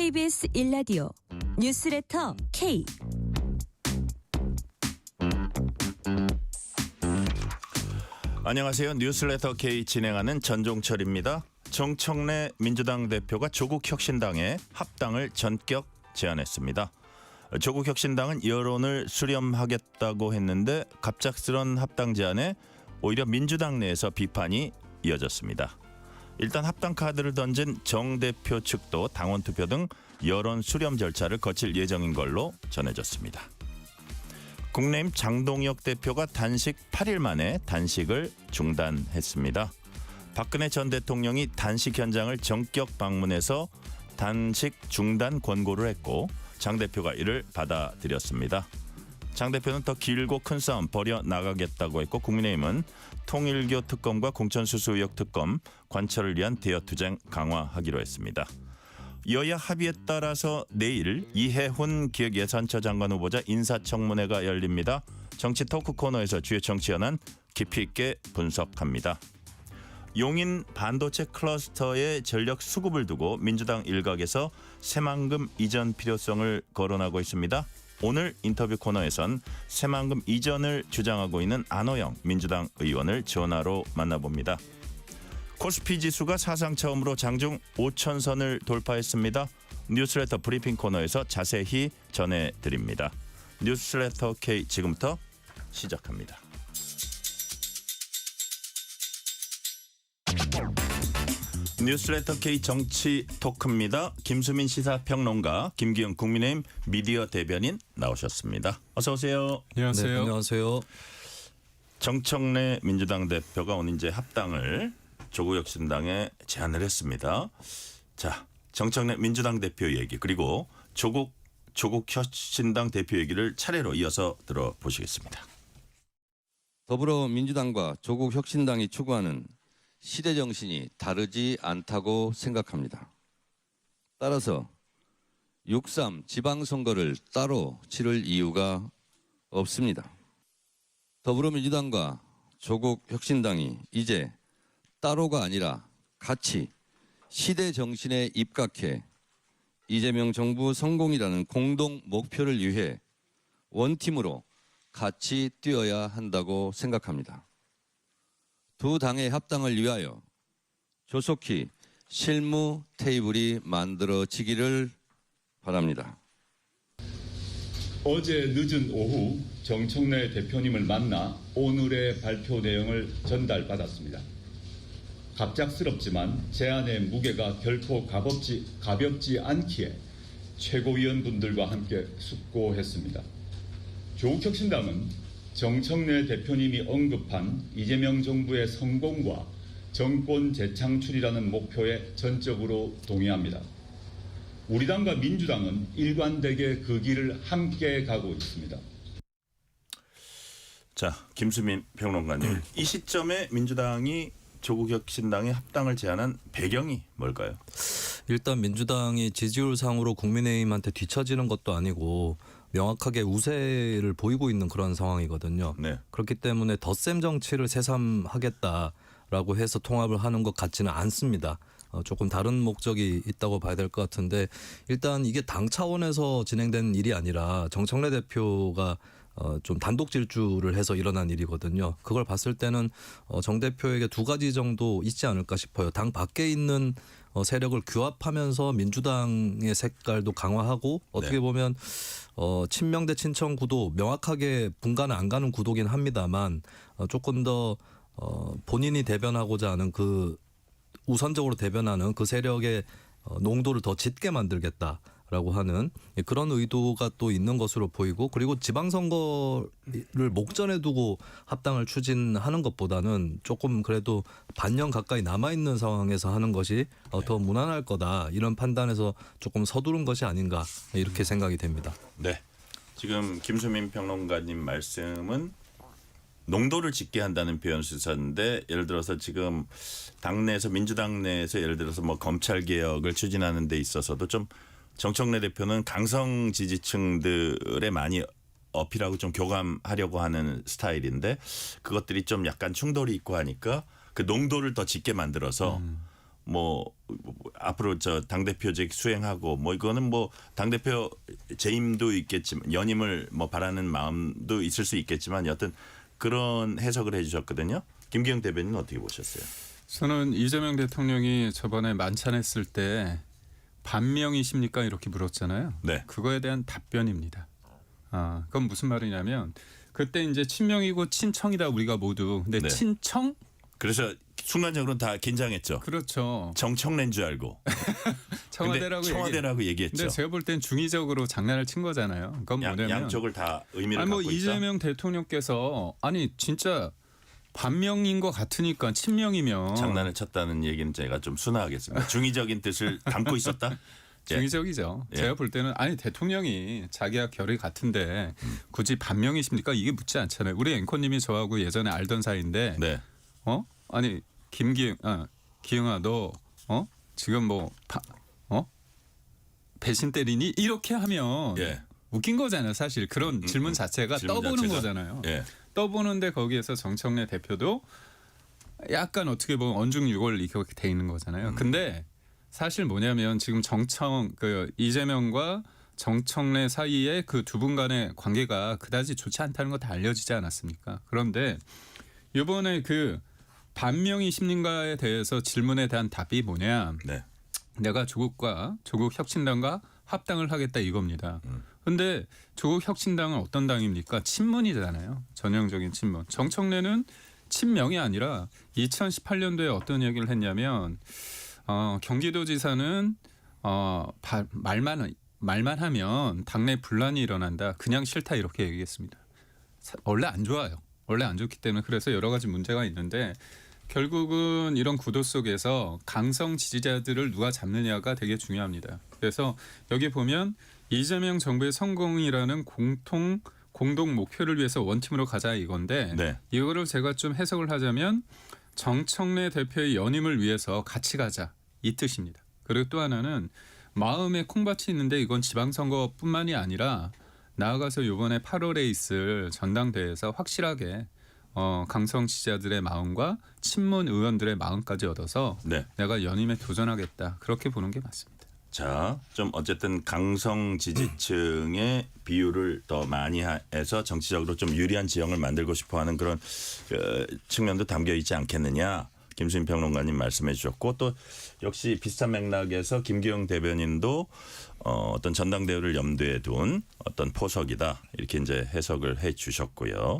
KBS 1라디오 뉴스레터 K. 안녕하세요. 뉴스레터 K 진행하는 전종철입니다. 정청래 민주당 대표가 조국혁신당에 합당을 전격 제안했습니다. 조국혁신당은 여론을 수렴하겠다고 했는데 갑작스런 합당 제안에 오히려 민주당 내에서 비판이 이어졌습니다. 일단 합당 카드를 던진 정 대표 측도 당원 투표 등 여론 수렴 절차를 거칠 예정인 걸로 전해졌습니다. 국민의힘 장동혁 대표가 단식 8일 만에 단식을 중단했습니다. 박근혜 전 대통령이 단식 현장을 전격 방문해서 단식 중단 권고를 했고 장 대표가 이를 받아들였습니다. 장 대표는 더 길고 큰 싸움 벌여 나가겠다고 했고 국민의힘은 통일교 특검과 공천수수 의혹 특검 관철을 위한 대여투쟁 강화하기로 했습니다. 여야 합의에 따라서 내일 이해훈 기획예산처 장관 후보자 인사청문회가 열립니다. 정치 토크 코너에서 주요 정치 현안 깊이 있게 분석합니다. 용인 반도체 클러스터의 전력 수급을 두고 민주당 일각에서 새만금 이전 필요성을 거론하고 있습니다. 오늘 인터뷰 코너에선 새만금 이전을 주장하고 있는 안호영 민주당 의원을 전화로 만나봅니다. 코스피 지수가 사상 처음으로 장중 5,000선을 돌파했습니다. 뉴스레터 브리핑 코너에서 자세히 전해드립니다. 뉴스레터 K 지금부터 시작합니다. 뉴스레터 K 정치 토크입니다. 김수민 시사평론가, 김기영 국민의힘 미디어 대변인 나오셨습니다. 어서 오세요. 안녕하세요. 네, 안녕하세요. 정청래 민주당 대표가 오늘 이제 합당을 조국혁신당에 제안을 했습니다. 자, 정청래 민주당 대표 얘기 그리고 조국혁신당 대표 얘기를 차례로 이어서 들어보시겠습니다. 더불어민주당과 조국혁신당이 추구하는 시대 정신이 다르지 않다고 생각합니다. 따라서 6.3 지방선거를 따로 치를 이유가 없습니다. 더불어민주당과 조국혁신당이 이제 따로가 아니라 같이 시대 정신에 입각해 이재명 정부 성공이라는 공동 목표를 위해 원팀으로 같이 뛰어야 한다고 생각합니다. 두 당의 합당을 위하여 조속히 실무 테이블이 만들어지기를 바랍니다. 어제 늦은 오후 정청래 대표님을 만나 오늘의 발표 내용을 전달받았습니다. 갑작스럽지만 제안의 무게가 결코 가볍지 않기에 최고위원분들과 함께 숙고했습니다. 조국혁신당은 정청래 대표님이 언급한 이재명 정부의 성공과 정권 재창출이라는 목표에 전적으로 동의합니다. 우리 당과 민주당은 일관되게 그 길을 함께 가고 있습니다. 자, 김수민 평론가님, 이 시점에 민주당이 조국혁신당의 합당을 제안한 배경이 뭘까요? 일단 민주당이 지지율상으로 국민의힘한테 뒤처지는 것도 아니고 명확하게 우세를 보이고 있는 그런 상황이거든요. 네. 그렇기 때문에 덧셈 정치를 새삼하겠다라고 해서 통합을 하는 것 같지는 않습니다. 조금 다른 목적이 있다고 봐야 될 것 같은데 일단 이게 당 차원에서 진행된 일이 아니라 정청래 대표가 좀 단독 질주를 해서 일어난 일이거든요. 그걸 봤을 때는 정 대표에게 두 가지 정도 있지 않을까 싶어요. 당 밖에 있는 세력을 규합하면서 민주당의 색깔도 강화하고 어떻게 보면 친명 대 친청 구도 명확하게 분간은 안 가는 구도긴 합니다만 조금 더 본인이 대변하고자 하는 그 우선적으로 대변하는 그 세력의 농도를 더 짙게 만들겠다라고 하는 그런 의도가 또 있는 것으로 보이고 그리고 지방선거를 목전에 두고 합당을 추진하는 것보다는 조금 그래도 반년 가까이 남아있는 상황에서 하는 것이 더 무난할 거다 이런 판단에서 조금 서두른 것이 아닌가 이렇게 생각이 됩니다. 네. 지금 김수민 평론가님 말씀은 농도를 짙게 한다는 표현 쓰셨는데 예를 들어서 지금 당내에서 민주당 내에서 예를 들어서 뭐 검찰 개혁을 추진하는 데 있어서도 좀 정청래 대표는 강성 지지층들에 많이 어필하고 좀 교감하려고 하는 스타일인데 그것들이 좀 약간 충돌이 있고 하니까 그 농도를 더 짙게 만들어서 뭐 앞으로 저 당대표직 수행하고 뭐 이거는 뭐 당대표 재임도 있겠지만 연임을 뭐 바라는 마음도 있을 수 있겠지만 여튼 그런 해석을 해주셨거든요. 김기영 대변인은 어떻게 보셨어요? 저는 이재명 대통령이 저번에 만찬했을 때 반명이십니까 이렇게 물었잖아요. 네. 그거에 대한 답변입니다. 그건 무슨 말이냐면 그때 이제 친명이고 친청이다 우리가 모두. 근데 네. 친청? 그래서 순간적으로 다 긴장했죠. 그렇죠. 정청래인 줄 알고. 청와대라고 근데 청와대라고 얘기했죠. 근데 제가 볼 땐 중의적으로 장난을 친 거잖아요. 그건 뭐냐면 양쪽을 다 의미를 아니 뭐 갖고 있다. 이재명 대통령께서 아니 진짜 반명인 것 같으니까 친명이면 장난을 쳤다는 얘기는 제가 좀 순화하겠습니다. 중의적인 뜻을 담고 있었다. 예. 중의적이죠. 예. 제가 볼 때는 아니 대통령이 자기와 결이 같은데 굳이 반명이십니까? 이게 묻지 않잖아요. 우리 앵커님이 저하고 예전에 알던 사이인데 네. 아니 기영아 너 지금 뭐 배신 때리니? 이렇게 하면 예. 웃긴 거잖아요. 사실 그런 질문 자체가 질문 떠보는 자체가. 거잖아요. 예. 떠보는데 거기에서 정청래 대표도 약간 어떻게 보면 언중유골 이렇게 돼 있는 거잖아요. 근데 사실 뭐냐면 지금 이재명과 정청래 사이에 그 두 분 간의 관계가 그다지 좋지 않다는 거 다 알려지지 않았습니까? 그런데 이번에 그 반명이십니까에 대해서 질문에 대한 답이 뭐냐? 네. 내가 조국 혁신당과 합당을 하겠다 이겁니다. 근데 조국 혁신당은 어떤 당입니까? 친문이잖아요. 전형적인 친문. 정청래는 친명이 아니라 2018년도에 어떤 얘기를 했냐면 경기도지사는 말만 하면 당내 분란이 일어난다. 그냥 싫다 이렇게 얘기했습니다. 원래 안 좋아요. 원래 안 좋기 때문에 그래서 여러 가지 문제가 있는데 결국은 이런 구도 속에서 강성 지지자들을 누가 잡느냐가 되게 중요합니다. 그래서 여기 보면 이재명 정부의 성공이라는 공동 목표를 위해서 원팀으로 가자 이건데 네. 이거를 제가 좀 해석을 하자면 정청래 대표의 연임을 위해서 같이 가자 이 뜻입니다. 그리고 또 하나는 마음에 콩밭이 있는데 이건 지방선거뿐만이 아니라 나아가서 이번에 8월에 있을 전당대회에서 확실하게 강성 지지자들의 마음과 친문 의원들의 마음까지 얻어서 네. 내가 연임에 도전하겠다 그렇게 보는 게 맞습니다. 자, 좀 어쨌든 강성 지지층의 비율을 더 많이 해서 정치적으로 좀 유리한 지형을 만들고 싶어하는 그런 측면도 담겨 있지 않겠느냐. 김수민 평론가님 말씀해 주셨고 또 역시 비슷한 맥락에서 김기영 대변인도 어떤 전당대회를 염두에 둔 어떤 포석이다 이렇게 이제 해석을 해 주셨고요.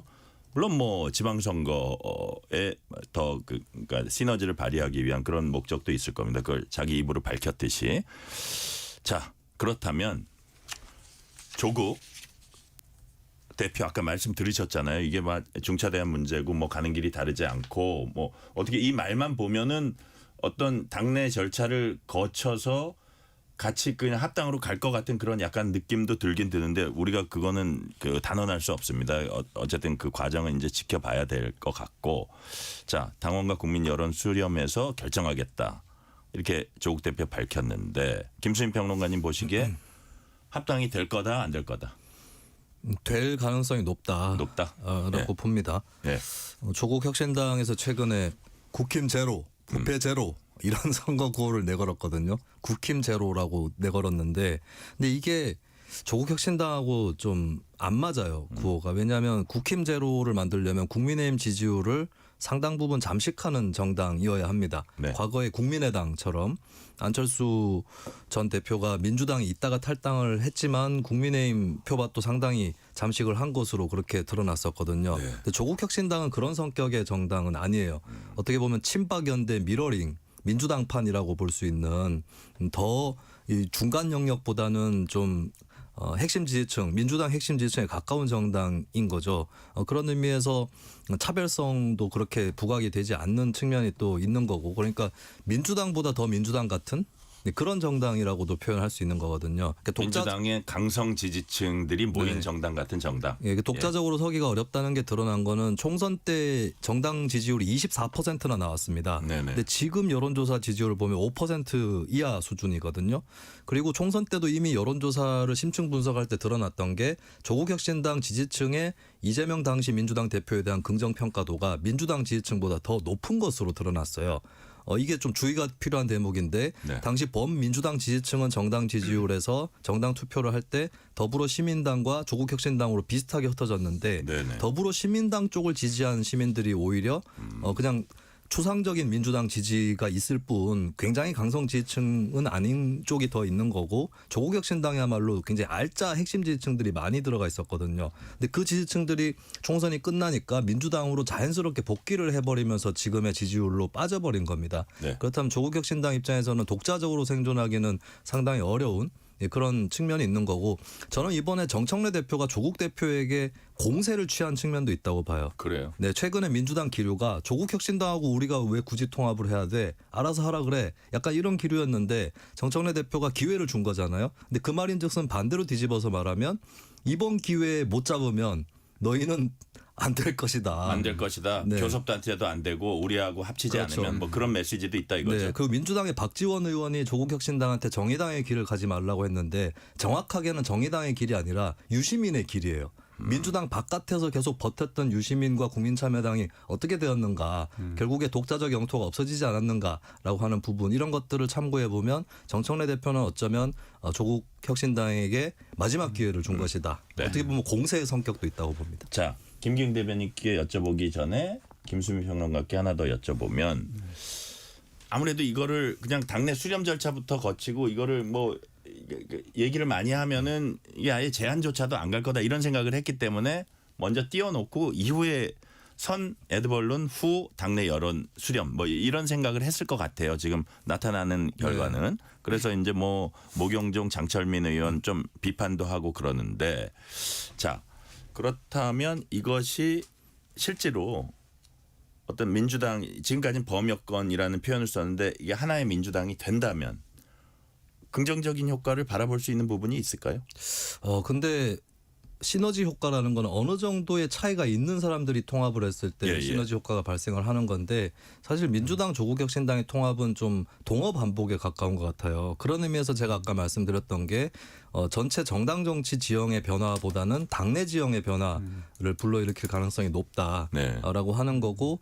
물론 뭐 지방선거에 더 그러니까 시너지를 발휘하기 위한 그런 목적도 있을 겁니다. 그걸 자기 입으로 밝혔듯이. 자, 그렇다면 조국 대표 아까 말씀 들으셨잖아요. 이게 막 중차대한 문제고 뭐 가는 길이 다르지 않고 뭐 어떻게 이 말만 보면은 어떤 당내 절차를 거쳐서 같이 그냥 합당으로 갈 것 같은 그런 약간 느낌도 들긴 드는데 우리가 그거는 단언할 수 없습니다. 어쨌든 그 과정은 이제 지켜봐야 될 것 같고 자 당원과 국민 여론 수렴해서 결정하겠다 이렇게 조국 대표 밝혔는데 김수민 평론가님 보시기에 합당이 될 거다 안 될 거다? 될 가능성이 높다. 라고 예. 봅니다. 예. 조국 혁신당에서 최근에 국힘 제로, 부패 제로 이런 선거 구호를 내걸었거든요. 국힘 제로라고 내걸었는데 근데 이게 조국 혁신당하고 좀 안 맞아요. 구호가. 왜냐하면 국힘 제로를 만들려면 국민의힘 지지율을 상당 부분 잠식하는 정당이어야 합니다. 네. 과거에 국민의당처럼 안철수 전 대표가 민주당이 있다가 탈당을 했지만 국민의힘 표밭도 상당히 잠식을 한 것으로 그렇게 드러났었거든요. 네. 근데 조국 혁신당은 그런 성격의 정당은 아니에요. 어떻게 보면 친박연대 미러링 민주당판이라고 볼 수 있는 더 이 중간 영역보다는 좀 핵심 지지층, 민주당 핵심 지지층에 가까운 정당인 거죠. 그런 의미에서 차별성도 그렇게 부각이 되지 않는 측면이 또 있는 거고, 그러니까 민주당보다 더 민주당 같은 그런 정당이라고도 표현할 수 있는 거거든요. 그러니까 민주당의 강성 지지층들이 모인 네. 정당 같은 정당. 예, 독자적으로 서기가 어렵다는 게 드러난 거는 총선 때 정당 지지율이 24%나 나왔습니다. 네네. 근데 지금 여론조사 지지율을 보면 5% 이하 수준이거든요. 그리고 총선 때도 이미 여론조사를 심층 분석할 때 드러났던 게 조국 혁신당 지지층의 이재명 당시 민주당 대표에 대한 긍정 평가도가 민주당 지지층보다 더 높은 것으로 드러났어요. 이게 좀 주의가 필요한 대목인데 네. 당시 범민주당 지지층은 정당 지지율에서 정당 투표를 할 때 더불어시민당과 조국혁신당으로 비슷하게 흩어졌는데 네네. 더불어시민당 쪽을 지지한 시민들이 오히려 그냥 추상적인 민주당 지지가 있을 뿐 굉장히 강성 지지층은 아닌 쪽이 더 있는 거고 조국혁신당이야말로 굉장히 알짜 핵심 지지층들이 많이 들어가 있었거든요. 근데 그 지지층들이 총선이 끝나니까 민주당으로 자연스럽게 복귀를 해버리면서 지금의 지지율로 빠져버린 겁니다. 네. 그렇다면 조국혁신당 입장에서는 독자적으로 생존하기는 상당히 어려운 그런 측면이 있는 거고 저는 이번에 정청래 대표가 조국 대표에게 공세를 취한 측면도 있다고 봐요. 그래요. 네, 최근에 민주당 기류가 조국혁신당하고 우리가 왜 굳이 통합을 해야 돼? 알아서 하라 그래. 약간 이런 기류였는데 정청래 대표가 기회를 준 거잖아요. 근데 그 말인즉슨 반대로 뒤집어서 말하면 이번 기회에 못 잡으면 너희는 안 될 것이다. 안 될 것이다. 네. 교섭단체도 안 되고 우리하고 합치지 그렇죠. 않으면 뭐 그런 메시지도 있다 이거죠. 네, 그 민주당의 박지원 의원이 조국혁신당한테 정의당의 길을 가지 말라고 했는데 정확하게는 정의당의 길이 아니라 유시민의 길이에요. 민주당 바깥에서 계속 버텼던 유시민과 국민참여당이 어떻게 되었는가, 결국에 독자적 영토가 없어지지 않았는가라고 하는 부분 이런 것들을 참고해 보면 정청래 대표는 어쩌면 조국 혁신당에게 마지막 기회를 준 것이다. 네. 어떻게 보면 공세의 성격도 있다고 봅니다. 자, 김기웅 대변인께 여쭤보기 전에 김수미 평론가께 하나 더 여쭤보면 아무래도 이거를 그냥 당내 수렴 절차부터 거치고 이거를 뭐 얘기를 많이 하면은 이게 아예 제안조차도 안 갈 거다 이런 생각을 했기 때문에 먼저 띄워놓고 이후에 선 에드벌룬 후 당내 여론 수렴 뭐 이런 생각을 했을 것 같아요. 지금 나타나는 결과는. 그래서 이제 뭐 모경종 장철민 의원 좀 비판도 하고 그러는데 자 그렇다면 이것이 실제로 어떤 민주당 지금까지는 범여권이라는 표현을 썼는데 이게 하나의 민주당이 된다면 긍정적인 효과를 바라볼 수 있는 부분이 있을까요? 근데 시너지 효과라는 건 어느 정도의 차이가 있는 사람들이 통합을 했을 때 예, 예. 시너지 효과가 발생을 하는 건데 사실 민주당 조국혁신당의 통합은 좀 동업 반복에 가까운 것 같아요. 그런 의미에서 제가 아까 말씀드렸던 게 전체 정당 정치 지형의 변화보다는 당내 지형의 변화를 불러일으킬 가능성이 높다라고 네. 하는 거고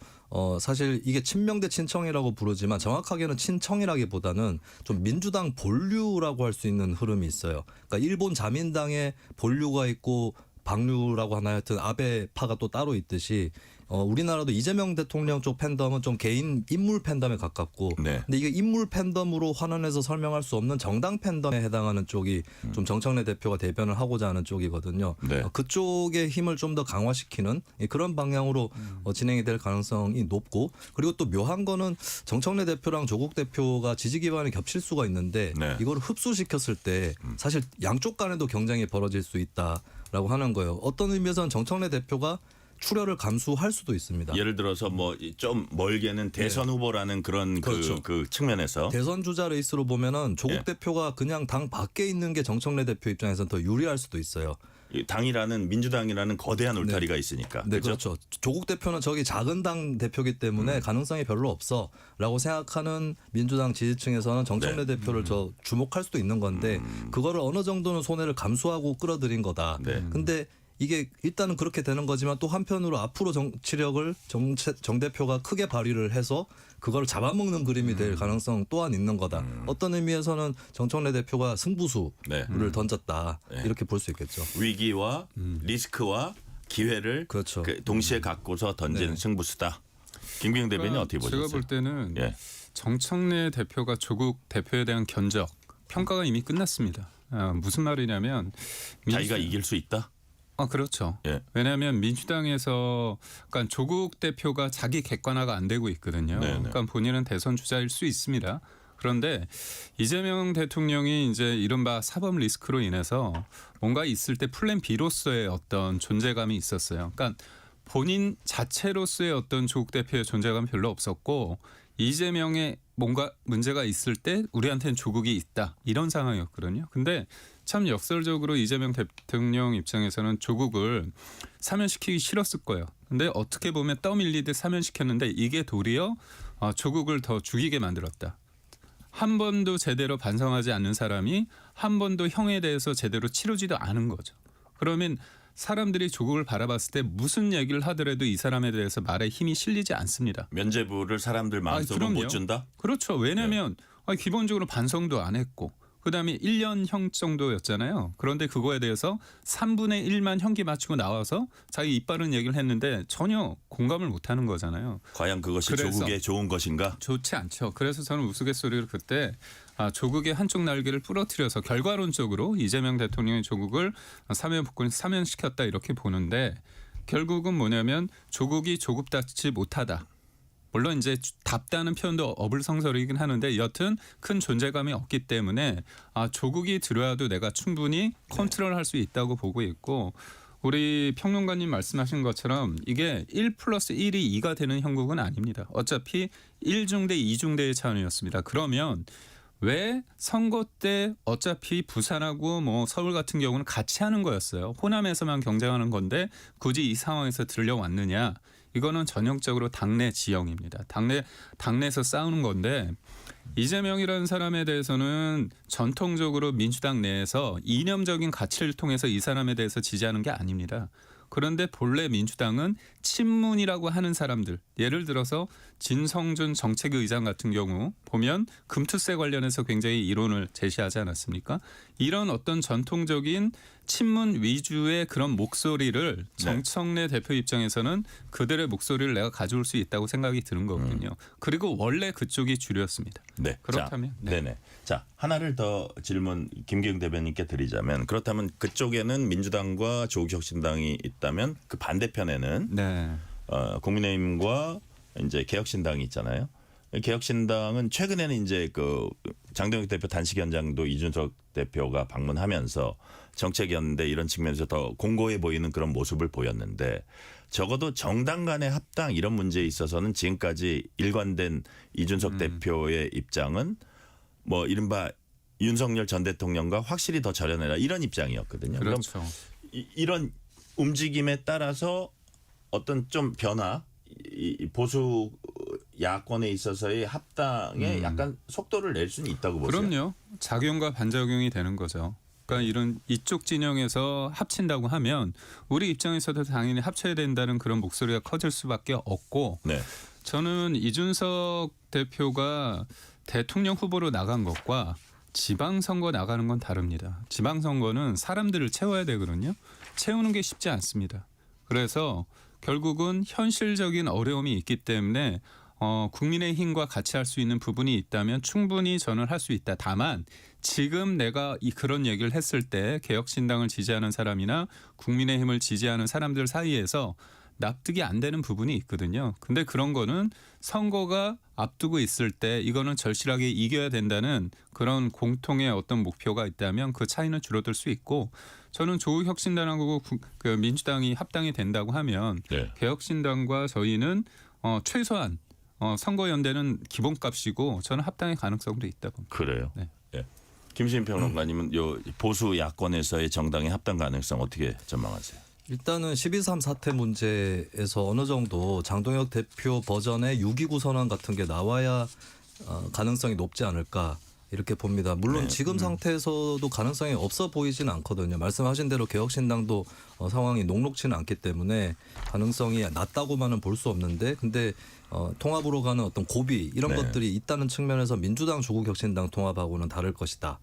사실 이게 친명 대 친청이라고 부르지만 정확하게는 친청이라기보다는 좀 민주당 본류라고 할 수 있는 흐름이 있어요. 그러니까 일본 자민당의 본류가 있고 방류라고 하나 하여튼 아베파가 또 따로 있듯이 우리나라도 이재명 대통령 쪽 팬덤은 좀 개인 인물 팬덤에 가깝고 네. 근데 이게 인물 팬덤으로 환원해서 설명할 수 없는 정당 팬덤에 해당하는 쪽이 좀 정청래 대표가 대변을 하고자 하는 쪽이거든요. 네. 그쪽의 힘을 좀 더 강화시키는 그런 방향으로 진행이 될 가능성이 높고 그리고 또 묘한 거는 정청래 대표랑 조국 대표가 지지 기반이 겹칠 수가 있는데 네. 이걸 흡수시켰을 때 사실 양쪽 간에도 경쟁이 벌어질 수 있다라고 하는 거예요. 어떤 의미에서는 정청래 대표가 출혈을 감수할 수도 있습니다. 예를 들어서 뭐 좀 멀게는 대선 후보라는 그런 그렇죠. 그 측면에서 대선 주자 레이스로 보면은 조국 예. 대표가 그냥 당 밖에 있는 게 정청래 대표 입장에서는 더 유리할 수도 있어요. 이 당이라는 민주당이라는 거대한 울타리가 있으니까. 네, 그렇죠? 그렇죠. 조국 대표는 저기 작은 당 대표기 때문에 가능성이 별로 없어라고 생각하는 민주당 지지층에서는 정청래 대표를 저 주목할 수도 있는 건데 그거를 어느 정도는 손해를 감수하고 끌어들인 거다. 네. 근데 이게 일단은 그렇게 되는 거지만 또 한편으로 앞으로 정치력을 정 대표가 크게 발휘를 해서 그걸 잡아먹는 그림이 될 가능성 또한 있는 거다. 어떤 의미에서는 정청래 대표가 승부수를 네. 던졌다. 네. 이렇게 볼 수 있겠죠. 위기와 리스크와 기회를 그렇죠. 동시에 갖고서 던지는 네. 승부수다. 김기웅 대변인 어떻게 보셨어요? 제가 볼 때는 예. 정청래 대표가 조국 대표에 대한 견적 평가가 이미 끝났습니다. 무슨 말이냐면 자기가 이길 수 있다. 그렇죠. 예. 왜냐하면 민주당에서 그러니까 조국 대표가 자기 객관화가 안 되고 있거든요. 네네. 그러니까 본인은 대선 주자일 수 있습니다. 그런데 이재명 대통령이 이제 이른바 사법 리스크로 인해서 뭔가 있을 때 플랜 B로서의 어떤 존재감이 있었어요. 그러니까 본인 자체로서의 어떤 조국 대표의 존재감이 별로 없었고 이재명의 뭔가 문제가 있을 때 우리한테는 조국이 있다 이런 상황이었거든요. 근데 참 역설적으로 이재명 대통령 입장에서는 조국을 사면시키기 싫었을 거예요. 근데 어떻게 보면 떠밀리듯 사면시켰는데 이게 도리어 조국을 더 죽이게 만들었다. 한 번도 제대로 반성하지 않는 사람이 한 번도 형에 대해서 제대로 치르지도 않은 거죠. 그러면 사람들이 조국을 바라봤을 때 무슨 얘기를 하더라도 이 사람에 대해서 말에 힘이 실리지 않습니다. 면죄부를 사람들 마음속으로 못 준다? 그렇죠. 왜냐하면 기본적으로 반성도 안 했고 그다음에 1년형 정도였잖아요. 그런데 그거에 대해서 3분의 1만 형기 맞추고 나와서 자기 입 바른 얘기를 했는데 전혀 공감을 못하는 거잖아요. 과연 그것이 그래서 조국에 좋은 것인가? 좋지 않죠. 그래서 저는 우스갯소리로 그때 조국의 한쪽 날개를 부러뜨려서 결과론적으로 이재명 대통령이 조국을 사면시켰다 이렇게 보는데 결국은 뭐냐면 조국이 조국답지 못하다. 물론 이제 답다는 표현도 어불성설이긴 하는데 여튼 큰 존재감이 없기 때문에 조국이 들어와도 내가 충분히 컨트롤할 수 있다고 보고 있고 우리 평론가님 말씀하신 것처럼 이게 1+1이 2가 되는 형국은 아닙니다. 어차피 1중대 2중대의 차원이었습니다. 그러면 왜 선거 때 어차피 부산하고 뭐 서울 같은 경우는 같이 하는 거였어요. 호남에서만 경쟁하는 건데 굳이 이 상황에서 들려왔느냐. 이거는 전형적으로 당내 지형입니다. 당내에서 싸우는 건데 이재명이라는 사람에 대해서는 전통적으로 민주당 내에서 이념적인 가치를 통해서 이 사람에 대해서 지지하는 게 아닙니다. 그런데 본래 민주당은 친문이라고 하는 사람들, 예를 들어서 진성준 정책의장 같은 경우 보면 금투세 관련해서 굉장히 이론을 제시하지 않았습니까? 이런 어떤 전통적인 친문 위주의 그런 목소리를 정청래 대표 입장에서는 그들의 목소리를 내가 가져올 수 있다고 생각이 드는 거거든요. 그리고 원래 그쪽이 주류였습니다. 네. 그렇다면 자, 네네. 자, 하나를 더 질문 김기영 대변인께 드리자면 그렇다면 그쪽에는 민주당과 조국혁신당이 있다면 그 반대편에는 네. 국민의힘과 이제 개혁신당이 있잖아요. 개혁신당은 최근에는 이제 그 장동혁 대표 단식현장도 이준석 대표가 방문하면서 정책연대 이런 측면에서 더 공고해 보이는 그런 모습을 보였는데 적어도 정당 간의 합당 이런 문제에 있어서는 지금까지 일관된 이준석 대표의 입장은 뭐 이른바 윤석열 전 대통령과 확실히 더 절연해라 이런 입장이었거든요. 그렇죠. 그럼 이런 움직임에 따라서 어떤 좀 변화 이 보수 야권에 있어서의 합당에 약간 속도를 낼 수는 있다고 보세요. 그럼요. 작용과 반작용이 되는 거죠. 그러니까 이런 이쪽 진영에서 합친다고 하면 우리 입장에서도 당연히 합쳐야 된다는 그런 목소리가 커질 수밖에 없고 네. 저는 이준석 대표가 대통령 후보로 나간 것과 지방선거 나가는 건 다릅니다. 지방선거는 사람들을 채워야 되거든요. 채우는 게 쉽지 않습니다. 그래서 결국은 현실적인 어려움이 있기 때문에 국민의힘과 같이 할 수 있는 부분이 있다면 충분히 저는 할 수 있다. 다만 지금 내가 그런 얘기를 했을 때 개혁신당을 지지하는 사람이나 국민의힘을 지지하는 사람들 사이에서 납득이 안 되는 부분이 있거든요. 근데 그런 거는 선거가 앞두고 있을 때 이거는 절실하게 이겨야 된다는 그런 공통의 어떤 목표가 있다면 그 차이는 줄어들 수 있고 저는 조국혁신당하고 그 민주당이 합당이 된다고 하면 네. 개혁신당과 저희는 최소한 선거연대는 기본값이고 저는 합당의 가능성도 있다 봅니다. 그래요. 네. 예. 김신 평론가님은 요 보수 야권에서의 정당의 합당 가능성 어떻게 전망하세요? 일단은 12.3 사태 문제에서 어느 정도 장동혁 대표 버전의 6.29 선언 같은 게 나와야 가능성이 높지 않을까 이렇게 봅니다. 물론 네. 지금 상태에서도 가능성이 없어 보이진 않거든요. 말씀하신 대로 개혁신당도 상황이 녹록지는 않기 때문에 가능성이 낮다고만은 볼 수 없는데 근데 통합으로 가는 어떤 고비 이런 네. 것들이 있다는 측면에서 민주당 조국혁신당 통합하고는 다를 것이다.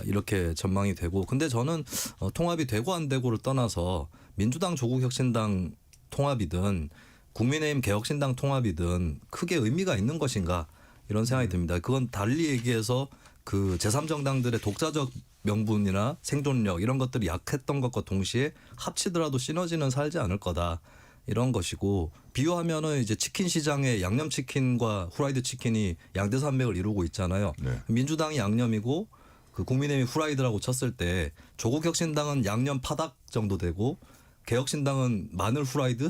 이렇게 전망이 되고 근데 저는 통합이 되고 안 되고를 떠나서 민주당 조국혁신당 통합이든 국민의힘 개혁신당 통합이든 크게 의미가 있는 것인가 이런 생각이 듭니다. 그건 달리 얘기해서 그 제3정당들의 독자적 명분이나 생존력 이런 것들이 약했던 것과 동시에 합치더라도 시너지는 살지 않을 거다. 이런 것이고 비유하면은 이제 치킨 시장에 양념치킨과 후라이드 치킨이 양대 산맥을 이루고 있잖아요. 네. 민주당이 양념이고 그 국민의힘이 후라이드라고 쳤을 때 조국혁신당은 양념 파닭 정도 되고 개혁신당은 마늘 후라이드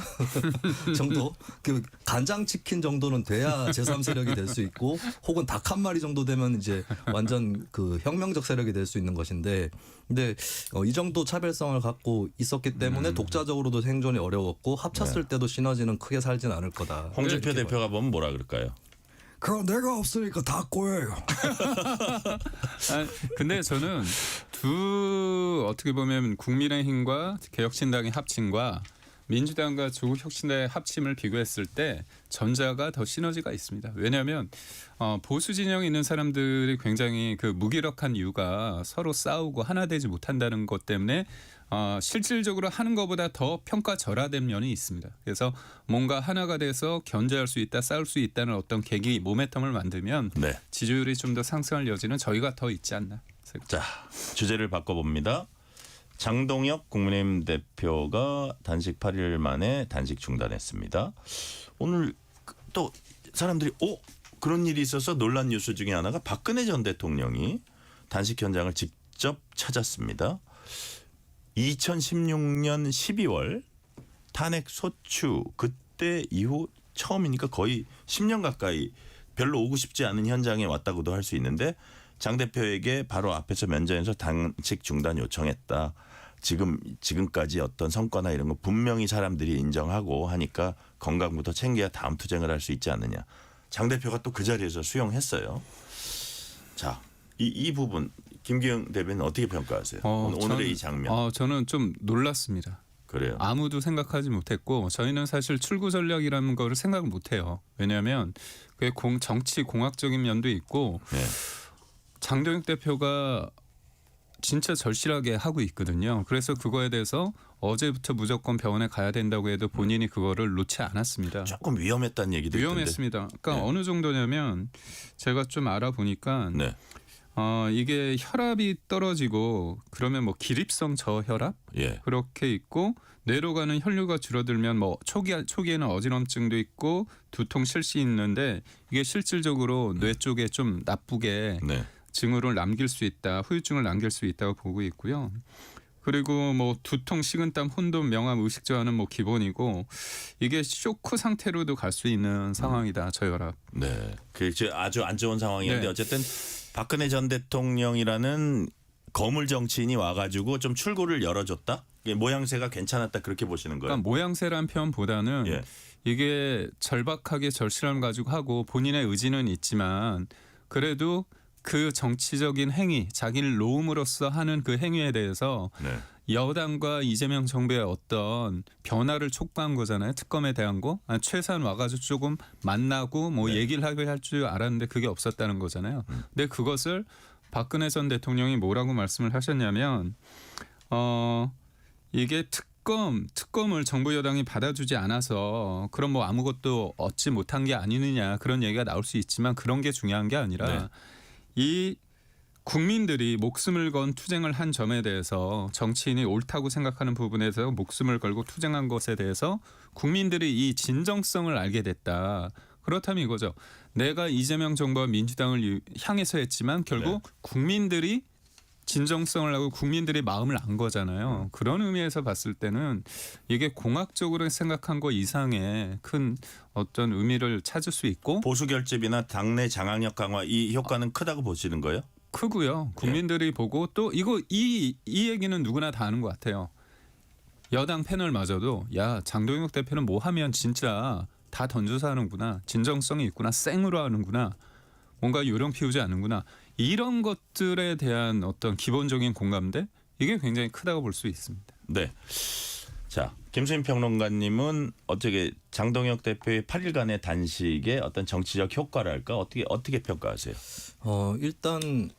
정도 그 간장치킨 정도는 돼야 제3세력이 될 수 있고 혹은 닭 한 마리 정도 되면 이제 완전 그 혁명적 세력이 될 수 있는 것인데 근데 이 정도 차별성을 갖고 있었기 때문에 독자적으로도 생존이 어려웠고 합쳤을 때도 시너지는 크게 살진 않을 거다. 홍준표 이렇게 대표가 보면 뭐라 그럴까요? 그럼 내가 없으니까 다 꼬여요. 근데 저는 어떻게 보면 국민의힘과 개혁신당의 합침과 민주당과 조국혁신당의 합침을 비교했을 때 전자가 더 시너지가 있습니다. 왜냐하면 보수 진영에 있는 사람들이 굉장히 그 무기력한 이유가 서로 싸우고 하나 되지 못한다는 것 때문에 실질적으로 하는 것보다 더 평가절하된 면이 있습니다. 그래서 뭔가 하나가 돼서 견제할 수 있다, 싸울 수 있다는 어떤 계기, 모멘텀을 만들면 네. 지지율이 좀 더 상승할 여지는 저희가 더 있지 않나. 자, 주제를 바꿔봅니다. 장동혁 국민의힘 대표가 단식 8일 만에 단식 중단했습니다. 오늘 또 사람들이 그런 일이 있어서 논란 뉴스 중에 하나가 박근혜 전 대통령이 단식 현장을 직접 찾았습니다. 2016년 12월 탄핵 소추 그때 이후 처음이니까 거의 10년 가까이 별로 오고 싶지 않은 현장에 왔다고도 할 수 있는데 장 대표에게 바로 앞에서 면전에서 단식 중단 요청했다. 지금까지 어떤 성과나 이런 거 분명히 사람들이 인정하고 하니까 건강부터 챙겨야 다음 투쟁을 할 수 있지 않느냐. 장 대표가 또 그 자리에서 수용했어요. 자, 이 부분 김기영 대변인 어떻게 평가하세요? 오늘의 이 장면. 저는 좀 놀랐습니다. 그래요. 아무도 생각하지 못했고 저희는 사실 출구 전략이라는 거를 생각을 못해요. 왜냐하면 그게 정치 공학적인 면도 있고 네. 장동혁 대표가 진짜 절실하게 하고 있거든요. 그래서 그거에 대해서 어제부터 무조건 병원에 가야 된다고 해도 본인이 그거를 놓지 않았습니다. 조금 위험했다는 얘기도 위험했습니다. 그러니까 네. 어느 정도냐면 제가 좀 알아보니까 네. 이게 혈압이 떨어지고 그러면 뭐 기립성 저혈압 예. 그렇게 있고 뇌로 가는 혈류가 줄어들면 뭐 초기에는 어지럼증도 있고 두통 실시 있는데 이게 실질적으로 뇌 쪽에 좀 나쁘게 네. 증후를 남길 수 있다, 후유증을 남길 수 있다고 보고 있고요. 그리고 뭐 두통, 식은땀, 혼돈, 명암, 의식 저하는 뭐 기본이고 이게 쇼크 상태로도 갈 수 있는 상황이다. 저혈압. 네. 그 아주 안 좋은 상황이었는데 네. 어쨌든 박근혜 전 대통령이라는 거물 정치인이 와가지고 좀 출구를 열어줬다. 이게 모양새가 괜찮았다 그렇게 보시는 거예요. 그러니까 모양새란 표현보다는 예. 이게 절박하게 절실함을 가지고 하고 본인의 의지는 있지만 그래도 그 정치적인 행위, 자기를 놓음으로써 하는 그 행위에 대해서 네. 여당과 이재명 정부의 어떤 변화를 촉구한 거잖아요. 특검에 대한 거. 최소한 와가지고 조금 만나고 뭐 네. 얘기를 하게 할 줄 알았는데 그게 없었다는 거잖아요. 근데 그것을 박근혜 전 대통령이 뭐라고 말씀을 하셨냐면 이게 특검을 정부 여당이 받아주지 않아서 그럼 뭐 아무것도 얻지 못한 게 아니느냐 그런 얘기가 나올 수 있지만 그런 게 중요한 게 아니라 네. 이 국민들이 목숨을 건 투쟁을 한 점에 대해서 정치인이 옳다고 생각하는 부분에서 목숨을 걸고 투쟁한 것에 대해서 국민들이 이 진정성을 알게 됐다. 그렇다면 이거죠. 내가 이재명 정부와 민주당을 향해서 했지만 결국 네. 국민들이 진정성을 하고 국민들의 마음을 안 거잖아요. 그런 의미에서 봤을 때는 이게 공학적으로 생각한 거 이상의 큰 어떤 의미를 찾을 수 있고 보수 결집이나 당내 장악력 강화 이 효과는 크다고 보시는 거예요? 크고요. 국민들이 보고 또 이 얘기는 누구나 다 아는 것 같아요. 여당 패널마저도 야 장동혁 대표는 뭐 하면 진짜 다 던져서 하는구나. 진정성이 있구나. 생으로 하는구나. 뭔가 요령 피우지 않는구나. 이런 것들에 대한 어떤 기본적인 공감대 이게 굉장히 크다고 볼 수 있습니다. 네. 자, 김수민 평론가님은 어떻게 장동혁 대표의 8일간의 단식의 어떤 정치적 효과랄까 어떻게 평가하세요? 일단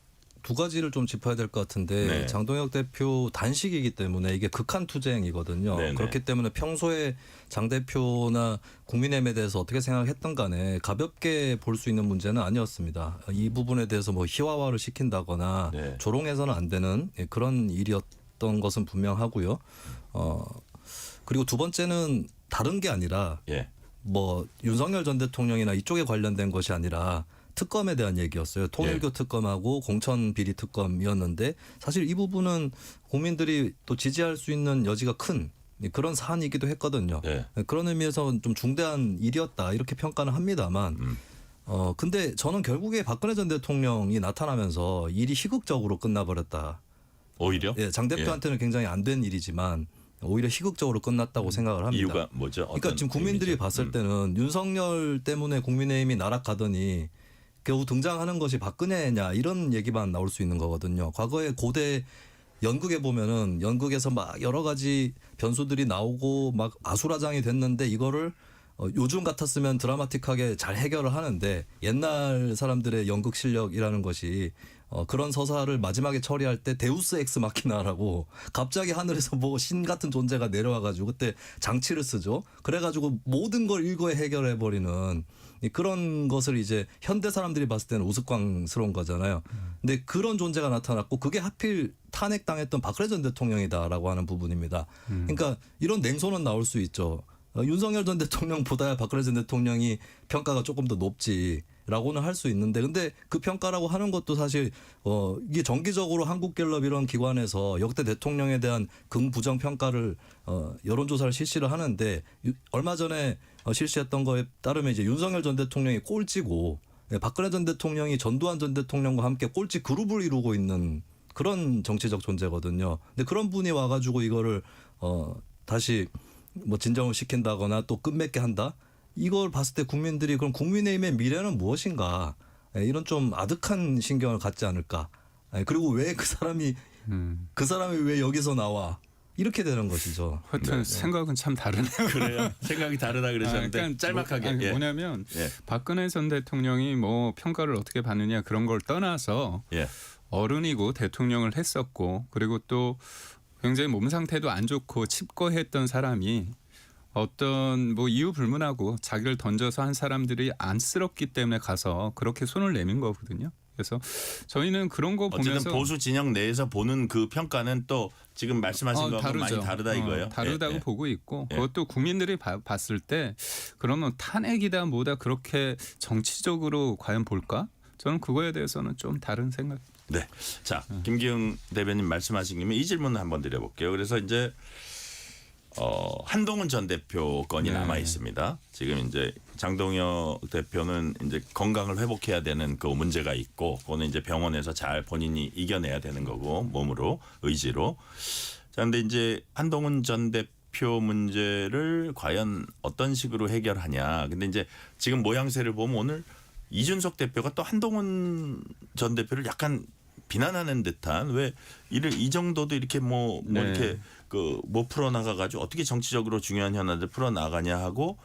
두 가지를 좀 짚어야 될 것 같은데 네. 장동혁 대표 단식이기 때문에 이게 극한 투쟁이거든요. 네네. 그렇기 때문에 평소에 장 대표나 국민의힘에 대해서 어떻게 생각했던 간에 가볍게 볼 수 있는 문제는 아니었습니다. 이 부분에 대해서 뭐 희화화를 시킨다거나 네. 조롱해서는 안 되는 그런 일이었던 것은 분명하고요. 그리고 두 번째는 다른 게 아니라 예. 뭐 윤석열 전 대통령이나 이쪽에 관련된 것이 아니라 특검에 대한 얘기였어요. 통일교 예. 특검하고 공천 비리 특검이었는데 사실 이 부분은 국민들이 또 지지할 수 있는 여지가 큰 그런 사안이기도 했거든요. 예. 그런 의미에서 좀 중대한 일이었다 이렇게 평가는 합니다만 근데 저는 결국에 박근혜 전 대통령이 나타나면서 일이 희극적으로 끝나버렸다. 오히려? 예, 장 대표한테는 굉장히 안 된 일이지만 오히려 희극적으로 끝났다고 생각을 합니다. 이유가 뭐죠? 그러니까 어떤 지금 국민들이 의미죠? 봤을 때는 윤석열 때문에 국민의힘이 나락가더니 겨우 등장하는 것이 박근혜냐 이런 얘기만 나올 수 있는 거거든요. 과거에 고대 연극에 보면은 연극에서 막 여러 가지 변수들이 나오고 막 아수라장이 됐는데 이거를 요즘 같았으면 드라마틱하게 잘 해결을 하는데 옛날 사람들의 연극 실력이라는 것이 그런 서사를 마지막에 처리할 때 데우스 엑스 마키나라고 갑자기 하늘에서 뭐 신 같은 존재가 내려와가지고 그때 장치를 쓰죠. 그래가지고 모든 걸 일거에 해결해버리는 그런 것을 이제 현대 사람들이 봤을 때는 우스꽝스러운 거잖아요. 근데 그런 존재가 나타났고 그게 하필 탄핵당했던 박근혜 전 대통령이다라고 하는 부분입니다. 그러니까 이런 냉소는 나올 수 있죠. 윤석열 전 대통령보다야 박근혜 전 대통령이 평가가 조금 더 높지라고는 할 수 있는데 근데 그 평가라고 하는 것도 사실 이게 정기적으로 한국갤럽 이런 기관에서 역대 대통령에 대한 긍부정 평가를 여론조사를 실시를 하는데 얼마 전에 실시했던 거에 따르면 이제 윤석열 전 대통령이 꼴찌고 박근혜 전 대통령이 전두환 전 대통령과 함께 꼴찌 그룹을 이루고 있는 그런 정치적 존재거든요. 근데 그런 분이 와가지고 이거를 다시 뭐 진정을 시킨다거나 또 끝맺게 한다. 이걸 봤을 때 국민들이 그럼 국민의힘의 미래는 무엇인가 이런 좀 아득한 신경을 갖지 않을까. 그리고 왜 그 사람이 왜 여기서 나와 이렇게 되는 것이죠. 하여튼 생각은 참 다르네요. 그래요. 생각이 다르다 그러셨는데 그러니까 짤막하게. 예. 뭐냐면 예. 박근혜 전 대통령이 뭐 평가를 어떻게 받느냐 그런 걸 떠나서 예. 어른이고 대통령을 했었고 그리고 또 굉장히 몸 상태도 안 좋고 칩거했던 사람이 어떤 뭐 이유 불문하고 자기를 던져서 한 사람들이 안쓰럽기 때문에 가서 그렇게 손을 내민 거거든요. 그래서 저희는 그런 거 어쨌든 보면서 보수 진영 내에서 보는 그 평가는 또 지금 말씀하신 거하고 많이 다르다 이거예요. 다르다고 예. 보고 있고 예. 그것도 국민들이 봤을 때 그러면 탄핵이다 뭐다 그렇게 정치적으로 과연 볼까? 저는 그거에 대해서는 좀 다른 생각. 네. 자, 김기웅 대변인 말씀하신 김에 이 질문을 한번 드려볼게요. 그래서 이제 한동훈 전 대표 건이 네. 남아 있습니다. 지금 이제 장동혁 대표는 이제 건강을 회복해야 되는 그 문제가 있고, 그거는 이제 병원에서 잘 본인이 이겨내야 되는 거고, 몸으로, 의지로. 자, 근데 이제 한동훈 전 대표 문제를 과연 어떤 식으로 해결하냐. 근데 이제 지금 모양새를 보면 오늘 이준석 대표가 또 한동훈 전 대표를 약간 비난하는 듯한 왜 이를 이 정도도 이렇게 뭐 네. 이렇게 그 뭐 풀어 나가 가지고 어떻게 정치적으로 중요한 현안들 풀어 나가냐 하고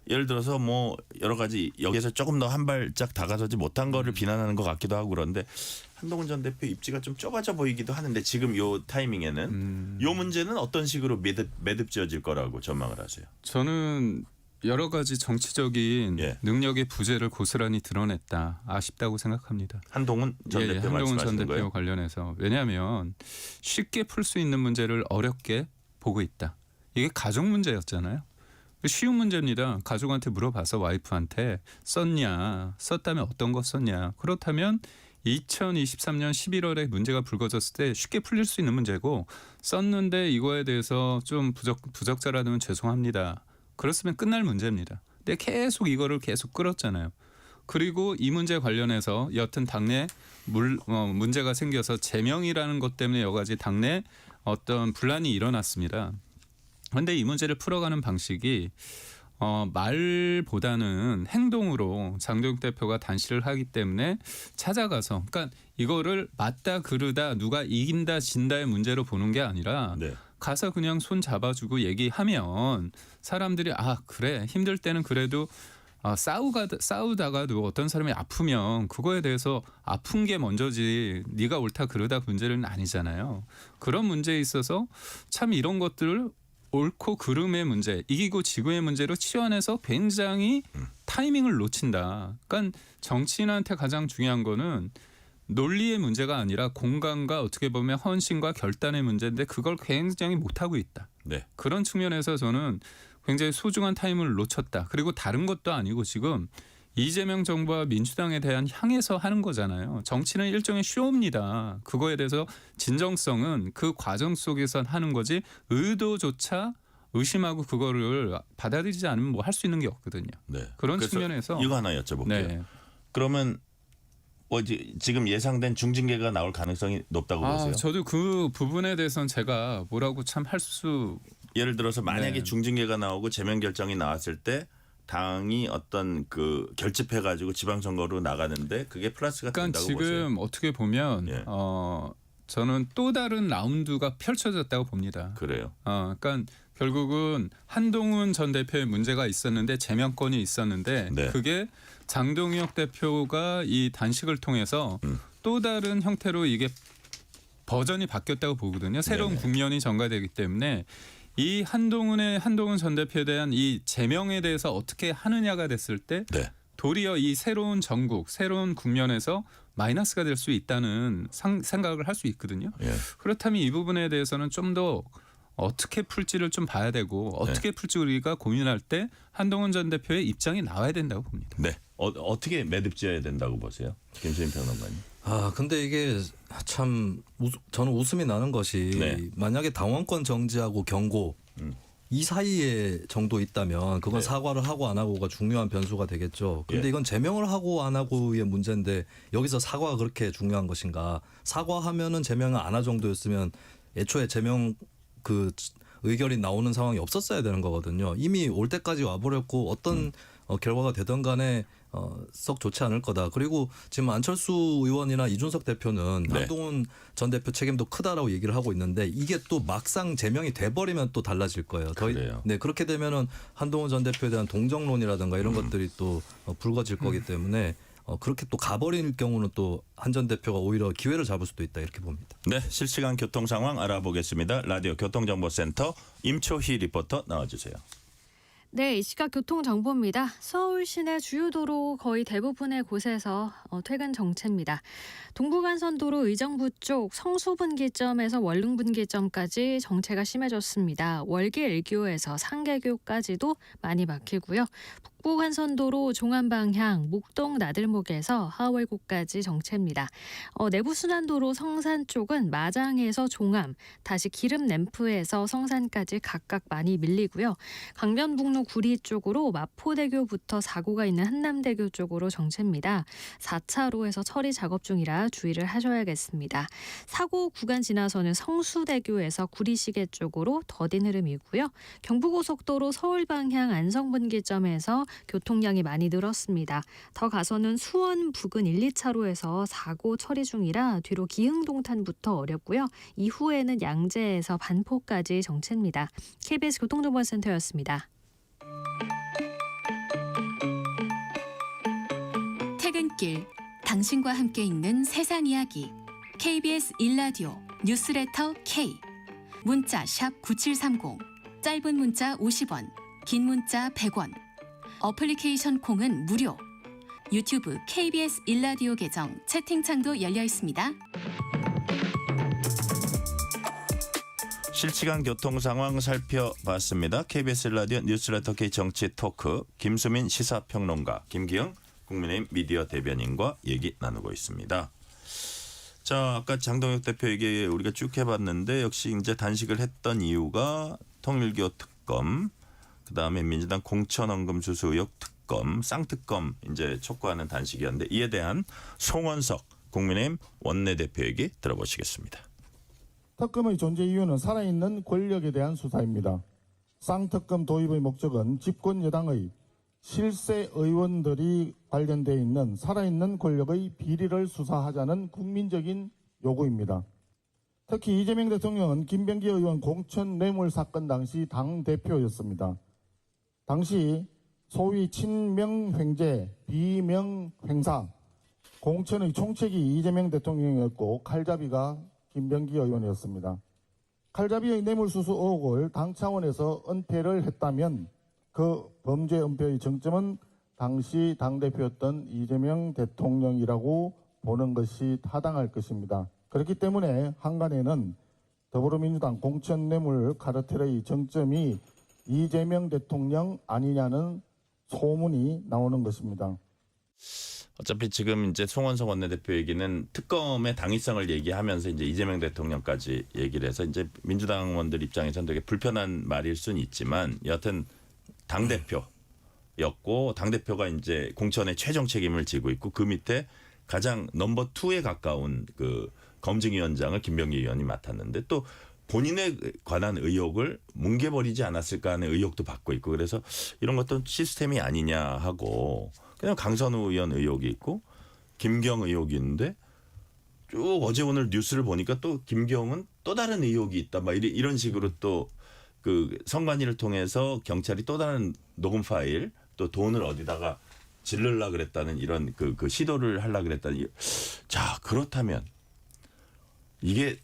예를 들어서 뭐 여러 가지 여기에서 조금 더 한 발짝 다가서지 못한 거를 비난하는 것 같기도 하고 그런데 한동훈 전 대표 입지가 좀 좁아져 보이기도 하는데 지금 요 타이밍에는 요 문제는 어떤 식으로 매듭지어질 거라고 전망을 하세요? 저는 여러 가지 정치적인 예. 능력의 부재를 고스란히 드러냈다. 아쉽다고 생각합니다. 한동훈 전 대표 한동훈 전 말씀하시는 대표 거예요? 관련해서 왜냐하면 쉽게 풀 수 있는 문제를 어렵게 보고 있다. 이게 가족 문제였잖아요. 쉬운 문제입니다. 가족한테 물어봐서 와이프한테 썼냐, 썼다면 어떤 거 썼냐. 그렇다면 2023년 11월에 문제가 불거졌을 때 쉽게 풀릴 수 있는 문제고 썼는데 이거에 대해서 좀 부적절하다면 죄송합니다. 그렇으면 끝날 문제입니다. 근데 계속 이거를 계속 끌었잖아요. 그리고 이 문제 관련해서 여튼 당내 문제가 생겨서 제명이라는 것 때문에 여러 가지 당내 어떤 분란이 일어났습니다. 그런데 이 문제를 풀어가는 방식이 말보다는 행동으로 장동혁 대표가 단시를 하기 때문에 찾아가서 그러니까 이거를 맞다 그르다 누가 이긴다 진다의 문제로 보는 게 아니라 네. 가서 그냥 손 잡아주고 얘기하면 사람들이 아 그래 힘들 때는 그래도 싸우다가도 어떤 사람이 아프면 그거에 대해서 아픈 게 먼저지 네가 옳다 그르다 문제는 아니잖아요. 그런 문제에 있어서 참 이런 것들을 옳고 그름의 문제, 이기고 지고의 문제로 치환해서 굉장히 타이밍을 놓친다. 그러니까 정치인한테 가장 중요한 거는 논리의 문제가 아니라 공감과 어떻게 보면 헌신과 결단의 문제인데 그걸 굉장히 못하고 있다. 네. 그런 측면에서 저는 굉장히 소중한 타임을 놓쳤다. 그리고 다른 것도 아니고 지금 이재명 정부와 민주당에 대한 향해서 하는 거잖아요. 정치는 일종의 쇼입니다. 그거에 대해서 진정성은 그 과정 속에서 하는 거지 의도조차 의심하고 그거를 받아들이지 않으면 뭐 할 수 있는 게 없거든요. 네. 그런 그래서 측면에서 이거 하나 여쭤볼게요. 네. 그러면 지금 예상된 중징계가 나올 가능성이 높다고 보세요? 저도 그 부분에 대해서는 제가 뭐라고 참 할 수 예를 들어서 만약에 네. 중징계가 나오고 제명 결정이 나왔을 때 당이 어떤 그 결집해가지고 지방선거로 나가는데 그게 플러스가 그러니까 된다고 지금 보세요. 어떻게 보면 예. 저는 또 다른 라운드가 펼쳐졌다고 봅니다. 그래요. 그러니까 결국은 한동훈 전 대표의 문제가 있었는데 제명권이 있었는데 네. 그게 장동혁 대표가 이 단식을 통해서 또 다른 형태로 이게 버전이 바뀌었다고 보거든요. 새로운 네네. 국면이 전가되기 때문에 이 한동훈 전 대표에 대한 이 제명에 대해서 어떻게 하느냐가 됐을 때 네. 도리어 이 새로운 전국, 새로운 국면에서 마이너스가 될 수 있다는 생각을 할 수 있거든요. 예. 그렇다면 이 부분에 대해서는 좀 더 어떻게 풀지를 좀 봐야 되고 어떻게 풀지 우리가 고민할 때 한동훈 전 대표의 입장이 나와야 된다고 봅니다. 네. 어떻게 매듭지어야 된다고 보세요, 김수인 평론가님? 근데 이게 참 저는 웃음이 나는 것이 네. 만약에 당원권 정지하고 경고 이 사이에 정도 있다면 그건 네. 사과를 하고 안 하고가 중요한 변수가 되겠죠. 근데 예. 이건 제명을 하고 안 하고의 문제인데 여기서 사과가 그렇게 중요한 것인가? 사과하면은 제명을 안 할 정도였으면 애초에 제명 그 의결이 나오는 상황이 없었어야 되는 거거든요. 이미 올 때까지 와버렸고 어떤 결과가 되든 간에 썩 좋지 않을 거다. 그리고 지금 안철수 의원이나 이준석 대표는 네. 한동훈 전 대표 책임도 크다라고 얘기를 하고 있는데 이게 또 막상 제명이 돼버리면 또 달라질 거예요. 그래요. 네, 그렇게 되면은 한동훈 전 대표에 대한 동정론이라든가 이런 것들이 또 불거질 거기 때문에 그렇게 또 가버릴 경우는 또 한 전 대표가 오히려 기회를 잡을 수도 있다 이렇게 봅니다. 네, 실시간 교통 상황 알아보겠습니다. 라디오 교통정보센터 임초희 리포터 나와주세요. 네, 이 시각 교통정보입니다. 서울 시내 주요 도로 거의 대부분의 곳에서 퇴근 정체입니다. 동부간선도로 의정부 쪽 성수분기점에서 월릉분기점까지 정체가 심해졌습니다. 월계 1교에서 상계교까지도 많이 막히고요. 북부간선도로 종안방향 목동 나들목에서 하월고까지 정체입니다. 내부순환도로 성산 쪽은 마장에서 종암, 다시 기름램프에서 성산까지 각각 많이 밀리고요. 강변북로 구리 쪽으로 마포대교부터 사고가 있는 한남대교 쪽으로 정체입니다. 4차로에서 처리 작업 중이라 주의를 하셔야겠습니다. 사고 구간 지나서는 성수대교에서 구리시계 쪽으로 더딘 흐름이고요. 경부고속도로 서울 방향 안성분기점에서 교통량이 많이 늘었습니다. 더 가서는 수원 부근 1, 2차로에서 사고 처리 중이라 뒤로 기흥동탄부터 어렵고요. 이후에는 양재에서 반포까지 정체입니다. KBS 교통정보센터였습니다. 퇴근길 당신과 함께 읽는 세상 이야기 KBS 1라디오 뉴스레터 K 문자 샵 9730 짧은 문자 50원 긴 문자 100원 어플리케이션 콩은 무료 유튜브 KBS 1라디오 계정 채팅창도 열려 있습니다. 실시간 교통 상황 살펴봤습니다. KBS 라디오 뉴스레터 K 정치 토크 김수민 시사평론가 김기영 국민의힘 미디어 대변인과 얘기 나누고 있습니다. 자, 아까 장동혁 대표 얘기 우리가 쭉 해봤는데 역시 이제 단식을 했던 이유가 통일교 특검, 그 다음에 민주당 공천원금수수 의혹 특검, 쌍특검 이제 촉구하는 단식이었는데 이에 대한 송원석 국민의힘 원내대표 얘기 들어보시겠습니다. 특검의 존재 이유는 살아있는 권력에 대한 수사입니다. 쌍특검 도입의 목적은 집권 여당의 실세 의원들이 관련되어 있는 살아있는 권력의 비리를 수사하자는 국민적인 요구입니다. 특히 이재명 대통령은 김병기 의원 공천 뇌물 사건 당시 당대표였습니다. 당시 소위 친명횡재, 비명횡사, 공천의 총책이 이재명 대통령이었고 칼잡이가 김병기 의원이었습니다. 칼잡이의 뇌물수수 의혹을 당 차원에서 은폐를 했다면 그 범죄 은폐의 정점은 당시 당대표였던 이재명 대통령이라고 보는 것이 타당할 것입니다. 그렇기 때문에 한간에는 더불어민주당 공천 뇌물 카르텔의 정점이 이재명 대통령 아니냐는 소문이 나오는 것입니다. 어차피 지금 이제 송원석 원내대표 얘기는 특검의 당위성을 얘기하면서 이제 이재명 대통령까지 얘기를 해서 이제 민주당원들 입장에서는 되게 불편한 말일 수는 있지만 여하튼 당대표였고 당대표가 이제 공천의 최종 책임을 지고 있고 그 밑에 가장 넘버 2에 가까운 그 검증위원장을 김병기 의원이 맡았는데 또 본인에 관한 의혹을 뭉개버리지 않았을까 하는 의혹도 받고 있고 그래서 이런 것도 시스템이 아니냐 하고 그냥 강선우 의원 의혹이 있고 김경 의혹이 있는데 쭉 어제 오늘 뉴스를 보니까 또 김경은 또 다른 의혹이 있다 막 이런 식으로 또 그 선관위를 통해서 경찰이 또 다른 녹음 파일 또 돈을 어디다가 질르려 그랬다는 이런 그 시도를 하려 그랬다는 자 그렇다면 이게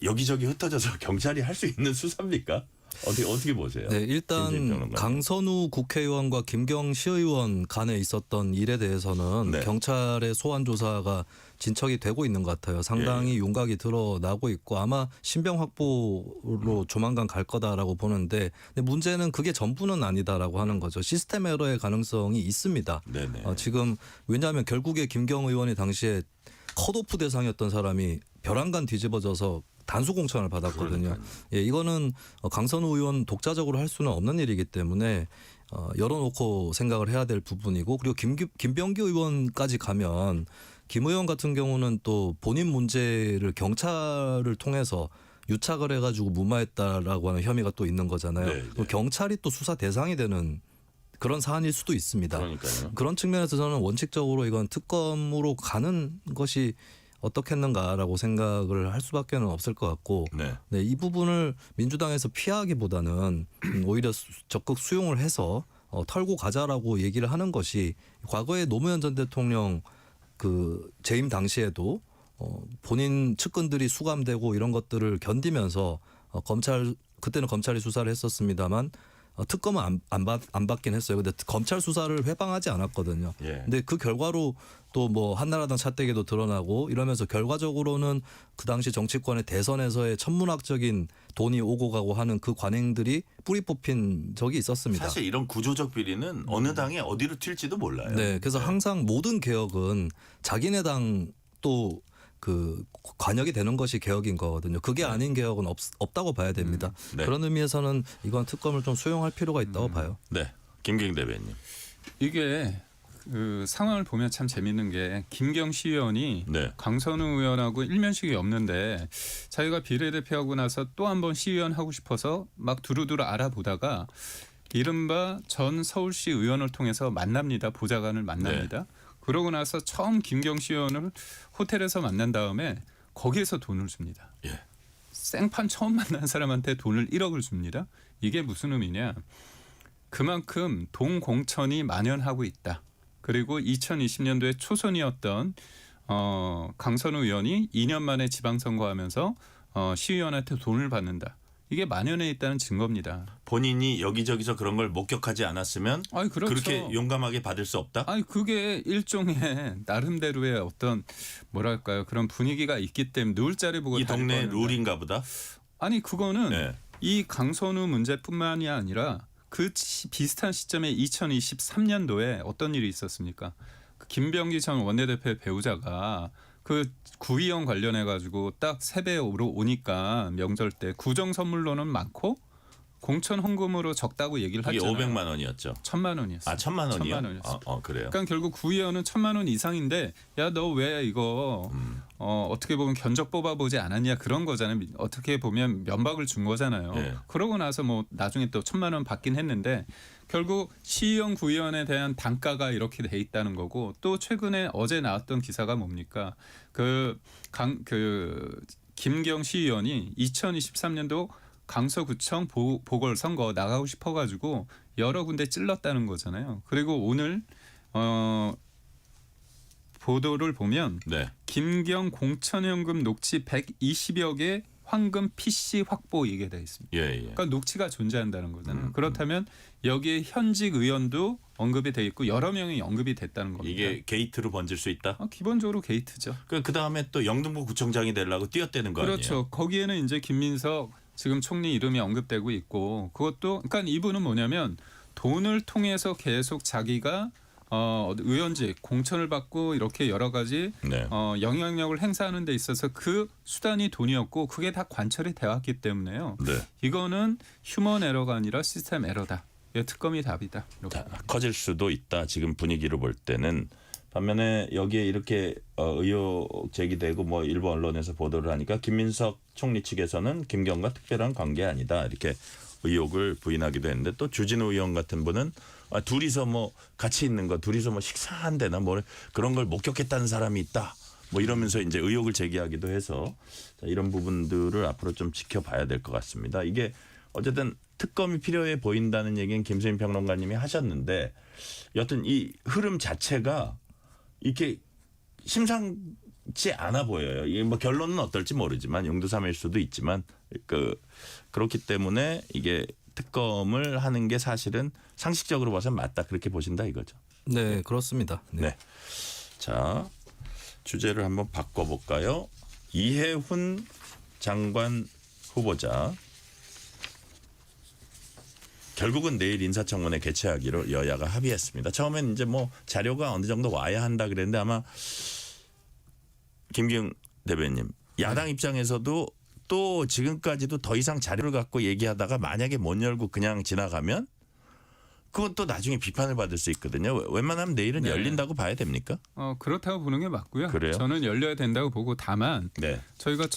여기저기 흩어져서 경찰이 할 수 있는 수사입니까? 어떻게 보세요? 네, 일단 강선우 국회의원과 김경 시의원 간에 있었던 일에 대해서는 네. 경찰의 소환 조사가 진척이 되고 있는 것 같아요. 상당히 윤곽이 드러나고 있고 아마 신병 확보로 조만간 갈 거다라고 보는데 근데 문제는 그게 전부는 아니다라고 하는 거죠. 시스템 에러의 가능성이 있습니다. 네네. 지금 왜냐하면 결국에 김경 의원이 당시에 컷오프 대상이었던 사람이 벼랑간 뒤집어져서 단수 공천을 받았거든요. 그러니까요. 예, 이거는 강선우 의원 독자적으로 할 수는 없는 일이기 때문에 열어놓고 생각을 해야 될 부분이고 그리고 김병기 의원까지 가면 김 의원 같은 경우는 또 본인 문제를 경찰을 통해서 유착을 해가지고 무마했다라고 하는 혐의가 또 있는 거잖아요. 네, 네. 경찰이 또 수사 대상이 되는 그런 사안일 수도 있습니다. 그러니까요. 그런 측면에서 저는 원칙적으로 이건 특검으로 가는 것이 어떻겠는가라고 생각을 할 수밖에는 없을 것 같고 네. 네, 이 부분을 민주당에서 피하기보다는 오히려 적극 수용을 해서 털고 가자라고 얘기를 하는 것이 과거에 노무현 전 대통령 그 재임 당시에도 본인 측근들이 수감되고 이런 것들을 견디면서 그때는 검찰이 수사를 했었습니다만 특검은 안 받긴 했어요. 근데 검찰 수사를 회방하지 않았거든요. 예. 근데 그 결과로 또 뭐 한나라당 차떼기도 드러나고 이러면서 결과적으로는 그 당시 정치권의 대선에서의 천문학적인 돈이 오고 가고 하는 그 관행들이 뿌리 뽑힌 적이 있었습니다. 사실 이런 구조적 비리는 어느 당에 어디로 튈지도 몰라요. 네, 그래서 항상 모든 개혁은 자기네 당 또 그 관역이 되는 것이 개혁인 거거든요. 그게 아닌 개혁은 없다고 봐야 됩니다. 네. 그런 의미에서는 이건 특검을 좀 수용할 필요가 있다고 봐요. 네. 김경 대변인. 이게 그 상황을 보면 참 재밌는 게 김경 시의원이 네. 강선우 의원하고 일면식이 없는데 자기가 비례대표하고 나서 또 한 번 시의원 하고 싶어서 막 두루두루 알아보다가 이른바 전 서울시 의원을 통해서 만납니다. 보좌관을 만납니다. 그러고 나서 처음 김경 시의원을 호텔에서 만난 다음에 거기에서 돈을 줍니다. 예. 생판 처음 만난 사람한테 돈을 1억을 줍니다. 이게 무슨 의미냐? 그만큼 돈 공천이 만연하고 있다. 그리고 2020년도에 초선이었던 강선우 의원이 2년 만에 지방선거하면서 시의원한테 돈을 받는다. 이게 만연해 있다는 증거입니다. 본인이 여기저기서 그런 걸 목격하지 않았으면 아니, 그렇죠. 그렇게 용감하게 받을 수 없다? 아니 그게 일종의 나름대로의 어떤 뭐랄까요 그런 분위기가 있기 때문에 누울 자리 보고 이 동네 다닐 거는 룰인가 보다? 아니 그거는 네. 이 강선우 문제뿐만이 아니라 그 비슷한 시점에 2023년도에 어떤 일이 있었습니까? 그 김병기 전 원내대표의 배우자가 그 구의원 관련해 가지고 딱 세배로 오니까 명절 때 구정 선물로는 많고 공천 헌금으로 적다고 얘기를 이게 하잖아요. 500만 원이었죠. 1,000만 원이었어요. 아, 1,000만 원이요? 1,000만 원이었어요. 그래요. 그러니까 결국 구의원은 1,000만 원 이상인데 야 너 왜 이거 어떻게 보면 견적 뽑아보지 않았냐 그런 거잖아요. 어떻게 보면 면박을 준 거잖아요. 네. 그러고 나서 뭐 나중에 또 1,000만 원 받긴 했는데 결국 시의원 구의원에 대한 단가가 이렇게 돼 있다는 거고 또 최근에 어제 나왔던 기사가 뭡니까? 김경 시의원이 2023년도 강서구청 보궐선거 나가고 싶어가지고 여러 군데 찔렀다는 거잖아요. 그리고 오늘 보도를 보면 네. 김경 공천현금 녹취 120여 개 황금 PC 확보 이게 돼 있습니다. 예. 그러니까 녹취가 존재한다는 거잖아요. 그렇다면 여기에 현직 의원도 언급이 돼 있고 여러 명이 언급이 됐다는 겁니다. 이게 게이트로 번질 수 있다? 기본적으로 게이트죠. 그 다음에 또 영등포 구청장이 되려고 뛰어대는 거 아니에요? 그렇죠. 거기에는 이제 김민석 지금 총리 이름이 언급되고 있고 그것도 그러니까 이분은 뭐냐면 돈을 통해서 계속 자기가 의원직 공천을 받고 이렇게 여러 가지 네. 영향력을 행사하는 데 있어서 그 수단이 돈이었고 그게 다 관철이 되었기 때문에요. 네. 이거는 휴먼 에러가 아니라 시스템 에러다. 특검이 답이다. 이렇게. 커질 수도 있다. 지금 분위기로 볼 때는 반면에 여기에 이렇게 의혹 제기되고 뭐 일부 언론에서 보도를 하니까 김민석 총리 측에서는 김경과 특별한 관계 아니다 이렇게 의혹을 부인하기도 했는데 또 주진우 의원 같은 분은 둘이서 뭐 같이 있는 거 둘이서 뭐 식사한 데나 뭐 그런 걸 목격했다는 사람이 있다 뭐 이러면서 이제 의혹을 제기하기도 해서 이런 부분들을 앞으로 좀 지켜봐야 될 것 같습니다. 이게 어쨌든 특검이 필요해 보인다는 얘기는 김수민 평론가님이 하셨는데 여튼 이 흐름 자체가 이렇게 심상치 않아 보여요. 이게 뭐 결론은 어떨지 모르지만 용두삼일 수도 있지만 그렇기 때문에 이게 특검을 하는 게 사실은 상식적으로 봐서는 맞다 그렇게 보신다 이거죠. 네, 그렇습니다. 네. 자, 주제를 한번 바꿔볼까요? 이해훈 장관 후보자 결국은 내일 인사청문회 개최하기로 여야가 합의했습니다. 처음엔 이제 뭐 자료가 어느 정도 와야 한다 그랬는데 아마 김기웅 대변인 야당 입장에서도 또 지금까지도 더 이상 자료를 갖고 얘기하다가 만약에 못 열고 그냥 지나가면 그건 또 나중에 비판을 받을 수 있거든요. 웬만하면 내일은 네. 열린다고 봐야 됩니까? 그렇다고 보는 게 맞고요. 그래요? 저는 열려야 된다고 보고 다만 네. 저희가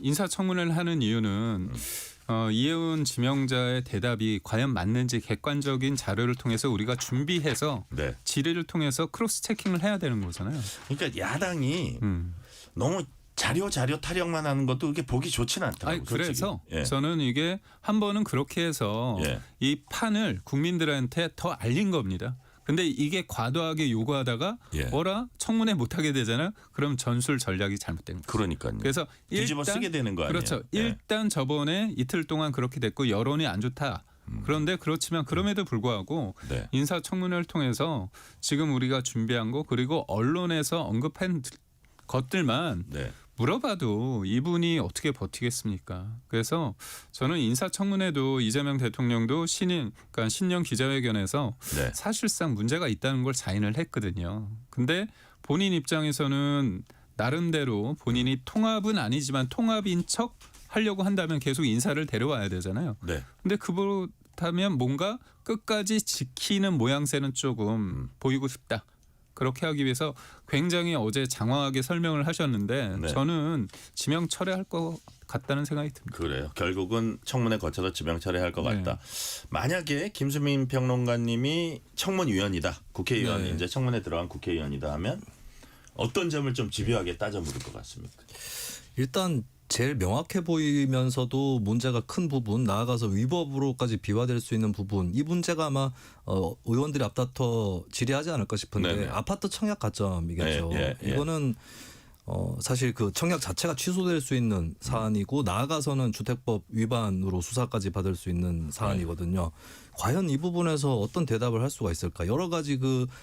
인사청문회를 하는 이유는 이해훈 지명자의 대답이 과연 맞는지 객관적인 자료를 통해서 우리가 준비해서 네. 질의를 통해서 크로스 체킹을 해야 되는 거잖아요. 그러니까 야당이 너무 자료 타령만 하는 것도 그렇게 보기 좋지는 않더라고요. 그래서 예. 저는 이게 한 번은 그렇게 해서 예. 이 판을 국민들한테 더 알린 겁니다. 근데 이게 과도하게 요구하다가 예. 뭐라 청문회 못하게 되잖아요. 그럼 전술 전략이 잘못된 거죠. 그러니까요. 그래서 뒤집어 쓰게 되는 거 아니에요? 그렇죠. 예. 일단 저번에 이틀 동안 그렇게 됐고 여론이 안 좋다. 그런데 그렇지만 그럼에도 불구하고 네. 인사청문회를 통해서 지금 우리가 준비한 거 그리고 언론에서 언급한 것들만 네. 물어봐도 이분이 어떻게 버티겠습니까? 그래서 저는 인사청문회도 이재명 대통령도 그러니까 신년 기자회견에서 네. 사실상 문제가 있다는 걸 자인을 했거든요. 근데 본인 입장에서는 나름대로 본인이 통합은 아니지만 통합인 척 하려고 한다면 계속 인사를 데려와야 되잖아요. 네. 근데 그렇다면 뭔가 끝까지 지키는 모양새는 조금 보이고 싶다. 그렇게 하기 위해서 굉장히 어제 장황하게 설명을 하셨는데 네. 저는 지명 철회할 것 같다는 생각이 듭니다. 그래요. 결국은 청문회 거쳐서 지명 철회할 것 네. 같다. 만약에 김수민 평론가님이 청문위원이다. 국회의원 네. 이제 청문회 들어간 국회의원이다 하면 어떤 점을 좀 집요하게 따져 물을 것 같습니까? 일단 제일 명확해 보이면서도 문제가 큰 부분 나아가서 위법으로까지 비화될 수 있는 부분 이 문제가 아마 의원들이 앞다퉈 질의하지 않을까 싶은데 네네. 아파트 청약 가점이겠죠. 예. 이거는 사실 그 청약 자체가 취소될 수 있는 사안이고 나아가서는 주택법 위반으로 수사까지 받을 수 있는 사안이거든요. 과연 이 부분에서 어떤 대답을 할 수가 있을까? 여러 가지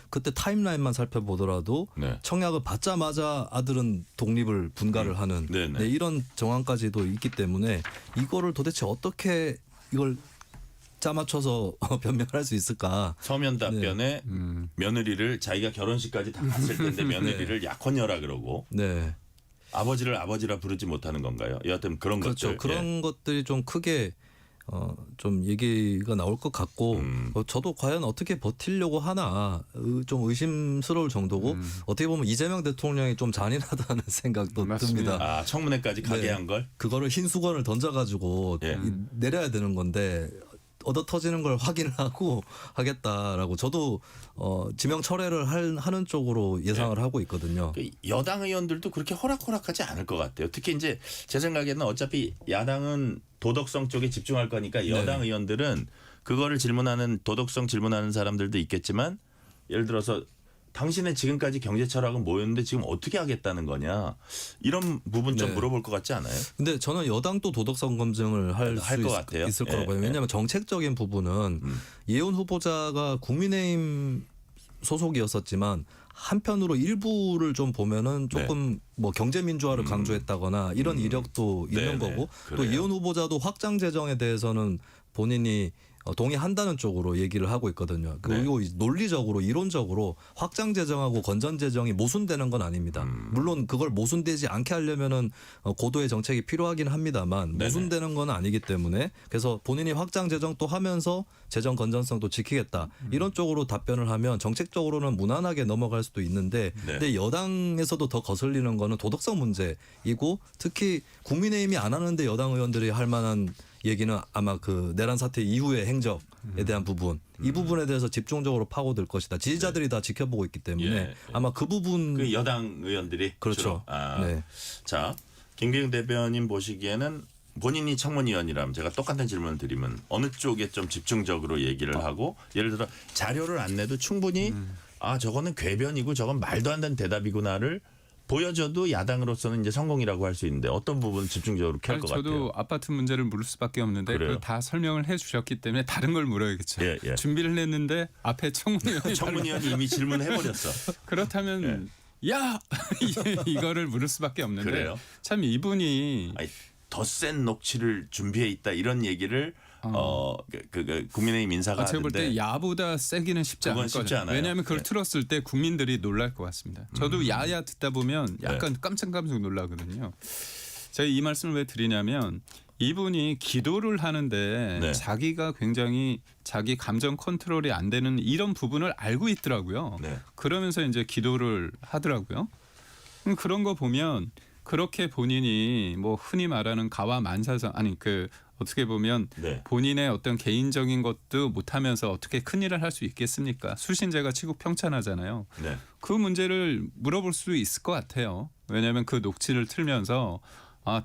그때 타임라인만 살펴보더라도 네. 청약을 받자마자 아들은 독립을 분가를 하는 네네. 네, 이런 정황까지도 있기 때문에 이거를 도대체 어떻게 이걸 짜맞춰서 변명할 수 있을까? 서면 답변에 며느리를 자기가 결혼식까지 다 갔을 텐데 며느리를 약혼녀라 그러고 네. 아버지를 아버지라 부르지 못하는 건가요? 여하튼 그런 그렇죠. 것들. 그런 것들이 좀 크게 좀 얘기가 나올 것 같고 저도 과연 어떻게 버티려고 하나 좀 의심스러울 정도고 어떻게 보면 이재명 대통령이 좀 잔인하다는 생각도 맞습니다. 듭니다. 아, 청문회까지 가게 네. 한 걸? 그거를 흰 수건을 던져가지고 예. 내려야 되는 건데 얻어 터지는 걸 확인을 하고 하겠다라고 저도 지명 철회를 하는 쪽으로 예상을 하고 있거든요. 그 여당 의원들도 그렇게 호락호락하지 않을 것 같아요. 특히 이제 제 생각에는 어차피 야당은 도덕성 쪽에 집중할 거니까 여당 네. 의원들은 그거를 질문하는 도덕성 질문하는 사람들도 있겠지만 예를 들어서 당신의 지금까지 경제 철학은 뭐였는데 지금 어떻게 하겠다는 거냐 이런 부분 좀 네. 물어볼 것 같지 않아요? 근데 저는 여당도 도덕성 검증을 할 것 수 같아요. 있을 예, 거라고 봐요. 예. 왜냐하면 정책적인 부분은 이해훈 후보자가 국민의힘 소속이었었지만 한편으로 일부를 좀 보면은 조금 뭐 경제 민주화를 강조했다거나 이런 이력도 있는 네네. 거고 또 그래요. 이해훈 후보자도 확장 재정에 대해서는 본인이 동의한다는 쪽으로 얘기를 하고 있거든요. 그리고 논리적으로 이론적으로 확장 재정하고 건전 재정이 모순되는 건 아닙니다. 물론 그걸 모순되지 않게 하려면은 고도의 정책이 필요하긴 합니다만 모순되는 건 아니기 때문에 그래서 본인이 확장 재정 또 하면서 재정 건전성도 지키겠다 이런 쪽으로 답변을 하면 정책적으로는 무난하게 넘어갈 수도 있는데 근데 여당에서도 더 거슬리는 거는 도덕성 문제이고 특히 국민의힘이 안 하는데 여당 의원들이 할 만한 얘기는 아마 그 내란 사태 이후의 행적에 대한 부분 이 부분에 대해서 집중적으로 파고들 것이다. 지지자들이 다 지켜보고 있기 때문에 아마 그 부분 그 여당 의원들이 그렇죠. 네. 자, 김기웅 대변인 보시기에는 본인이 청문위원이라면 제가 똑같은 질문을 드리면 어느 쪽에 좀 집중적으로 얘기를 하고 예를 들어 자료를 안 내도 충분히 저거는 궤변이고 저건 말도 안 되는 대답이구나를 보여줘도 야당으로서는 이제 성공이라고 할 수 있는데 어떤 부분 집중적으로 캘 것 같아요. 저도 아파트 문제를 물을 수밖에 없는데 그걸 다 설명을 해주셨기 때문에 다른 걸 물어야겠죠. 준비를 했는데 앞에 청문위원이 이미 질문해버렸어. 그렇다면 야 이거를 물을 수밖에 없는데 그래요? 참 이분이 더 센 녹취를 준비해 있다 이런 얘기를 국민의힘 인사가 제가 볼 때 하는데 야보다 세기는 쉽지 않을 거예요. 왜냐하면 그걸 틀었을 때 국민들이 놀랄 것 같습니다. 저도 야야 듣다 보면 약간 깜짝깜짝 놀라거든요. 제가 이 말씀을 왜 드리냐면 이분이 기도를 하는데 자기가 굉장히 자기 감정 컨트롤이 안 되는 이런 부분을 알고 있더라고요. 그러면서 이제 기도를 하더라고요. 그런 거 보면 그렇게 본인이 뭐 흔히 말하는 가와만사성 아니 그 어떻게 보면 본인의 어떤 개인적인 것도 못하면서 어떻게 큰일을 할 수 있겠습니까? 수신제가 치국평찬하잖아요. 그 문제를 물어볼 수 있을 것 같아요. 왜냐하면 그 녹취를 틀면서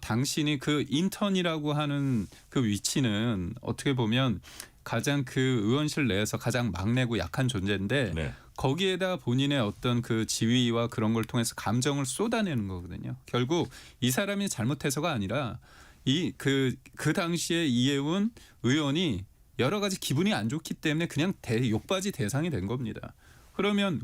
당신이 그 인턴이라고 하는 그 위치는 어떻게 보면 가장 그 의원실 내에서 가장 막내고 약한 존재인데 거기에다 본인의 어떤 그 지위와 그런 걸 통해서 감정을 쏟아내는 거거든요. 결국 이 사람이 잘못해서가 아니라 그 당시에 이해운 의원이 여러 가지 기분이 안 좋기 때문에 그냥 욕받이 대상이 된 겁니다. 그러면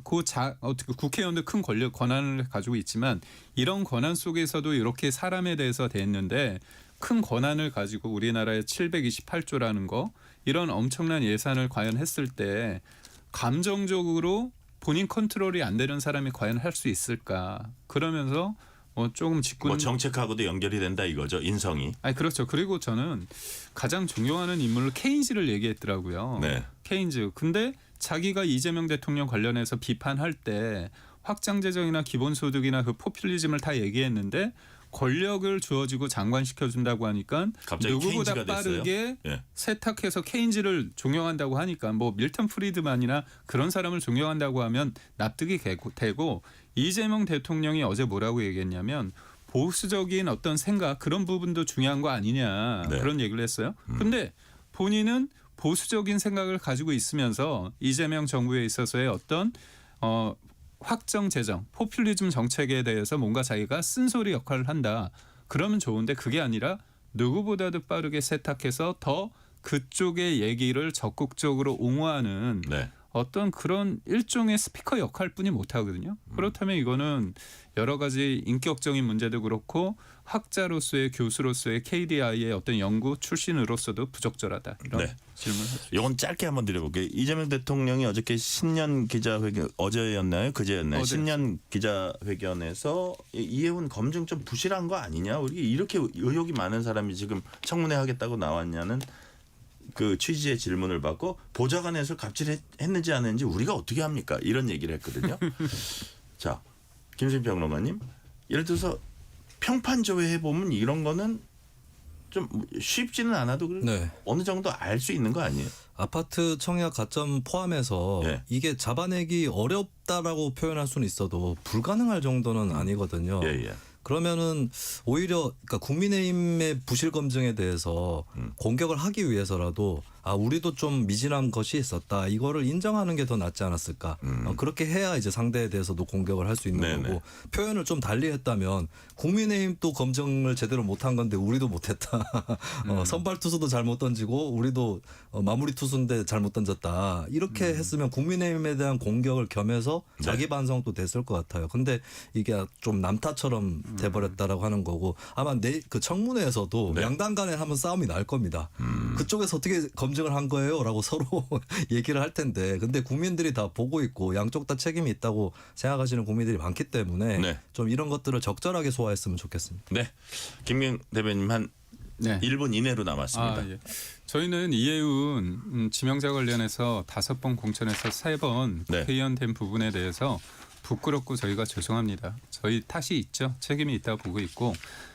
어떻게 국회의원도 큰 권한을 가지고 있지만 이런 권한 속에서도 이렇게 사람에 대해서 대했는데 큰 권한을 가지고 우리나라의 728조라는 거 이런 엄청난 예산을 과연 했을 때 감정적으로 본인 컨트롤이 안 되는 사람이 과연 할 수 있을까? 그러면서 조금 정책하고도 연결이 된다 이거죠. 인성이. 그렇죠. 그리고 저는 가장 존경하는 인물로 케인즈를 얘기했더라고요. 케인즈. 근데 자기가 이재명 대통령 관련해서 비판할 때 확장재정이나 기본소득이나 그 포퓰리즘을 다 얘기했는데 권력을 주어지고 장관시켜준다고 하니까 누구보다 빠르게 세탁해서 케인즈를 존경한다고 하니까 뭐 밀턴 프리드만이나 그런 사람을 존경한다고 하면 납득이 되고 이재명 대통령이 어제 뭐라고 얘기했냐면 보수적인 어떤 생각 그런 부분도 중요한 거 아니냐 그런 얘기를 했어요. 근데 본인은 보수적인 생각을 가지고 있으면서 이재명 정부에 있어서의 어떤 확정 재정, 포퓰리즘 정책에 대해서 뭔가 자기가 쓴소리 역할을 한다. 그러면 좋은데 그게 아니라 누구보다도 빠르게 세탁해서 더 그쪽의 얘기를 적극적으로 옹호하는 어떤 그런 일종의 스피커 역할뿐이 못하거든요. 그렇다면 이거는 여러 가지 인격적인 문제도 그렇고 학자로서의 교수로서의 KDI의 어떤 연구 출신으로서도 부적절하다. 이런 질문을 하죠. 이건 짧게 한번 드려볼게요. 이재명 대통령이 어저께 신년 기자회견 어제였나요? 그제였나요? 신년 기자회견에서 이해운 검증 좀 부실한 거 아니냐? 우리 이렇게 의혹이 많은 사람이 지금 청문회 하겠다고 나왔냐는 그 취지의 질문을 받고 보좌관에서 갑질했는지 안 했는지 우리가 어떻게 합니까? 이런 얘기를 했거든요. 자, 김수민 평론가님, 예를 들어서 평판조회 해보면 이런 거는 좀 쉽지는 않아도 어느 정도 알 수 있는 거 아니에요? 아파트 청약 가점 포함해서 이게 잡아내기 어렵다라고 표현할 수는 있어도 불가능할 정도는 아니거든요. 그러면은 오히려 그러니까 국민의힘의 부실 검증에 대해서 공격을 하기 위해서라도 우리도 좀 미진한 것이 있었다. 이거를 인정하는 게 더 낫지 않았을까. 그렇게 해야 이제 상대에 대해서도 공격을 할 수 있는 거고 표현을 좀 달리 했다면 국민의힘도 검증을 제대로 못한 건데 우리도 못했다. 선발 투수도 잘못 던지고 우리도 마무리 투수인데 잘못 던졌다. 이렇게 했으면 국민의힘에 대한 공격을 겸해서 자기 반성도 됐을 것 같아요. 근데 이게 좀 남탓처럼 돼버렸다라고 하는 거고 아마 그 청문회에서도 양당 간에 한번 싸움이 날 겁니다. 그쪽에서 어떻게 검증을 한 거예요?라고 서로 얘기를 할 텐데, 근데 국민들이 다 보고 있고 양쪽 다 책임이 있다고 생각하시는 국민들이 많기 때문에 네. 좀 이런 것들을 적절하게 소화했으면 좋겠습니다. 네, 김경 대변인 한 네. 1분 이내로 남았습니다. 예. 저희는 이해운 지명자 관련해서 5번 공천에서 3번 네. 회의연된 부분에 대해서 부끄럽고 저희가 죄송합니다. 저희 탓이 있죠. 책임이 있다고 보고 있고,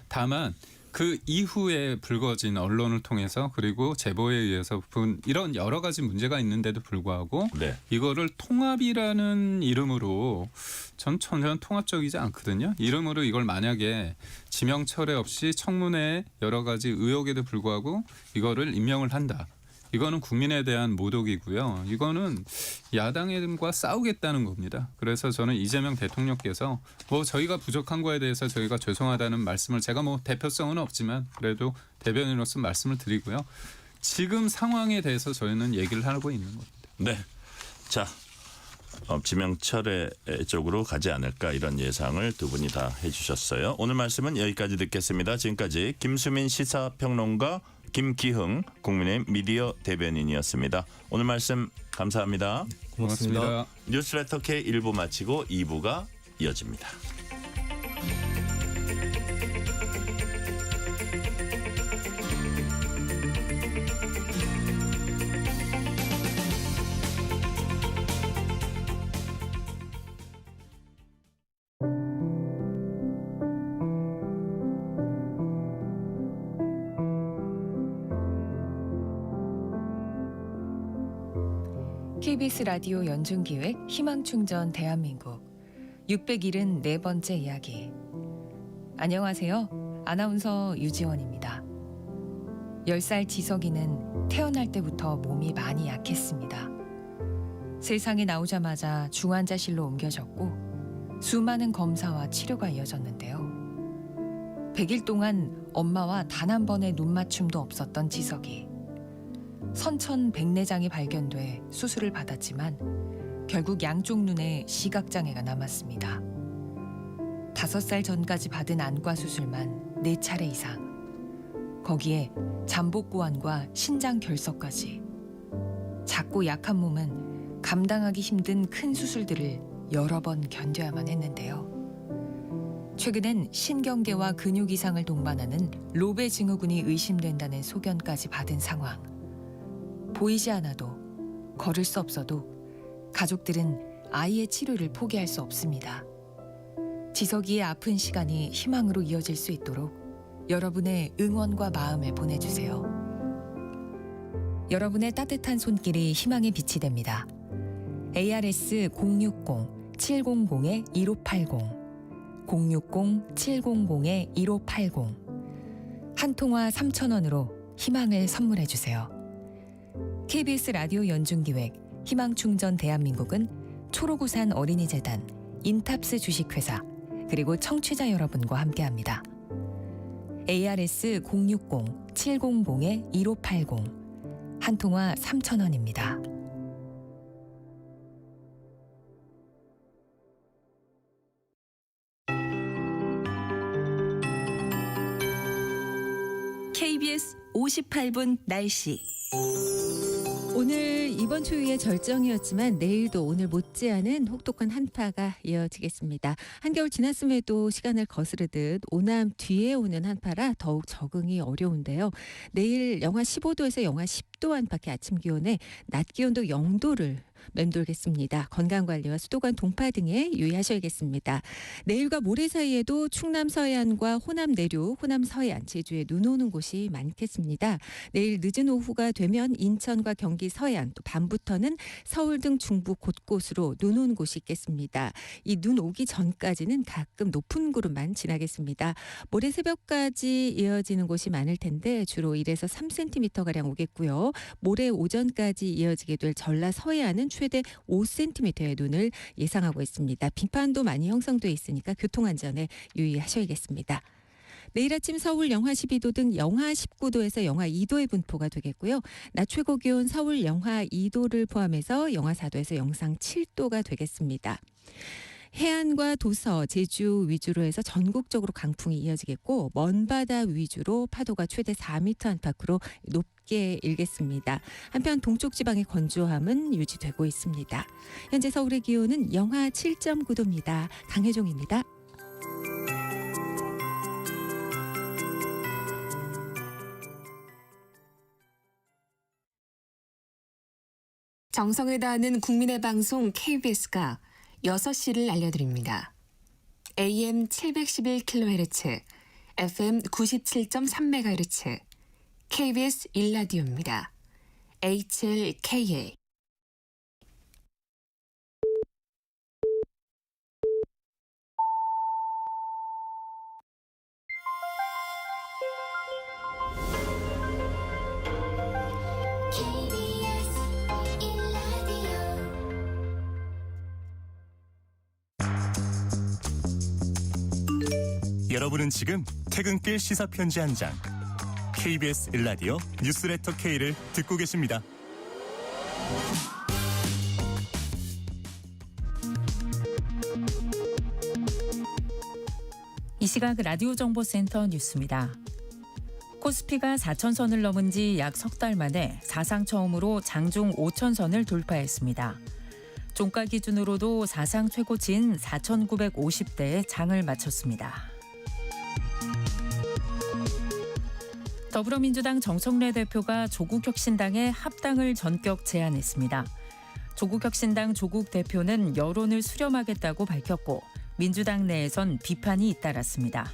다만 그 이후에 불거진 언론을 통해서 그리고 제보에 의해서 이런 여러 가지 문제가 있는데도 불구하고 네. 이거를 통합이라는 이름으로 전 전혀 통합적이지 않거든요. 이름으로 이걸 만약에 지명 철회 없이 청문회 여러 가지 의혹에도 불구하고 이거를 임명을 한다. 이거는 국민에 대한 모독이고요. 이거는 야당과 싸우겠다는 겁니다. 그래서 저는 이재명 대통령께서 뭐 저희가 부족한 거에 대해서 저희가 죄송하다는 말씀을, 제가 뭐 대표성은 없지만 그래도 대변인으로서 말씀을 드리고요. 지금 상황에 대해서 저희는 얘기를 하고 있는 겁니다. 네. 자, 지명 철회 쪽으로 가지 않을까 이런 예상을 두 분이 다 해주셨어요. 오늘 말씀은 여기까지 듣겠습니다. 지금까지 김수민 시사평론가, 김기흥 국민의힘 미디어 대변인이었습니다. 오늘 말씀 감사합니다. 고맙습니다. 뉴스레터 K 1부 마치고 2부가 이어집니다. KBS 라디오 연중기획 희망충전 대한민국 674번째 이야기. 안녕하세요. 아나운서 유지원입니다. 10살 지석이는 태어날 때부터 몸이 많이 약했습니다. 세상에 나오자마자 중환자실로 옮겨졌고 수많은 검사와 치료가 이어졌는데요. 100일 동안 엄마와 단 한 번의 눈맞춤도 없었던 지석이 선천백내장이 발견돼 수술을 받았지만 결국 양쪽 눈에 시각장애가 남았습니다. 5살 전까지 받은 안과 수술만 4차례 이상. 거기에 잠복고환과 신장 결석까지. 작고 약한 몸은 감당하기 힘든 큰 수술들을 여러 번 견뎌야만 했는데요. 최근엔 신경계와 근육 이상을 동반하는 로베 증후군이 의심된다는 소견까지 받은 상황. 보이지 않아도, 걸을 수 없어도 가족들은 아이의 치료를 포기할 수 없습니다. 지석이의 아픈 시간이 희망으로 이어질 수 있도록 여러분의 응원과 마음을 보내주세요. 여러분의 따뜻한 손길이 희망의 빛이 됩니다. ARS 060-700-1580 060-700-1580 한 통화 3,000원으로 희망을 선물해주세요. KBS 라디오 연중기획 희망충전 대한민국은 초록우산 어린이재단, 인탑스 주식회사, 그리고 청취자 여러분과 함께합니다. ARS 060-700-1580 한 통화 3,000원입니다. KBS 58분 날씨. 오늘 이번 추위의 절정이었지만 내일도 오늘 못지않은 혹독한 한파가 이어지겠습니다. 한겨울 지났음에도 시간을 거스르듯 오남 뒤에 오는 한파라 더욱 적응이 어려운데요. 내일 영하 15도에서 영하 10도 안팎의 아침 기온에 낮 기온도 0도를 맴돌겠습니다. 건강관리와 수도관 동파 등에 유의하셔야겠습니다. 내일과 모레 사이에도 충남 서해안과 호남 내륙, 호남 서해안, 제주에 눈 오는 곳이 많겠습니다. 내일 늦은 오후가 되면 인천과 경기 서해안, 또 밤부터는 서울 등 중부 곳곳으로 눈 오는 곳이 있겠습니다. 이 눈 오기 전까지는 가끔 높은 구름만 지나겠습니다. 모레 새벽까지 이어지는 곳이 많을 텐데 주로 1에서 3cm가량 오겠고요. 모레 오전까지 이어지게 될 전라 서해안은 최대 5cm의 눈을 예상하고 있습니다. 빙판도 많이 형성돼 있으니까 교통안전에 유의하셔야겠습니다. 내일 아침 서울 영하 12도 등 영하 19도에서 영하 2도의 분포가 되겠고요. 낮 최고 기온 서울 영하 2도를 포함해서 영하 4도에서 영상 7도가 되겠습니다. 해안과 도서, 제주 위주로 해서 전국적으로 강풍이 이어지겠고 먼 바다 위주로 파도가 최대 4m 안팎으로 높게 일겠습니다. 한편 동쪽 지방의 건조함은 유지되고 있습니다. 현재 서울의 기온은 영하 7.9도입니다. 강혜종입니다. 정성을 다하는 국민의 방송 KBS가 6시를 알려드립니다. AM 711kHz, FM 97.3MHz, KBS 1라디오입니다. HLKA. 여러분은 지금 퇴근길 시사편지 한 장, KBS 1라디오 뉴스레터 K를 듣고 계십니다. 이 시각 라디오 정보센터 뉴스입니다. 코스피가 4,000선을 넘은 지 약 석 달 만에 사상 처음으로 장중 5,000선을 돌파했습니다. 종가 기준으로도 사상 최고치인 4,950대에 장을 마쳤습니다. 더불어민주당 정청래 대표가 조국혁신당의 합당을 전격 제안했습니다. 조국혁신당 조국 대표는 여론을 수렴하겠다고 밝혔고 민주당 내에선 비판이 잇따랐습니다.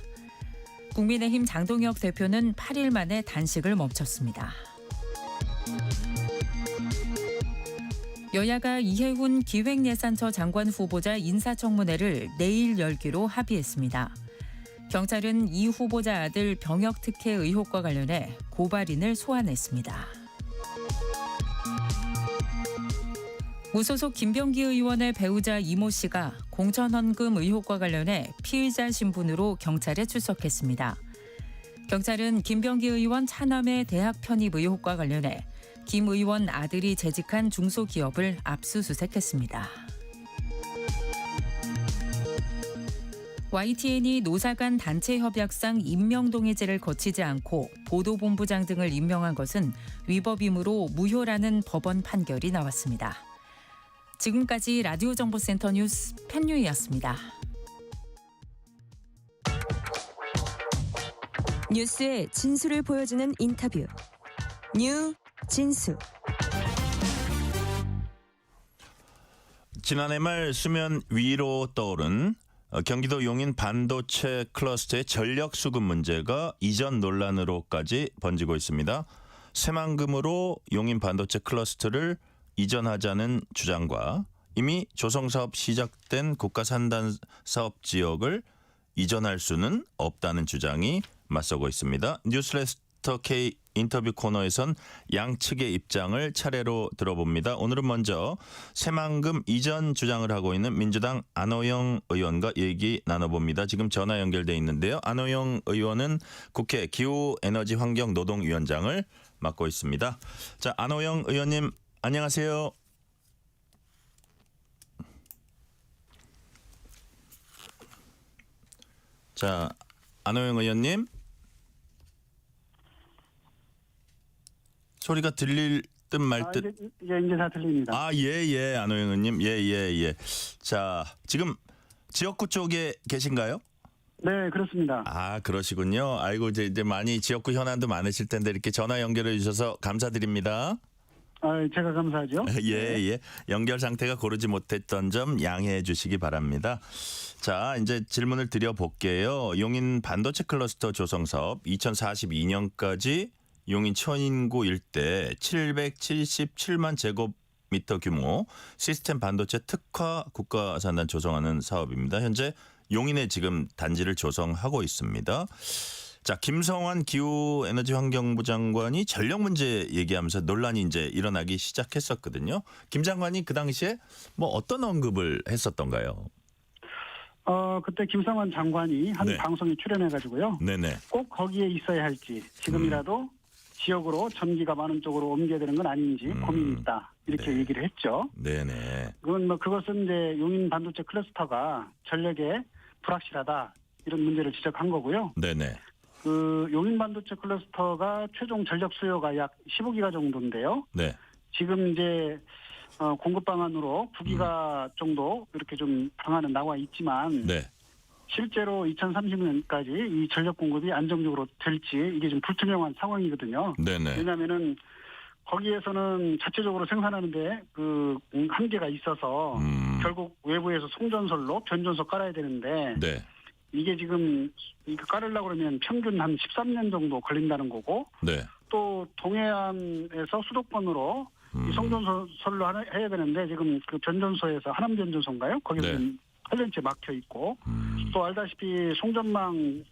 국민의힘 장동혁 대표는 8일 만에 단식을 멈췄습니다. 여야가 이해훈 기획예산처 장관 후보자 인사청문회를 내일 열기로 합의했습니다. 경찰은 이 후보자 아들 병역 특혜 의혹과 관련해 고발인을 소환했습니다. 무소속 김병기 의원의 배우자 이모 씨가 공천헌금 의혹과 관련해 피의자 신분으로 경찰에 출석했습니다. 경찰은 김병기 의원 차남의 대학 편입 의혹과 관련해 김 의원 아들이 재직한 중소기업을 압수수색했습니다. YTN이 노사 간 단체 협약상 임명동의제를 거치지 않고 보도본부장 등을 임명한 것은 위법이므로 무효라는 법원 판결이 나왔습니다. 지금까지 라디오 정보센터 뉴스 편유이였습니다. 뉴스의 진수를 보여주는 인터뷰. 뉴 진수. 지난해 말 수면 위로 떠오른 경기도 용인 반도체 클러스터의 전력 수급 문제가 이전 논란으로까지 번지고 있습니다. 새만금으로 용인 반도체 클러스터를 이전하자는 주장과 이미 조성사업 시작된 국가산단사업 지역을 이전할 수는 없다는 주장이 맞서고 있습니다. 뉴스레터 K 인터뷰 코너에선 양측의 입장을 차례로 들어봅니다. 오늘은 먼저 새만금 이전 주장을 하고 있는 민주당 안호영 의원과 얘기 나눠봅니다. 지금 전화 연결돼 있는데요. 안호영 의원은 국회 기후에너지환경노동위원장을 맡고 있습니다. 자, 안호영 의원님 안녕하세요. 자, 안호영 의원님. 소리가 들릴 듯 말 듯. 이제 다 들립니다. 예, 안호영 의원님. 예. 자, 지금 지역구 쪽에 계신가요? 네, 그렇습니다. 그러시군요. 아이고, 이제 많이 지역구 현안도 많으실 텐데 이렇게 전화 연결해 주셔서 감사드립니다. 제가 감사하죠. 예. 연결 상태가 고르지 못했던 점 양해해 주시기 바랍니다. 자, 이제 질문을 드려볼게요. 용인 반도체 클러스터 조성 사업 2042년까지 용인 천인구 일대 777만 제곱미터 규모 시스템 반도체 특화 국가산단 조성하는 사업입니다. 현재 용인에 지금 단지를 조성하고 있습니다. 자, 김성환 기후에너지환경부 장관이 전력 문제 얘기하면서 논란이 이제 일어나기 시작했었거든요. 김 장관이 그 당시에 뭐 어떤 언급을 했었던가요? 그때 김성환 장관이 한 방송에 출연해가지고요. 네네. 꼭 거기에 있어야 할지 지금이라도 지역으로 전기가 많은 쪽으로 옮겨야 되는 건 아닌지 고민이 있다. 이렇게 얘기를 했죠. 네네. 네. 그것은 이제 용인 반도체 클러스터가 전력에 불확실하다 이런 문제를 지적한 거고요. 네네. 그 용인 반도체 클러스터가 최종 전력 수요가 약 15기가 정도인데요. 네. 지금 이제 공급 방안으로 9기가 정도 이렇게 좀 방안은 나와 있지만 네. 실제로 2030년까지 이 전력 공급이 안정적으로 될지 이게 좀 불투명한 상황이거든요. 네네. 왜냐하면은 거기에서는 자체적으로 생산하는데 그 한계가 있어서 결국 외부에서 송전솔로 변전소 깔아야 되는데 네. 이게 지금 이거 깔으려고 그러면 평균 한 13년 정도 걸린다는 거고 네. 또 동해안에서 수도권으로 이 송전솔로 해야 되는데 지금 그 변전소에서 하남 변전소인가요? 거기서 네. 8년째 막혀 있고 또 알다시피 송전망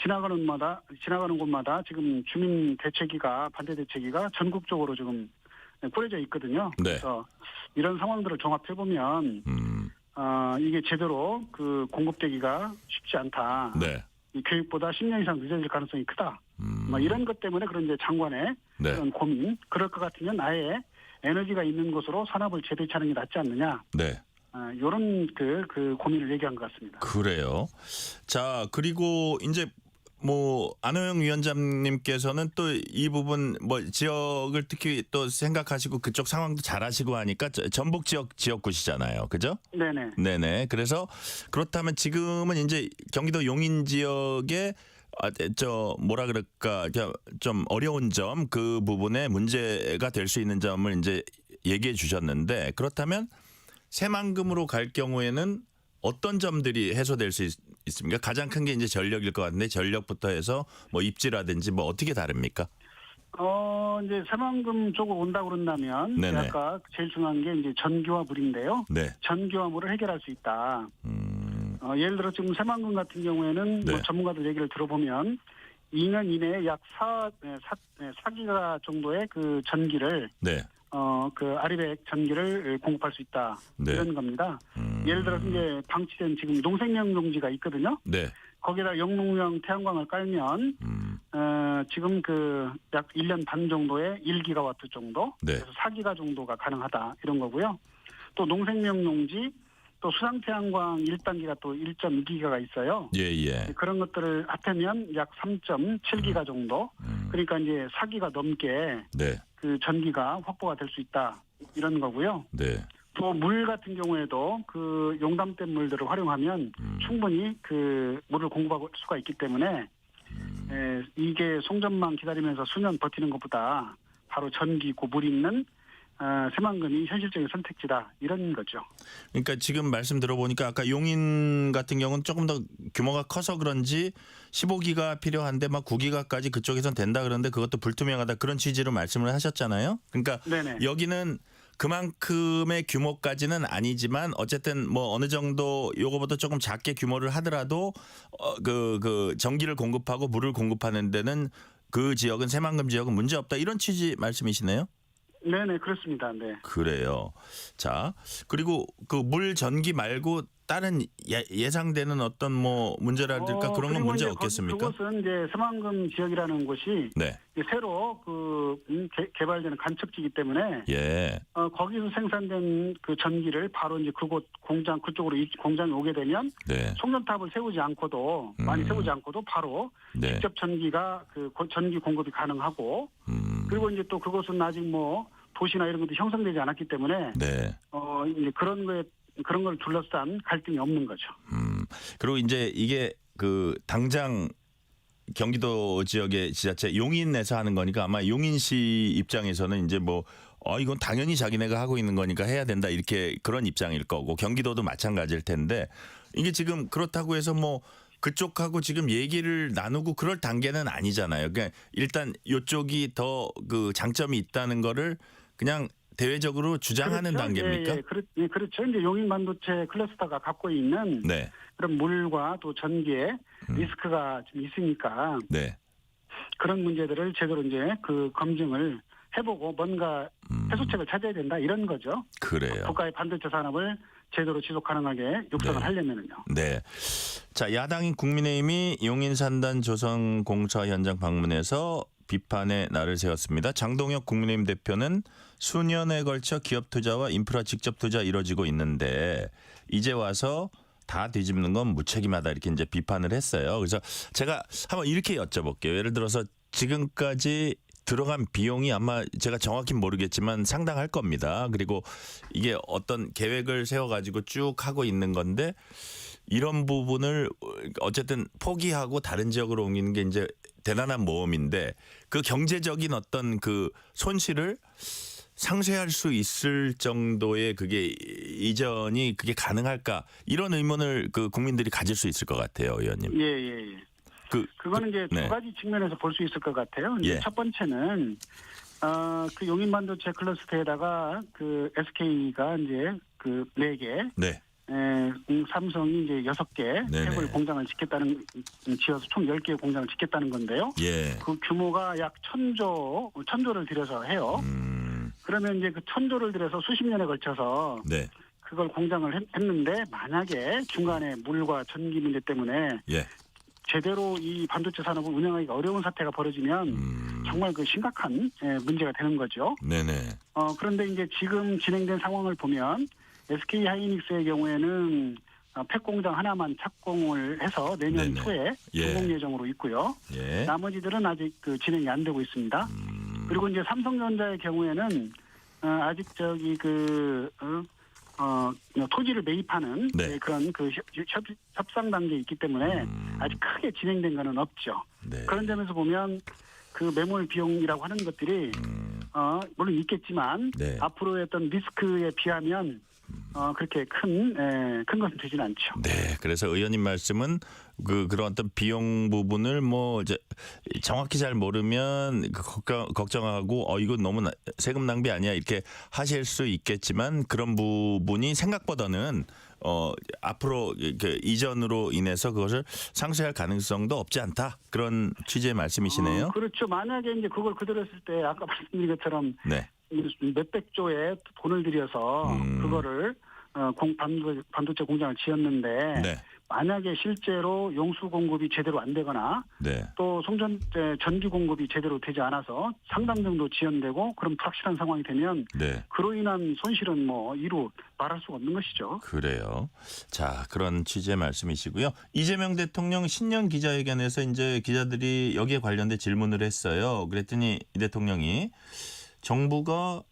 지나가는 곳마다 지금 주민 대책위가 반대 대책위가 전국적으로 지금 꾸려져 있거든요. 네. 그래서 이런 상황들을 종합해 보면 이게 제대로 그 공급되기가 쉽지 않다. 네. 이 교육보다 10년 이상 늦어질 가능성이 크다. 뭐 이런 것 때문에 그런 이제 장관의 네. 그런 고민. 그럴 것 같으면 아예 에너지가 있는 곳으로 산업을 재배치하는 게 낫지 않느냐. 네. 이런 그 고민을 얘기한 것 같습니다. 그래요. 자, 그리고 이제 뭐 안호영 위원장님께서는 또 이 부분 뭐 지역을 특히 또 생각하시고 그쪽 상황도 잘 아시고 하니까 전북 지역구시잖아요. 그죠? 네네. 네네. 그래서 그렇다면 지금은 이제 경기도 용인 지역에 뭐라 그럴까 좀 어려운 점 그 부분에 문제가 될 수 있는 점을 이제 얘기해 주셨는데 그렇다면 새만금으로 갈 경우에는 어떤 점들이 해소될 수 있습니까? 가장 큰 게 이제 전력일 것 같은데 전력부터 해서 뭐 입지라든지 뭐 어떻게 다릅니까? 이제 새만금 쪽으로 온다고 그런다면 네네. 아까 제일 중요한 게 이제 전기와 물인데요. 네. 전기와 물을 해결할 수 있다. 예를 들어 지금 새만금 같은 경우에는 네. 뭐 전문가들 얘기를 들어보면 2년 이내에 약 4기가 정도의 그 전기를 네. 그 아리백 전기를 공급할 수 있다. 네. 이런 겁니다. 예를 들어서 이제 방치된 지금 농생명 용지가 있거든요. 네. 거기다 영농형 태양광을 깔면 지금 그 약 1년 반 정도의 1기가와트 정도, 네. 그래서 4기가 정도가 가능하다 이런 거고요. 또 농생명 용지, 또 수상 태양광 1단계가 또 1.2기가가 있어요. 예. 그런 것들을 합하면 약 3.7기가 정도. 그러니까 이제 4기가 넘게 네. 그 전기가 확보가 될 수 있다 이런 거고요. 네. 또 물 같은 경우에도 그 용담댐 물들을 활용하면 충분히 그 물을 공급할 수가 있기 때문에 이게 송전망 기다리면서 수년 버티는 것보다 바로 전기 있고 물 있는 새만금이 현실적인 선택지다 이런 거죠. 그러니까 지금 말씀 들어보니까 아까 용인 같은 경우는 조금 더 규모가 커서 그런지 15기가 필요한데 막 9기가까지 그쪽에선 된다 그러는데 그것도 불투명하다 그런 취지로 말씀을 하셨잖아요. 그러니까 네네. 여기는 그만큼의 규모까지는 아니지만 어쨌든 뭐 어느 정도 요거보다 조금 작게 규모를 하더라도 그 전기를 공급하고 물을 공급하는 데는 그 지역은 새만금 지역은 문제 없다 이런 취지 말씀이시네요. 네네 그렇습니다. 네. 그래요. 자 그리고 그 물 전기 말고 다른 예상되는 어떤 뭐 문제라든가 그런 건 문제 없겠습니까? 그것은 이제 새만금 지역이라는 곳이 네. 새로 그 개발되는 간척지이기 때문에 예. 거기서 생산된 그 전기를 바로 이제 그곳 그쪽으로 공장이 오게 되면 네. 송전탑을 세우지 않고도 많이 세우지 않고도 바로 네. 직접 전기가 그 전기 공급이 가능하고 그리고 이제 또 그것은 아직 뭐 도시나 이런 것도 형성되지 않았기 때문에 네. 이제 그런 걸 둘러싼 갈등이 없는 거죠. 그리고 이제 이게 그 당장 경기도 지역의 지자체 용인에서 하는 거니까 아마 용인시 입장에서는 이제 뭐 이건 당연히 자기네가 하고 있는 거니까 해야 된다 이렇게 그런 입장일 거고 경기도도 마찬가지일 텐데 이게 지금 그렇다고 해서 뭐 그쪽하고 지금 얘기를 나누고 그럴 단계는 아니잖아요. 그러니까 일단 이쪽이 더 그 장점이 있다는 거를 그냥 대외적으로 주장하는 그렇죠? 단계입니까? 예, 그렇죠. 이제 용인 반도체 클러스터가 갖고 있는 네. 그런 물과 또 전기에 리스크가 좀 있으니까 네. 그런 문제들을 제대로 이제 그 검증을 해보고 뭔가 해소책을 찾아야 된다 이런 거죠. 그래요. 국가의 반도체 산업을 제대로 지속 가능하게 육성을 네. 하려면은요. 네. 자, 야당인 국민의힘이 용인 산단 조성 공사 현장 방문해서 비판의 날을 세웠습니다. 장동혁 국민의힘 대표는 수년에 걸쳐 기업 투자와 인프라 직접 투자 이뤄지고 있는데 이제 와서 다 뒤집는 건 무책임하다 이렇게 이제 비판을 했어요. 그래서 제가 한번 이렇게 여쭤볼게요. 예를 들어서 지금까지 들어간 비용이 아마 제가 정확히 모르겠지만 상당할 겁니다. 그리고 이게 어떤 계획을 세워가지고 쭉 하고 있는 건데 이런 부분을 어쨌든 포기하고 다른 지역으로 옮기는 게 이제 대단한 모험인데 그 경제적인 어떤 그 손실을 상쇄할 수 있을 정도의 그게 이전이 그게 가능할까 이런 의문을 그 국민들이 가질 수 있을 것 같아요, 의원님. 예. 그거는 이제 두 가지 측면에서 볼 수 있을 것 같아요. 이제 첫 번째는 그 용인 반도체 클러스터에다가 그 SK가 이제 그 4개, 삼성이 이제 6개 태블 공장을 짓겠다는 지어서 총 10개의 공장을 짓겠다는 건데요. 그 규모가 약 1,000조를 들여서 해요. 그러면 이제 그 1,000조를 들여서 수십 년에 걸쳐서 그걸 공장을 했는데 만약에 중간에 물과 전기 문제 때문에 제대로 이 반도체 산업을 운영하기가 어려운 사태가 벌어지면 정말 그 심각한 문제가 되는 거죠. 그런데 이제 지금 진행된 상황을 보면 SK 하이닉스의 경우에는 팩 공장 하나만 착공을 해서 내년 초에 준공 예정으로 있고요. 나머지들은 아직 그 진행이 안 되고 있습니다. 그리고 이제 삼성전자의 경우에는 아직 저기 토지를 매입하는 그런 그 협상 단계에 있기 때문에 아직 크게 진행된 거는 없죠. 그런 점에서 보면 그 매몰 비용이라고 하는 것들이 물론 있겠지만 앞으로의 어떤 리스크에 비하면 그렇게 큰 것은 되지는 않죠. 네, 그래서 의원님 말씀은 그런 어떤 비용 부분을 뭐 이제 정확히 잘 모르면 걱정하고 이거 너무 세금 낭비 아니야 이렇게 하실 수 있겠지만 그런 부분이 생각보다는 앞으로 이렇게 이전으로 인해서 그것을 상쇄할 가능성도 없지 않다 그런 취지의 말씀이시네요. 그렇죠. 만약에 이제 그걸 그대로 했을 때 아까 말씀드린 것처럼 몇백 조의 돈을 들여서 그거를 반도체 공장을 지었는데 만약에 실제로 용수 공급이 제대로 안 되거나 또 전기 공급이 제대로 되지 않아서 상당 정도 지연되고 그런 불확실한 상황이 되면 그로 인한 손실은 뭐 이루 말할 수가 없는 것이죠. 그래요. 자, 그런 취지의 말씀이시고요. 이재명 대통령 신년 기자회견에서 이제 기자들이 여기에 관련된 질문을 했어요. 그랬더니 이 대통령이 정부가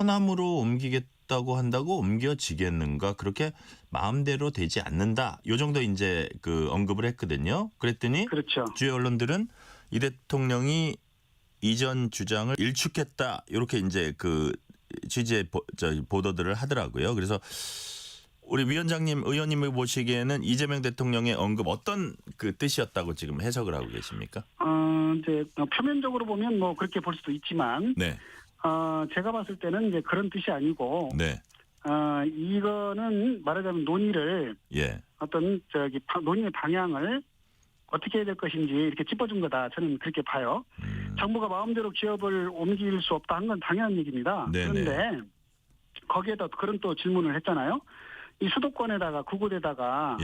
호남으로 옮기겠다고 한다고 옮겨지겠는가? 그렇게 마음대로 되지 않는다. 요 정도 이제 그 언급을 했거든요. 그랬더니 주요 언론들은 이 대통령이 이전 주장을 일축했다. 이렇게 이제 그 취지의 보도들을 하더라고요. 그래서 우리 위원장님, 의원님이 보시기에는 이재명 대통령의 언급 어떤 그 뜻이었다고 지금 해석을 하고 계십니까? 이제 표면적으로 보면 뭐 그렇게 볼 수도 있지만, 제가 봤을 때는 이제 그런 뜻이 아니고, 이거는 말하자면 논의를 어떤 논의의 방향을 어떻게 해야 될 것인지 이렇게 짚어준 거다. 저는 그렇게 봐요. 정부가 마음대로 기업을 옮길 수 없다 한 건 당연한 얘기입니다. 그런데 거기에다 그런 또 질문을 했잖아요. 이 수도권에다가 구곳에다가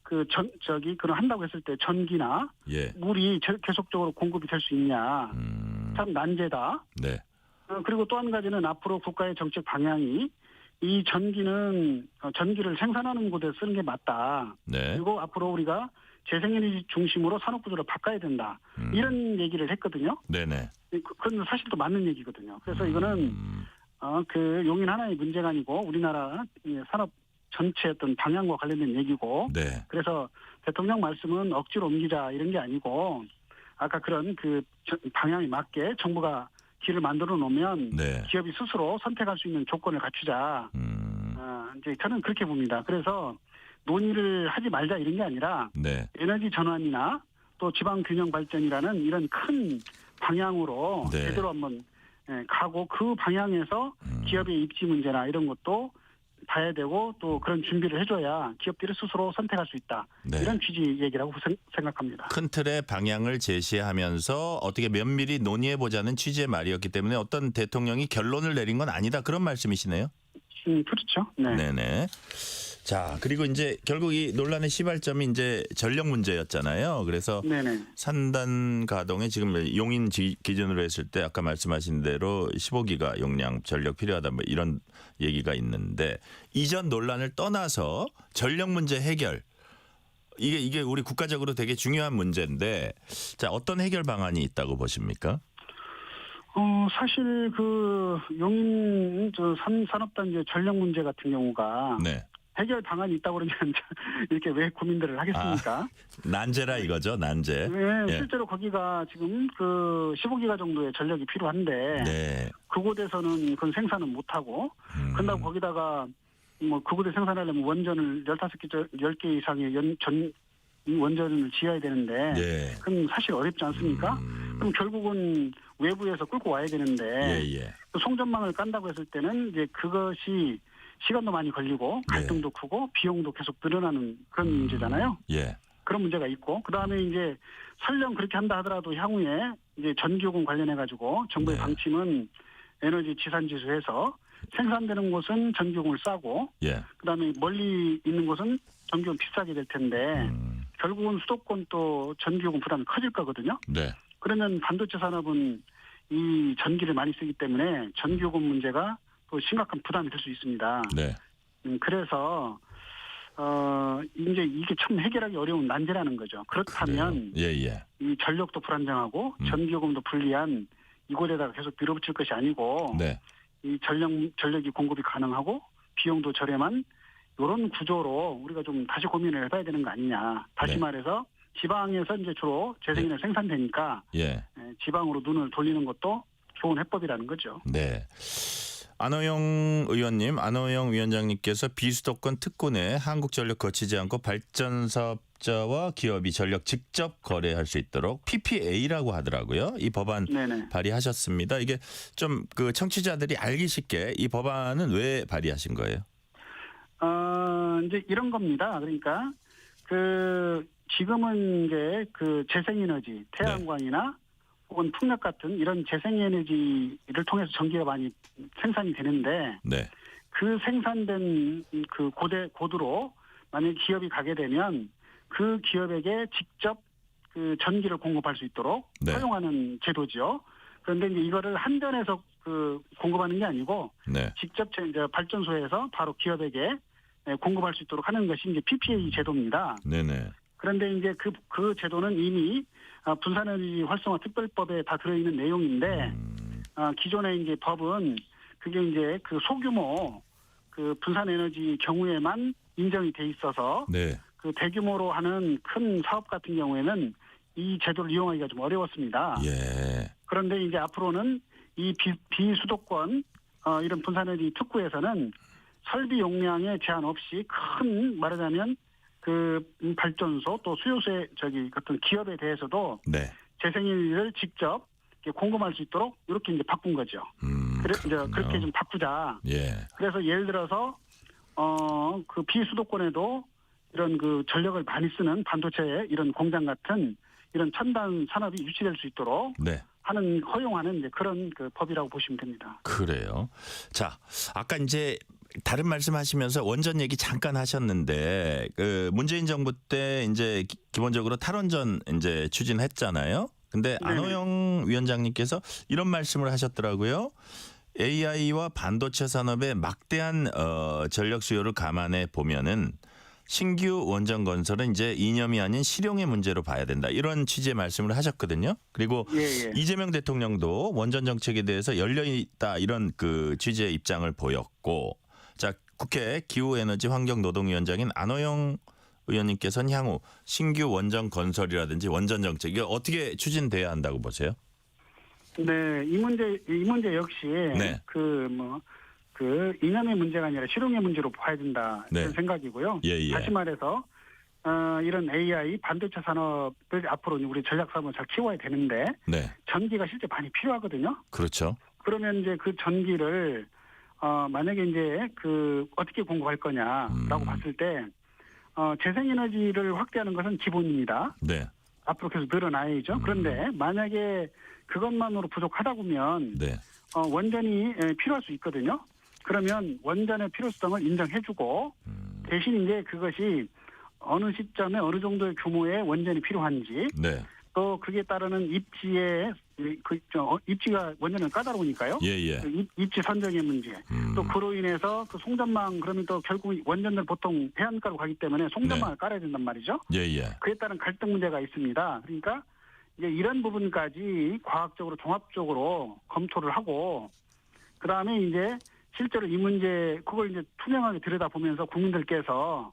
그런 한다고 했을 때 전기나 물이 계속적으로 공급이 될 수 있냐. 참 난제다. 그리고 또 한 가지는 앞으로 국가의 정책 방향이 이 전기를 생산하는 곳에 쓰는 게 맞다. 그리고 앞으로 우리가 재생에너지 중심으로 산업 구조를 바꿔야 된다. 이런 얘기를 했거든요. 그건 사실 또 맞는 얘기거든요. 그래서 이거는 그 용인 하나의 문제가 아니고 우리나라 산업 전체 어떤 방향과 관련된 얘기고. 그래서 대통령 말씀은 억지로 옮기자 이런 게 아니고 아까 그런 그 방향에 맞게 정부가 길을 만들어 놓으면 기업이 스스로 선택할 수 있는 조건을 갖추자. 이제 저는 그렇게 봅니다. 그래서 논의를 하지 말자 이런 게 아니라 에너지 전환이나 또 지방 균형 발전이라는 이런 큰 방향으로 제대로 한번 가고 그 방향에서 기업의 입지 문제나 이런 것도 봐야 되고 또 그런 준비를 해줘야 기업들이 스스로 선택할 수 있다. 이런 취지 얘기라고 생각합니다. 큰 틀의 방향을 제시하면서 어떻게 면밀히 논의해보자는 취지의 말이었기 때문에 어떤 대통령이 결론을 내린 건 아니다. 그런 말씀이시네요. 그렇죠. 네네. 자, 그리고 이제 결국 이 논란의 시발점이 이제 전력 문제였잖아요. 그래서 네네. 산단 가동에 지금 용인 기준으로 했을 때 아까 말씀하신 대로 15기가 용량 전력 필요하다 뭐 이런 얘기가 있는데 이전 논란을 떠나서 전력 문제 해결 이게 우리 국가적으로 되게 중요한 문제인데 자, 어떤 해결 방안이 있다고 보십니까? 사실 그 용인 산업단지 전력 문제 같은 경우가 네. 해결 방안이 있다고 그러면 이렇게 왜 고민들을 하겠습니까? 난제라 이거죠, 난제. 네, 예. 실제로 거기가 지금 그 15기가 정도의 전력이 필요한데 네. 그곳에서는 그건 생산은 못하고 그런다고 거기다가 뭐 그곳에 생산하려면 원전을 10개 이상의 원전을 지어야 되는데 네. 그럼 사실 어렵지 않습니까? 그럼 결국은 외부에서 끌고 와야 되는데 예. 그 송전망을 깐다고 했을 때는 이제 그것이 시간도 많이 걸리고 갈등도 크고 비용도 계속 늘어나는 그런 문제잖아요. 예. 그런 문제가 있고 그다음에 이제 설령 그렇게 한다 하더라도 향후에 이제 전기요금 관련해 가지고 정부의 방침은 에너지 지산지수해서 생산되는 곳은 전기요금을 싸고 예. 그다음에 멀리 있는 곳은 전기요금 비싸게 될 텐데 결국은 수도권 또 전기요금 부담이 커질 거거든요. 네. 그러면 반도체 산업은 이 전기를 많이 쓰기 때문에 전기요금 문제가 또 심각한 부담이 될 수 있습니다. 네. 그래서 이제 이게 참 해결하기 어려운 난제라는 거죠. 그렇다면 이 전력도 불안정하고 전기요금도 불리한 이곳에다가 계속 밀어붙일 것이 아니고 네. 이 전력이 공급이 가능하고 비용도 저렴한 이런 구조로 우리가 좀 다시 고민을 해봐야 되는 거 아니냐. 다시 말해서 지방에서 이제 주로 재생에너지 생산되니까 지방으로 눈을 돌리는 것도 좋은 해법이라는 거죠. 네. 안호영 의원님, 안호영 위원장님께서 비수도권 특구 내 한국전력 거치지 않고 발전사업자와 기업이 전력 직접 거래할 수 있도록 PPA라고 하더라고요. 이 법안 발의하셨습니다. 이게 좀 그 청취자들이 알기 쉽게 이 법안은 왜 발의하신 거예요? 이제 이런 겁니다. 그러니까 그 지금은 이제 그 재생에너지, 태양광이나 혹은 풍력 같은 이런 재생에너지를 통해서 전기가 많이 생산이 되는데 그 생산된 그 고도로 만약 기업이 가게 되면 그 기업에게 직접 그 전기를 공급할 수 있도록 허용하는 제도죠. 그런데 이제 이거를 한전에서 그 공급하는 게 아니고 직접 이제 발전소에서 바로 기업에게 공급할 수 있도록 하는 것이 이제 PPA 제도입니다. 네네. 그런데 이제 그 제도는 이미 분산에너지 활성화 특별법에 다 들어있는 내용인데 기존의 이제 법은 그게 이제 그 소규모 그 분산에너지 경우에만 인정이 돼 있어서 그 대규모로 하는 큰 사업 같은 경우에는 이 제도를 이용하기가 좀 어려웠습니다. 그런데 이제 앞으로는 이 비수도권 이런 분산에너지 특구에서는 설비 용량에 제한 없이 큰 말하자면 그 발전소 또 수요소의 어떤 기업에 대해서도 재생에너지를 직접 공급할 수 있도록 이렇게 이제 바꾼 거죠. 이제 그렇게 좀 바꾸자. 그래서 예를 들어서 그 비수도권에도 이런 그 전력을 많이 쓰는 반도체 이런 공장 같은 이런 첨단 산업이 유치될 수 있도록 허용하는 이제 그런 그 법이라고 보시면 됩니다. 그래요. 자, 아까 이제 다른 말씀하시면서 원전 얘기 잠깐 하셨는데 그 문재인 정부 때 이제 기본적으로 탈원전 이제 추진했잖아요. 근데 안호영 위원장님께서 이런 말씀을 하셨더라고요. AI와 반도체 산업의 막대한 전력 수요를 감안해 보면은 신규 원전 건설은 이제 이념이 아닌 실용의 문제로 봐야 된다. 이런 취지의 말씀을 하셨거든요. 그리고 이재명 대통령도 원전 정책에 대해서 열려 있다 이런 그 취지의 입장을 보였고, 자 국회 기후에너지 환경노동위원장인 안호영 의원님께서는 향후 신규 원전 건설이라든지 원전 정책 이게 어떻게 추진돼야 한다고 보세요? 네, 이 문제 역시 그 이념의 문제가 아니라 실용의 문제로 봐야 된다 이런 생각이고요. 다시 말해서 이런 AI 반도체 산업을 앞으로 우리 전략 산업을 잘 키워야 되는데 전기가 실제 많이 필요하거든요. 그렇죠. 그러면 이제 그 전기를 만약에 이제 그 어떻게 공급할 거냐라고 봤을 때 재생에너지를 확대하는 것은 기본입니다. 앞으로 계속 늘어나야죠. 그런데 만약에 그것만으로 부족하다 보면 원전이 필요할 수 있거든요. 그러면 원전의 필요성을 인정해주고 대신 이제 그것이 어느 시점에 어느 정도의 규모의 원전이 필요한지 네. 또 그게 따르는 입지의 입지가 원전은 까다로우니까요. 예. 입지 선정의 문제. 또 그로 인해서 그 송전망 그러면 또 결국 원전들 보통 해안가로 가기 때문에 송전망을 깔아야 된단 말이죠. 예. 그에 따른 갈등 문제가 있습니다. 그러니까 이제 이런 부분까지 과학적으로 종합적으로 검토를 하고 그다음에 이제 실제로 이 문제 그걸 이제 투명하게 들여다보면서 국민들께서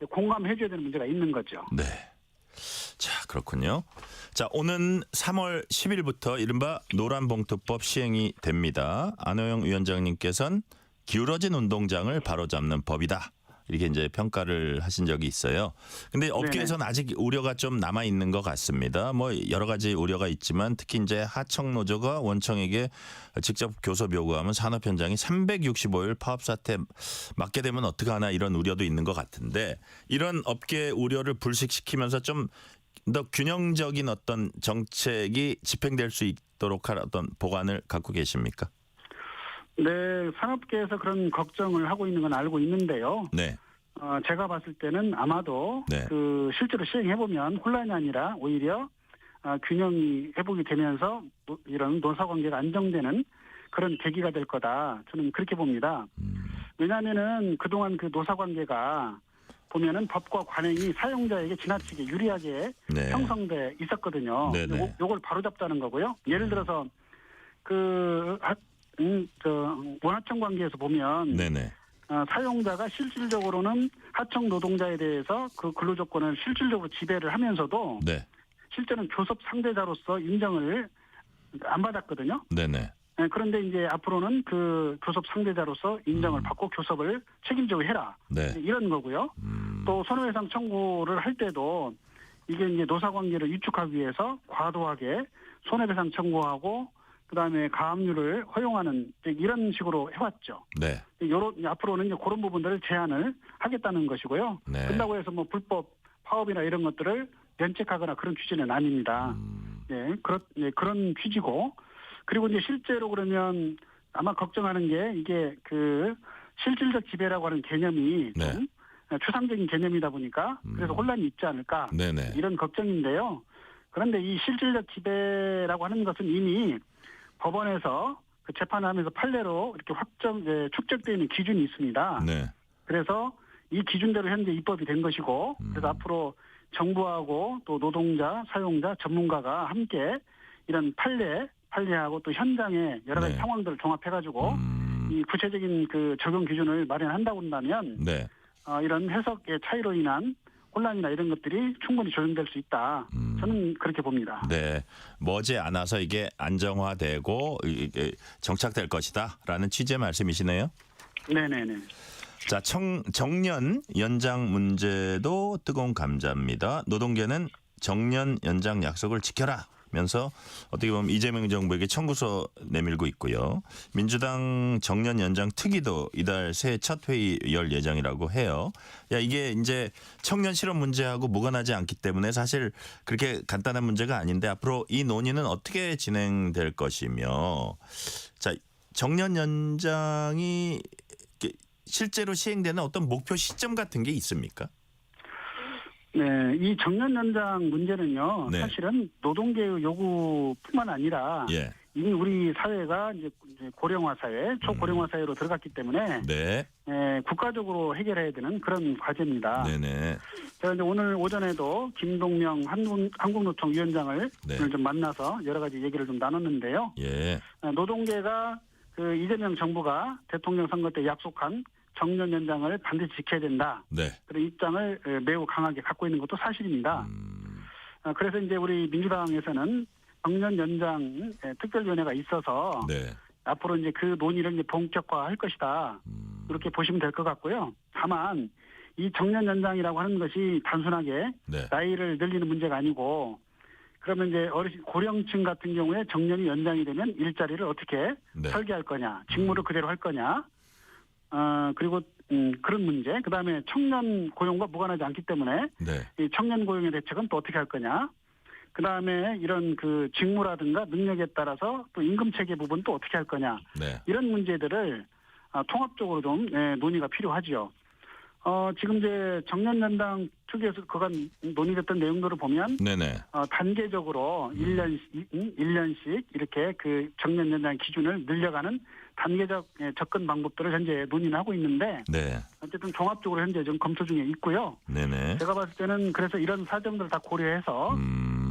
공감해 줘야 되는 문제가 있는 거죠. 네. 자, 그렇군요. 자, 오는 3월 10일부터 이른바 노란봉투법 시행이 됩니다. 안호영 위원장님께서는 기울어진 운동장을 바로잡는 법이다. 이렇게 이제 평가를 하신 적이 있어요. 근데 업계에서는 아직 우려가 좀 남아 있는 것 같습니다. 뭐 여러 가지 우려가 있지만 특히 이제 하청 노조가 원청에게 직접 교섭 요구하면 산업 현장이 365일 파업 사태 맞게 되면 어떡하나 이런 우려도 있는 것 같은데 이런 업계 우려를 불식시키면서 좀 더 균형적인 어떤 정책이 집행될 수 있도록 할 어떤 보관을 갖고 계십니까? 네, 산업계에서 그런 걱정을 하고 있는 건 알고 있는데요. 네. 제가 봤을 때는 아마도 네. 그 실제로 시행해 보면 혼란이 아니라 오히려 균형이 회복이 되면서 이런 노사 관계가 안정되는 그런 계기가 될 거다. 저는 그렇게 봅니다. 왜냐하면은 그동안 그 노사 관계가 보면은 법과 관행이 사용자에게 지나치게 유리하게 네. 형성돼 있었거든요. 네네. 요걸 바로잡자는 거고요. 예를 들어서 원하청 관계에서 보면 네네. 사용자가 실질적으로는 하청 노동자에 대해서 그 근로 조건을 실질적으로 지배를 하면서도 네. 실제는 교섭 상대자로서 인정을 안 받았거든요. 네네. 네, 그런데 이제 앞으로는 그 교섭 상대자로서 인정을 받고 교섭을 책임지고 해라. 네. 이런 거고요. 또 손해배상 청구를 할 때도 이게 이제 노사관계를 위축하기 위해서 과도하게 손해배상 청구하고 그다음에 가압류를 허용하는 이런 식으로 해왔죠. 네. 앞으로는 이제 그런 부분들을 제한을 하겠다는 것이고요. 네. 그렇다고 해서 뭐 불법 파업이나 이런 것들을 면책하거나 그런 취지는 아닙니다. 그런 취지고 그리고 이제 실제로 그러면 아마 걱정하는 게 이게 그 실질적 지배라고 하는 개념이 좀 추상적인 개념이다 보니까 그래서 혼란이 있지 않을까 네네. 이런 걱정인데요. 그런데 이 실질적 지배라고 하는 것은 이미 법원에서 그 재판하면서 판례로 이렇게 축적되어 있는 기준이 있습니다. 네. 그래서 이 기준대로 현재 입법이 된 것이고 그래서 앞으로 정부하고 또 노동자, 사용자, 전문가가 함께 이런 판례하고 또 현장의 여러 가지 상황들을 종합해가지고 이 구체적인 그 적용 기준을 마련한다고 한다면 이런 해석의 차이로 인한 혼란이나 이런 것들이 충분히 조정될 수 있다. 저는 그렇게 봅니다. 네, 머지않아서 이게 안정화되고 정착될 것이다라는 취지의 말씀이시네요. 네네네. 자, 정년 연장 문제도 뜨거운 감자입니다. 노동계는 정년 연장 약속을 지켜라. 면서 어떻게 보면 이재명 정부에게 청구서 내밀고 있고요. 민주당 정년 연장 특위도 이달 새해 첫 회의 열 예정이라고 해요. 이게 이제 청년 실업 문제하고 무관하지 않기 때문에 사실 그렇게 간단한 문제가 아닌데 앞으로 이 논의는 어떻게 진행될 것이며, 자, 정년 연장이 실제로 시행되는 어떤 목표 시점 같은 게 있습니까? 네, 이 정년 연장 문제는요. 사실은 노동계의 요구뿐만 아니라 이미 우리 사회가 이제 고령화 사회, 초고령화 사회로 들어갔기 때문에 국가적으로 해결해야 되는 그런 과제입니다. 네네. 제가 이제 오늘 오전에도 김동명 한국노총 위원장을 오늘 좀 만나서 여러 가지 얘기를 좀 나눴는데요. 노동계가 그 이재명 정부가 대통령 선거 때 약속한 정년 연장을 반드시 지켜야 된다. 그런 입장을 매우 강하게 갖고 있는 것도 사실입니다. 그래서 이제 우리 민주당에서는 정년 연장 특별위원회가 있어서 앞으로 이제 그 논의를 이제 본격화할 것이다. 이렇게 보시면 될 것 같고요. 다만 이 정년 연장이라고 하는 것이 단순하게 나이를 늘리는 문제가 아니고 그러면 이제 고령층 같은 경우에 정년이 연장이 되면 일자리를 어떻게 설계할 거냐, 직무를 그대로 할 거냐. 그리고 그런 문제, 그 다음에 청년 고용과 무관하지 않기 때문에 이 청년 고용의 대책은 또 어떻게 할 거냐, 그 다음에 이런 그 직무라든가 능력에 따라서 또 임금 체계 부분 또 어떻게 할 거냐, 이런 문제들을 통합적으로 좀 논의가 필요하죠. 지금 이제 정년연당 측에서 그간 논의됐던 내용들을 보면 네네. 단계적으로 1년씩 이렇게 그 정년연장 기준을 늘려가는 단계적 접근 방법들을 현재 논의를 하고 있는데 네. 어쨌든 종합적으로 현재 좀 검토 중에 있고요. 네네. 제가 봤을 때는 그래서 이런 사정들을 다 고려해서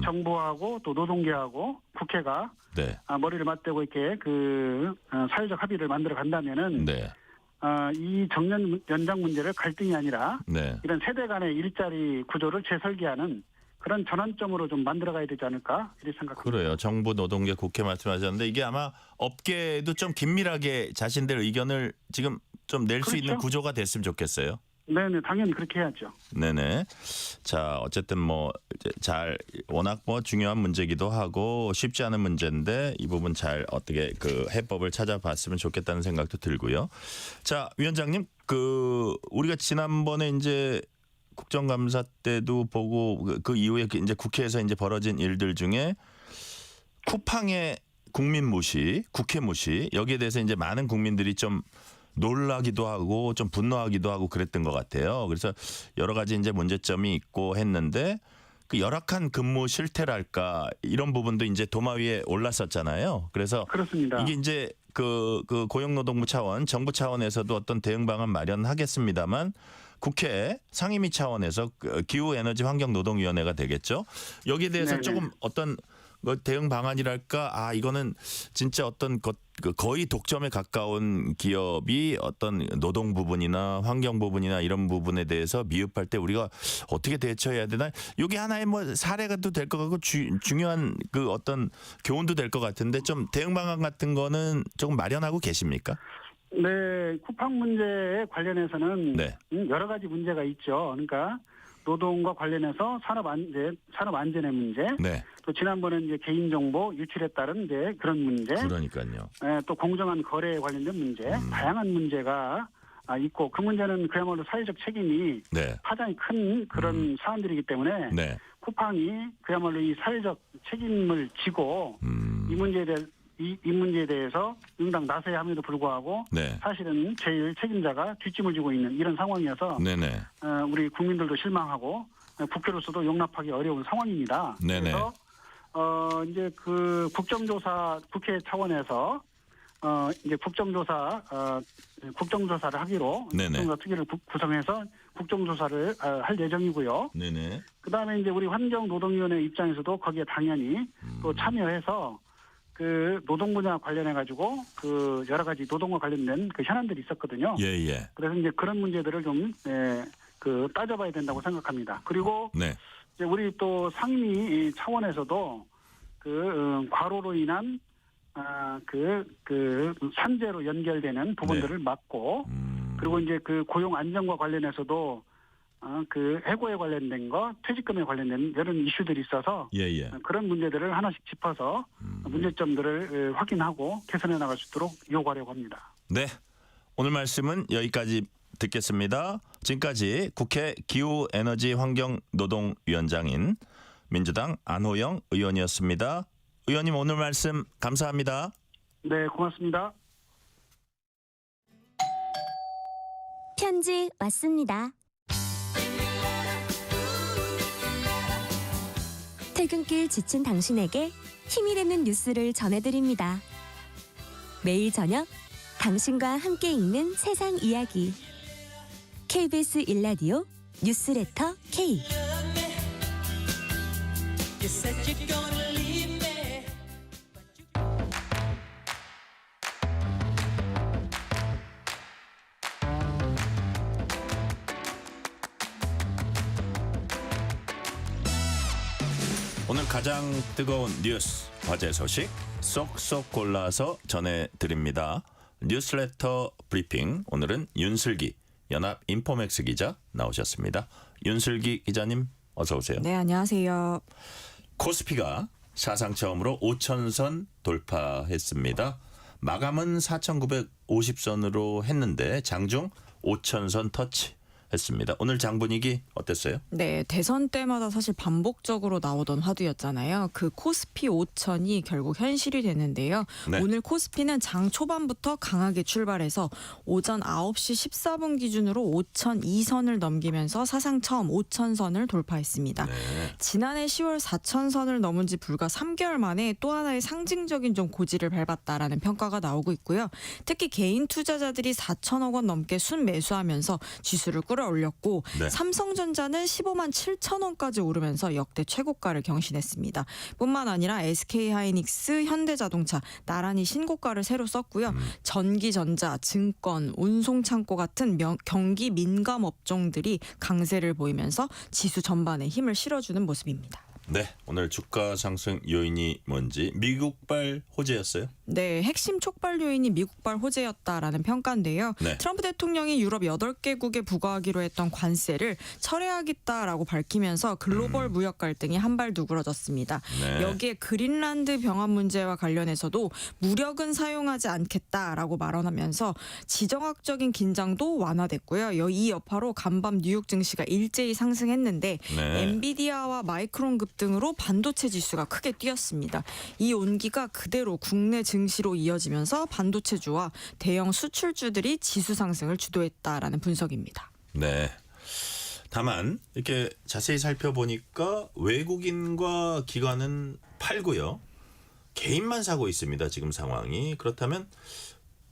정부하고 또 노동계하고 국회가 네. 머리를 맞대고 이렇게 그 사회적 합의를 만들어 간다면은 네. 이 정년 연장 문제를 갈등이 아니라 네. 이런 세대 간의 일자리 구조를 재설계하는 그런 전환점으로 좀 만들어가야 되지 않을까 이렇게 생각합니다. 그래요. 정부, 노동계, 국회 말씀하셨는데 이게 아마 업계도 좀 긴밀하게 자신들 의견을 지금 좀 낼 수 그렇죠. 있는 구조가 됐으면 좋겠어요. 네네, 당연히 그렇게 해야죠. 네네. 자, 어쨌든 뭐 잘 워낙 뭐 중요한 문제기도 하고 쉽지 않은 문제인데 이 부분 잘 어떻게 그 해법을 찾아봤으면 좋겠다는 생각도 들고요. 자, 위원장님, 그 우리가 지난번에 이제 국정감사 때도 보고 그 이후에 이제 국회에서 이제 벌어진 일들 중에 쿠팡의 국민 무시, 국회 무시 여기에 대해서 이제 많은 국민들이 좀 놀라기도 하고 좀 분노하기도 하고 그랬던 것 같아요. 그래서 여러 가지 이제 문제점이 있고 했는데 그 열악한 근무 실태랄까 이런 부분도 이제 도마 위에 올랐었잖아요. 그래서 그렇습니다. 이게 이제 그 고용노동부 차원, 정부 차원에서도 어떤 대응 방안 마련하겠습니다만 국회 상임위 차원에서 기후에너지환경노동위원회가 되겠죠. 여기에 대해서 네네. 조금 어떤 대응 방안이랄까 이거는 진짜 어떤 거의 독점에 가까운 기업이 어떤 노동 부분이나 환경 부분이나 이런 부분에 대해서 미흡할 때 우리가 어떻게 대처해야 되나 이게 하나의 뭐 사례가 또 될 것 같고 중요한 그 어떤 교훈도 될 것 같은데 좀 대응 방안 같은 거는 조금 마련하고 계십니까? 네, 쿠팡 문제에 관련해서는 네. 여러 가지 문제가 있죠. 그러니까 노동과 관련해서 산업 안전의 문제, 네. 또 지난번에 이제 개인정보 유출에 따른 이제 그런 문제, 그러니까요. 또 공정한 거래에 관련된 문제, 다양한 문제가 있고 그 문제는 그야말로 사회적 책임이 네. 파장이 큰 그런 사안들이기 때문에 네. 쿠팡이 그야말로 이 사회적 책임을 지고 이 문제에 대해서 응당 나서야 함에도 불구하고 네. 사실은 제일 책임자가 뒷짐을 지고 있는 이런 상황이어서 네네. 우리 국민들도 실망하고 국회로서도 용납하기 어려운 상황입니다. 네네. 그래서 이제 그 국정조사 국회 차원에서 이제 국정조사를 하기로 네네. 국정조사 특위를 구성해서 국정조사를 할 예정이고요. 네네. 그다음에 이제 우리 환경노동위원회 입장에서도 거기에 당연히 또 참여해서 그 노동 분야 관련해 가지고 그 여러 가지 노동과 관련된 그 현안들이 있었거든요. 예예. 그래서 이제 그런 문제들을 좀 그 따져봐야 된다고 생각합니다. 그리고 네. 이제 우리 또 상임위 차원에서도 그 과로로 인한 그 산재로 연결되는 부분들을 막고 그리고 이제 그 고용 안정과 관련해서도 그 해고에 관련된 거, 퇴직금에 관련된 이런 이슈들이 있어서 예예. 그런 문제들을 하나씩 짚어서 문제점들을 확인하고 개선해 나갈 수 있도록 요구하려고 합니다. 네. 오늘 말씀은 여기까지 듣겠습니다. 지금까지 국회 기후에너지환경노동위원장인 민주당 안호영 의원이었습니다. 의원님 오늘 말씀 감사합니다. 네, 고맙습니다. 편지 왔습니다. 퇴근길 지친 당신에게 힘이 되는 뉴스를 전해드립니다. 매일 저녁 당신과 함께 읽는 세상 이야기. KBS 1라디오 뉴스레터 K. 오늘 가장 뜨거운 뉴스, 화제 소식 쏙쏙 골라서 전해드립니다. 뉴스레터 브리핑, 오늘은 윤슬기 연합 인포맥스 기자 나오셨습니다. 윤슬기 기자님 어서 오세요. 네, 안녕하세요. 코스피가 사상 처음으로 5,000선 돌파했습니다. 마감은 4,950선으로 했는데 장중 5,000선 터치. 했습니다. 오늘 장 분위기 어땠어요? 네, 대선 때마다 사실 반복적으로 나오던 화두였잖아요. 그 코스피 5천이 결국 현실이 되는데요. 네. 오늘 코스피는 장 초반부터 강하게 출발해서 오전 9시 14분 기준으로 5,002선을 넘기면서 사상 처음 5,000선을 돌파했습니다. 네. 지난해 10월 4,000선을 넘은 지 불과 3개월 만에 또 하나의 상징적인 좀 고지를 밟았다라는 평가가 나오고 있고요. 특히 개인 투자자들이 4천억 원 넘게 순매수하면서 지수를 끌어올렸고 네. 삼성전자는 15만 7천 원까지 오르면서 역대 최고가를 경신했습니다. 뿐만 아니라 SK하이닉스, 현대자동차 나란히 신고가를 새로 썼고요. 전기전자, 증권, 운송창고 같은 경기 민감 업종들이 강세를 보이면서 지수 전반에 힘을 실어주는 모습입니다. 네, 오늘 주가 상승 요인이 뭔지 미국발 호재였어요? 네, 핵심 촉발 요인이 미국발 호재였다라는 평가인데요. 네. 트럼프 대통령이 유럽 8개국에 부과하기로 했던 관세를 철회하겠다라고 밝히면서 글로벌 무역 갈등이 한 발 누그러졌습니다. 네. 여기에 그린란드 병합 문제와 관련해서도 무력은 사용하지 않겠다라고 발언하면서 지정학적인 긴장도 완화됐고요. 이 여파로 간밤 뉴욕 증시가 일제히 상승했는데 네. 엔비디아와 마이크론 급등으로 반도체 지수가 크게 뛰었습니다. 이 온기가 그대로 국내 증시로 이어지면서 반도체주와 대형 수출주들이 지수 상승을 주도했다라는 분석입니다. 네. 다만 이렇게 자세히 살펴보니까 외국인과 기관은 팔고요. 개인만 사고 있습니다. 지금 상황이. 그렇다면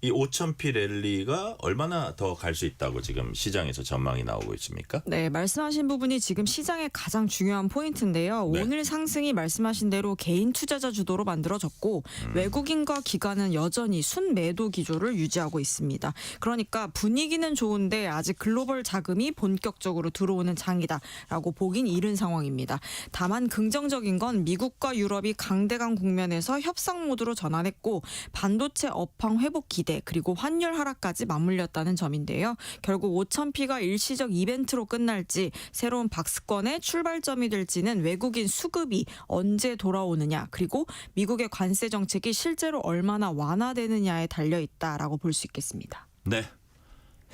이 5,000피 랠리가 얼마나 더 갈 수 있다고 지금 시장에서 전망이 나오고 있습니까? 네, 말씀하신 부분이 지금 시장의 가장 중요한 포인트인데요. 네. 오늘 상승이 말씀하신 대로 개인 투자자 주도로 만들어졌고 외국인과 기관은 여전히 순매도 기조를 유지하고 있습니다. 그러니까 분위기는 좋은데 아직 글로벌 자금이 본격적으로 들어오는 장이다라고 보긴 이른 상황입니다. 다만 긍정적인 건 미국과 유럽이 강대강 국면에서 협상 모드로 전환했고 반도체 업황 회복 기대 그리고 환율 하락까지 맞물렸다는 점인데요. 결국 5,000피가 일시적 이벤트로 끝날지 새로운 박스권의 출발점이 될지는 외국인 수급이 언제 돌아오느냐 그리고 미국의 관세 정책이 실제로 얼마나 완화되느냐에 달려있다라고 볼 수 있겠습니다. 네.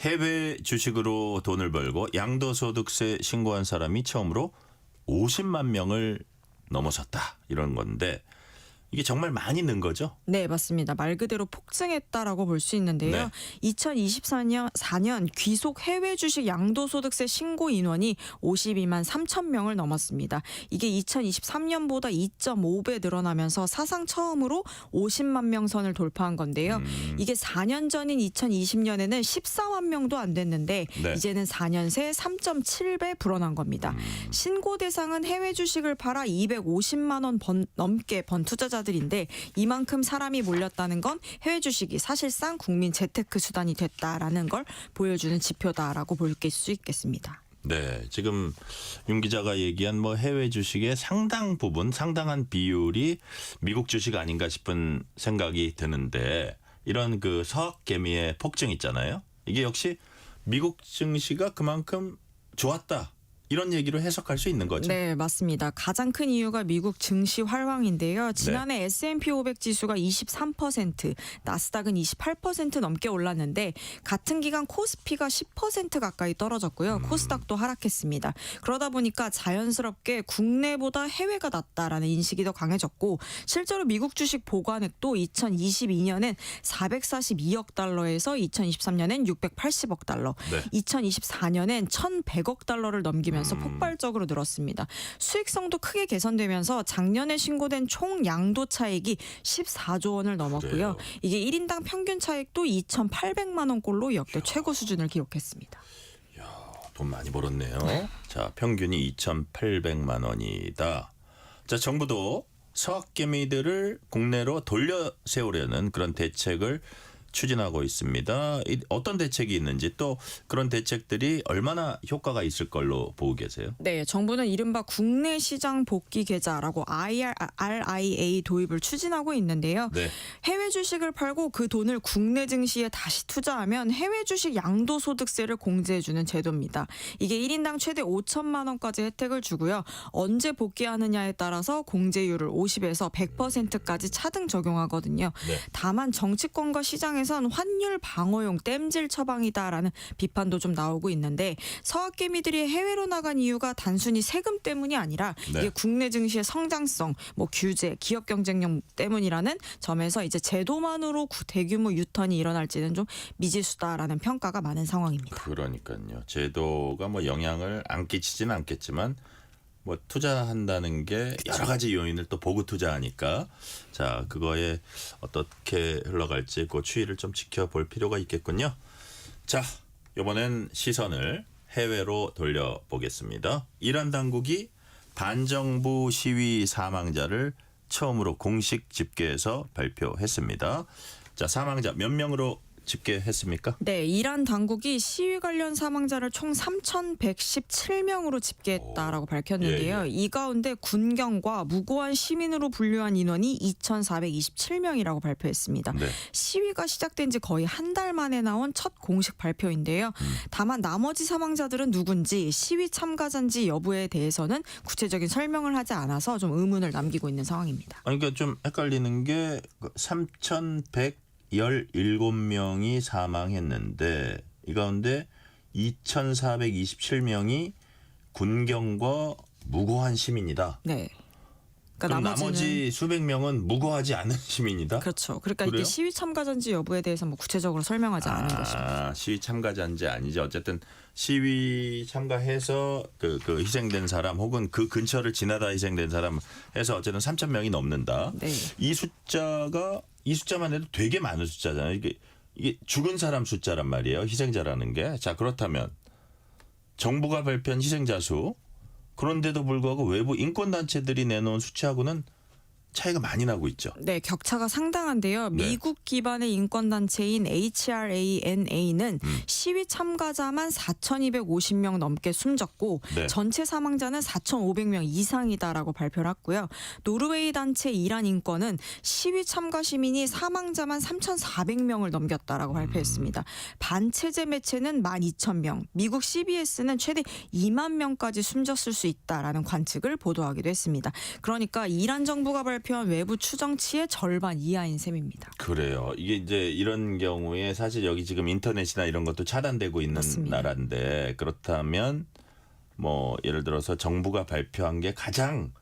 해외 주식으로 돈을 벌고 양도소득세 신고한 사람이 처음으로 50만 명을 넘어섰다. 이런 건데 이게 정말 많이 는 거죠? 네, 맞습니다. 말 그대로 폭증했다라고 볼 수 있는데요. 네. 2024년 귀속 해외 주식 양도소득세 신고 인원이 52만 3천 명을 넘었습니다. 이게 2023년보다 2.5배 늘어나면서 사상 처음으로 50만 명 선을 돌파한 건데요. 이게 4년 전인 2020년에는 14만 명도 안 됐는데 네. 이제는 4년 새 3.7배 불어난 겁니다. 신고 대상은 해외 주식을 팔아 250만 원 넘게 번 투자자들인데 이만큼 사람이 몰렸다는 건 해외 주식이 사실상 국민 재테크 수단이 됐다라는 걸 보여주는 지표다라고 볼 수 있겠습니다. 네, 지금 윤 기자가 얘기한 뭐 해외 주식의 상당 부분, 상당한 비율이 미국 주식 아닌가 싶은 생각이 드는데 이런 그 서학개미의 폭증 있잖아요. 이게 역시 미국 증시가 그만큼 좋았다. 이런 얘기로 해석할 수 있는 거죠. 네, 맞습니다. 가장 큰 이유가 미국 증시 활황인데요. 지난해 S&P 500 지수가 23%, 나스닥은 28% 넘게 올랐는데 같은 기간 코스피가 10% 가까이 떨어졌고요. 코스닥도 하락했습니다. 그러다 보니까 자연스럽게 국내보다 해외가 낫다라는 인식이 더 강해졌고 실제로 미국 주식 보관액도 2022년엔 442억 달러에서 2023년엔 680억 달러, 네. 2024년엔 1,100억 달러를 넘기면서 폭발적으로 늘었습니다. 수익성도 크게 개선되면서 작년에 신고된 총 양도 차익이 14조 원을 넘었고요. 그래요. 이게 1인당 평균 차익도 2,800만 원꼴로 역대 최고 수준을 기록했습니다. 돈 많이 벌었네요. 자, 평균이 2,800만 원이다. 자, 정부도 서학개미들을 국내로 돌려 세우려는 그런 대책을 추진하고 있습니다. 어떤 대책이 있는지 또 그런 대책들이 얼마나 효과가 있을 걸로 보고 계세요? 네, 정부는 이른바 국내 시장 복귀 계좌라고 RIA 도입을 추진하고 있는데요. 네. 해외 주식을 팔고 그 돈을 국내 증시에 다시 투자하면 해외 주식 양도소득세를 공제해주는 제도입니다. 이게 1인당 최대 5천만 원까지 혜택을 주고요. 언제 복귀하느냐에 따라서 공제율을 50에서 100%까지 차등 적용하거든요. 네. 다만 정치권과 시장에 입장에선 환율 방어용 땜질 처방이다라는 비판도 좀 나오고 있는데 서학개미들이 해외로 나간 이유가 단순히 세금 때문이 아니라 네. 이게 국내 증시의 성장성, 뭐 규제, 기업 경쟁력 때문이라는 점에서 이제 제도만으로 대규모 유턴이 일어날지는 좀 미지수다라는 평가가 많은 상황입니다. 그러니까요. 제도가 뭐 영향을 안 끼치지는 않겠지만 뭐 투자한다는 게 여러 가지 요인을 또 보고 투자하니까 자 그거에 어떻게 흘러갈지 그 추이를 좀 지켜볼 필요가 있겠군요. 자 이번엔 시선을 해외로 돌려보겠습니다. 이란 당국이 반정부 시위 사망자를 처음으로 공식 집계해서 발표했습니다. 자 사망자 몇 명으로 집계했습니까? 네, 이란 당국이 시위 관련 사망자를 총 3,117명으로 집계했다라고 밝혔는데요. 이 가운데 군경과 무고한 시민으로 분류한 인원이 2,427명이라고 발표했습니다. 네. 시위가 시작된 지 거의 한 달 만에 나온 첫 공식 발표인데요. 다만 나머지 사망자들은 누군지 시위 참가자인지 여부에 대해서는 구체적인 설명을 하지 않아서 좀 의문을 남기고 있는 상황입니다. 그러니까 좀 헷갈리는 게 3,117명이 사망했는데 이 가운데 2,427명이 군경과 무고한 시민이다. 네. 그럼 나머지 수백 명은 무고하지 않은 시민이다? 그렇죠. 그러니까 그래요? 이게 시위 참가자인지 여부에 대해서 뭐 구체적으로 설명하지 않은 것입니다. 시위 참가자인지 아니지 어쨌든 시위 참가해서 그 희생된 사람 혹은 그 근처를 지나다 희생된 사람 해서 어쨌든 3,000명이 넘는다. 네. 이 숫자만 해도 되게 많은 숫자잖아요. 이게 죽은 사람 숫자란 말이에요. 희생자라는 게. 자 그렇다면 정부가 발표한 희생자 수 그런데도 불구하고 외부 인권단체들이 내놓은 수치하고는 차이가 많이 나고 있죠. 네, 격차가 상당한데요. 네. 미국 기반의 인권단체인 HRANA는 시위 참가자만 4,250명 넘게 숨졌고 네. 전체 사망자는 4,500명 이상이다라고 발표를 했고요. 노르웨이 단체 이란 인권은 시위 참가 시민이 사망자만 3,400명을 넘겼다라고 발표했습니다. 반체제 매체는 12,000명, 미국 CBS는 최대 2만 명까지 숨졌을 수 있다라는 관측을 보도하기도 했습니다. 그러니까 이란 정부가 발표한 외부 추정치의 절반 이하인 셈입니다. 그래요. 이게 이제 이런 경우에 사실 여기 지금 인터넷이나 이런 것도 차단되고 있는 맞습니다. 나라인데 그렇다면 뭐 예를 들어서 정부가 발표한 게 가장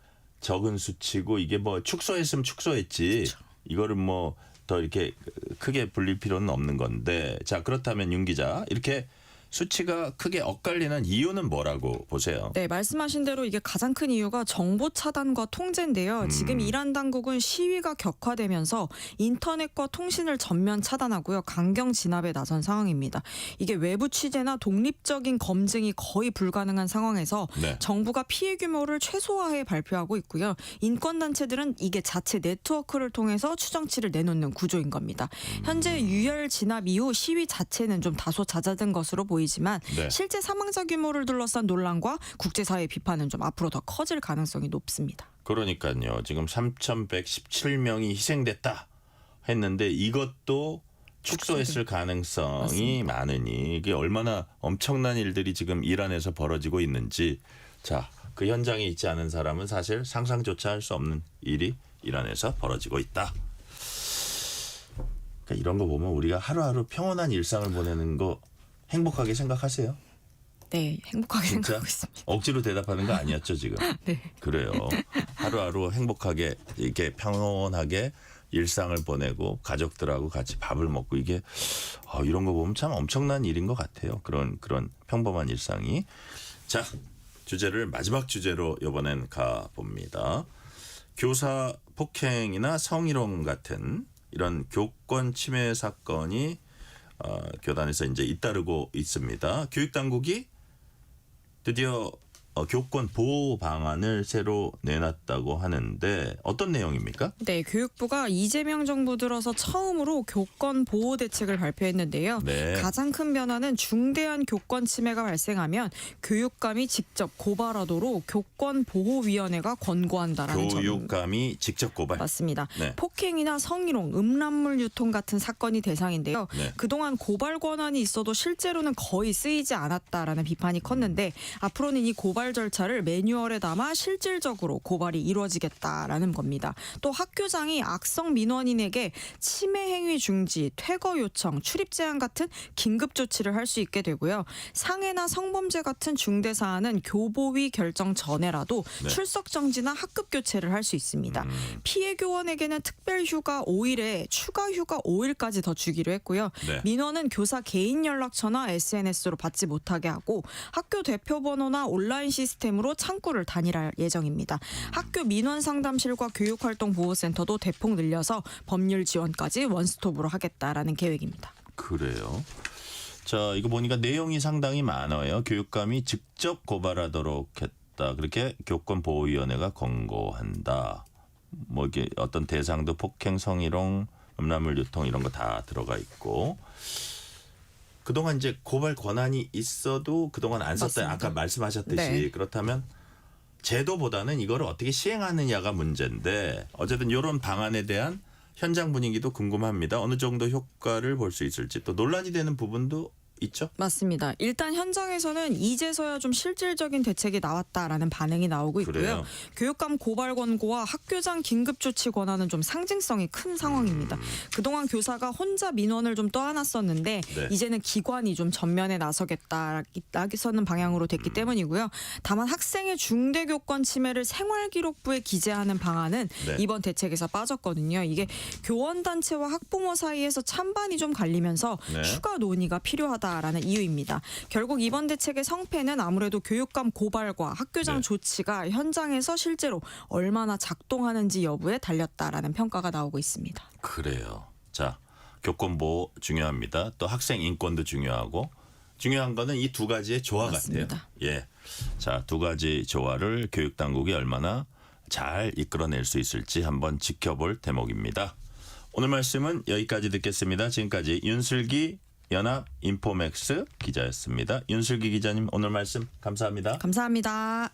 적은 수치고 이게 뭐 축소했으면 축소했지 그렇죠. 이거를 뭐 더 이렇게 크게 불릴 필요는 없는 건데 자 그렇다면 윤 기자 이렇게 수치가 크게 엇갈리는 이유는 뭐라고 보세요? 네, 말씀하신 대로 이게 가장 큰 이유가 정보 차단과 통제인데요. 지금 이란 당국은 시위가 격화되면서 인터넷과 통신을 전면 차단하고요. 강경 진압에 나선 상황입니다. 이게 외부 취재나 독립적인 검증이 거의 불가능한 상황에서 네. 정부가 피해 규모를 최소화해 발표하고 있고요. 인권단체들은 이게 자체 네트워크를 통해서 추정치를 내놓는 구조인 겁니다. 현재 유혈 진압 이후 시위 자체는 좀 다소 잦아든 것으로 보이지만 네. 실제 사망자 규모를 둘러싼 논란과 국제사회 비판은 좀 앞으로 더 커질 가능성이 높습니다. 그러니까요. 지금 3,117명이 희생됐다 했는데 이것도 축소했을 가능성이 맞습니다. 많으니 이게 얼마나 엄청난 일들이 지금 이란에서 벌어지고 있는지 자, 그 현장에 있지 않은 사람은 사실 상상조차 할 수 없는 일이 이란에서 벌어지고 있다. 그러니까 이런 거 보면 우리가 하루하루 평온한 일상을 보내는 거 행복하게 생각하세요? 네, 행복하게 진짜? 생각하고 있습니다. 억지로 대답하는 거 아니었죠 지금? 네. 그래요. 하루하루 행복하게 이렇게 평온하게 일상을 보내고 가족들하고 같이 밥을 먹고 이게 이런 거 보면 참 엄청난 일인 것 같아요. 그런 평범한 일상이. 자 주제를 마지막 주제로 이번엔 가봅니다. 교사 폭행이나 성희롱 같은 이런 교권 침해 사건이 교단에서 이제 잇따르고 있습니다. 교육당국이 드디어 교권 보호 방안을 새로 내놨다고 하는데 어떤 내용입니까? 네, 교육부가 이재명 정부 들어서 처음으로 교권 보호 대책을 발표했는데요. 네. 가장 큰 변화는 중대한 교권 침해가 발생하면 교육감이 직접 고발하도록 교권보호위원회가 권고한다라는 점. 교육감이 직접 고발. 맞습니다. 네. 폭행이나 성희롱, 음란물 유통 같은 사건이 대상인데요. 네. 그동안 고발 권한이 있어도 실제로는 거의 쓰이지 않았다라는 비판이 컸는데 앞으로는 이 고발 고발 절차를 매뉴얼에 담아 실질적으로 고발이 이루어지겠다라는 겁니다. 또 학교장이 악성 민원인에게 침해 행위 중지, 퇴거 요청, 출입 제한 같은 긴급 조치를 할 수 있게 되고요. 상해나 성범죄 같은 중대 사안은 교보위 결정 전에라도 네. 출석 정지나 학급 교체를 할 수 있습니다. 피해 교원에게는 특별 휴가 5일에 추가 휴가 5일까지 더 주기로 했고요. 네. 민원은 교사 개인 연락처나 SNS로 받지 못하게 하고 학교 대표 번호나 온라인 시스템으로 창구를 단일할 예정입니다. 학교 민원 상담실과 교육활동보호센터도 대폭 늘려서 법률 지원까지 원스톱으로 하겠다라는 계획입니다. 그래요. 자, 이거 보니까 내용이 상당히 많아요. 교육감이 직접 고발하도록 했다. 그렇게 교권보호위원회가 권고한다. 뭐 이게 어떤 대상도 폭행, 성희롱, 음란물 유통 이런 거 다 들어가 있고. 그동안 이제 고발 권한이 있어도 그동안 안 썼다. 맞습니다. 아까 말씀하셨듯이. 네. 그렇다면 제도보다는 이걸 어떻게 시행하느냐가 문제인데 어쨌든 이런 방안에 대한 현장 분위기도 궁금합니다. 어느 정도 효과를 볼 수 있을지 또 논란이 되는 부분도 있죠? 맞습니다. 일단 현장에서는 이제서야 좀 실질적인 대책이 나왔다라는 반응이 나오고 있고요. 그래요? 교육감 고발 권고와 학교장 긴급 조치 권한은 좀 상징성이 큰 상황입니다. 그동안 교사가 혼자 민원을 좀 떠안았었는데 네. 이제는 기관이 좀 전면에 나서는 방향으로 됐기 때문이고요. 다만 학생의 중대 교권 침해를 생활기록부에 기재하는 방안은 네. 이번 대책에서 빠졌거든요. 이게 교원단체와 학부모 사이에서 찬반이 좀 갈리면서 네. 추가 논의가 필요하다라는 이유입니다. 결국 이번 대책의 성패는 아무래도 교육감 고발과 학교장 네. 조치가 현장에서 실제로 얼마나 작동하는지 여부에 달렸다라는 평가가 나오고 있습니다. 그래요. 자, 교권보호 중요합니다. 또 학생 인권도 중요하고 중요한 거는 이 두 가지의 조화 맞습니다. 같아요. 예. 자, 두 가지 조화를 교육당국이 얼마나 잘 이끌어낼 수 있을지 한번 지켜볼 대목입니다. 오늘 말씀은 여기까지 듣겠습니다. 지금까지 윤슬기 연합인포맥스 기자였습니다. 윤슬기 기자님 오늘 말씀 감사합니다. 감사합니다.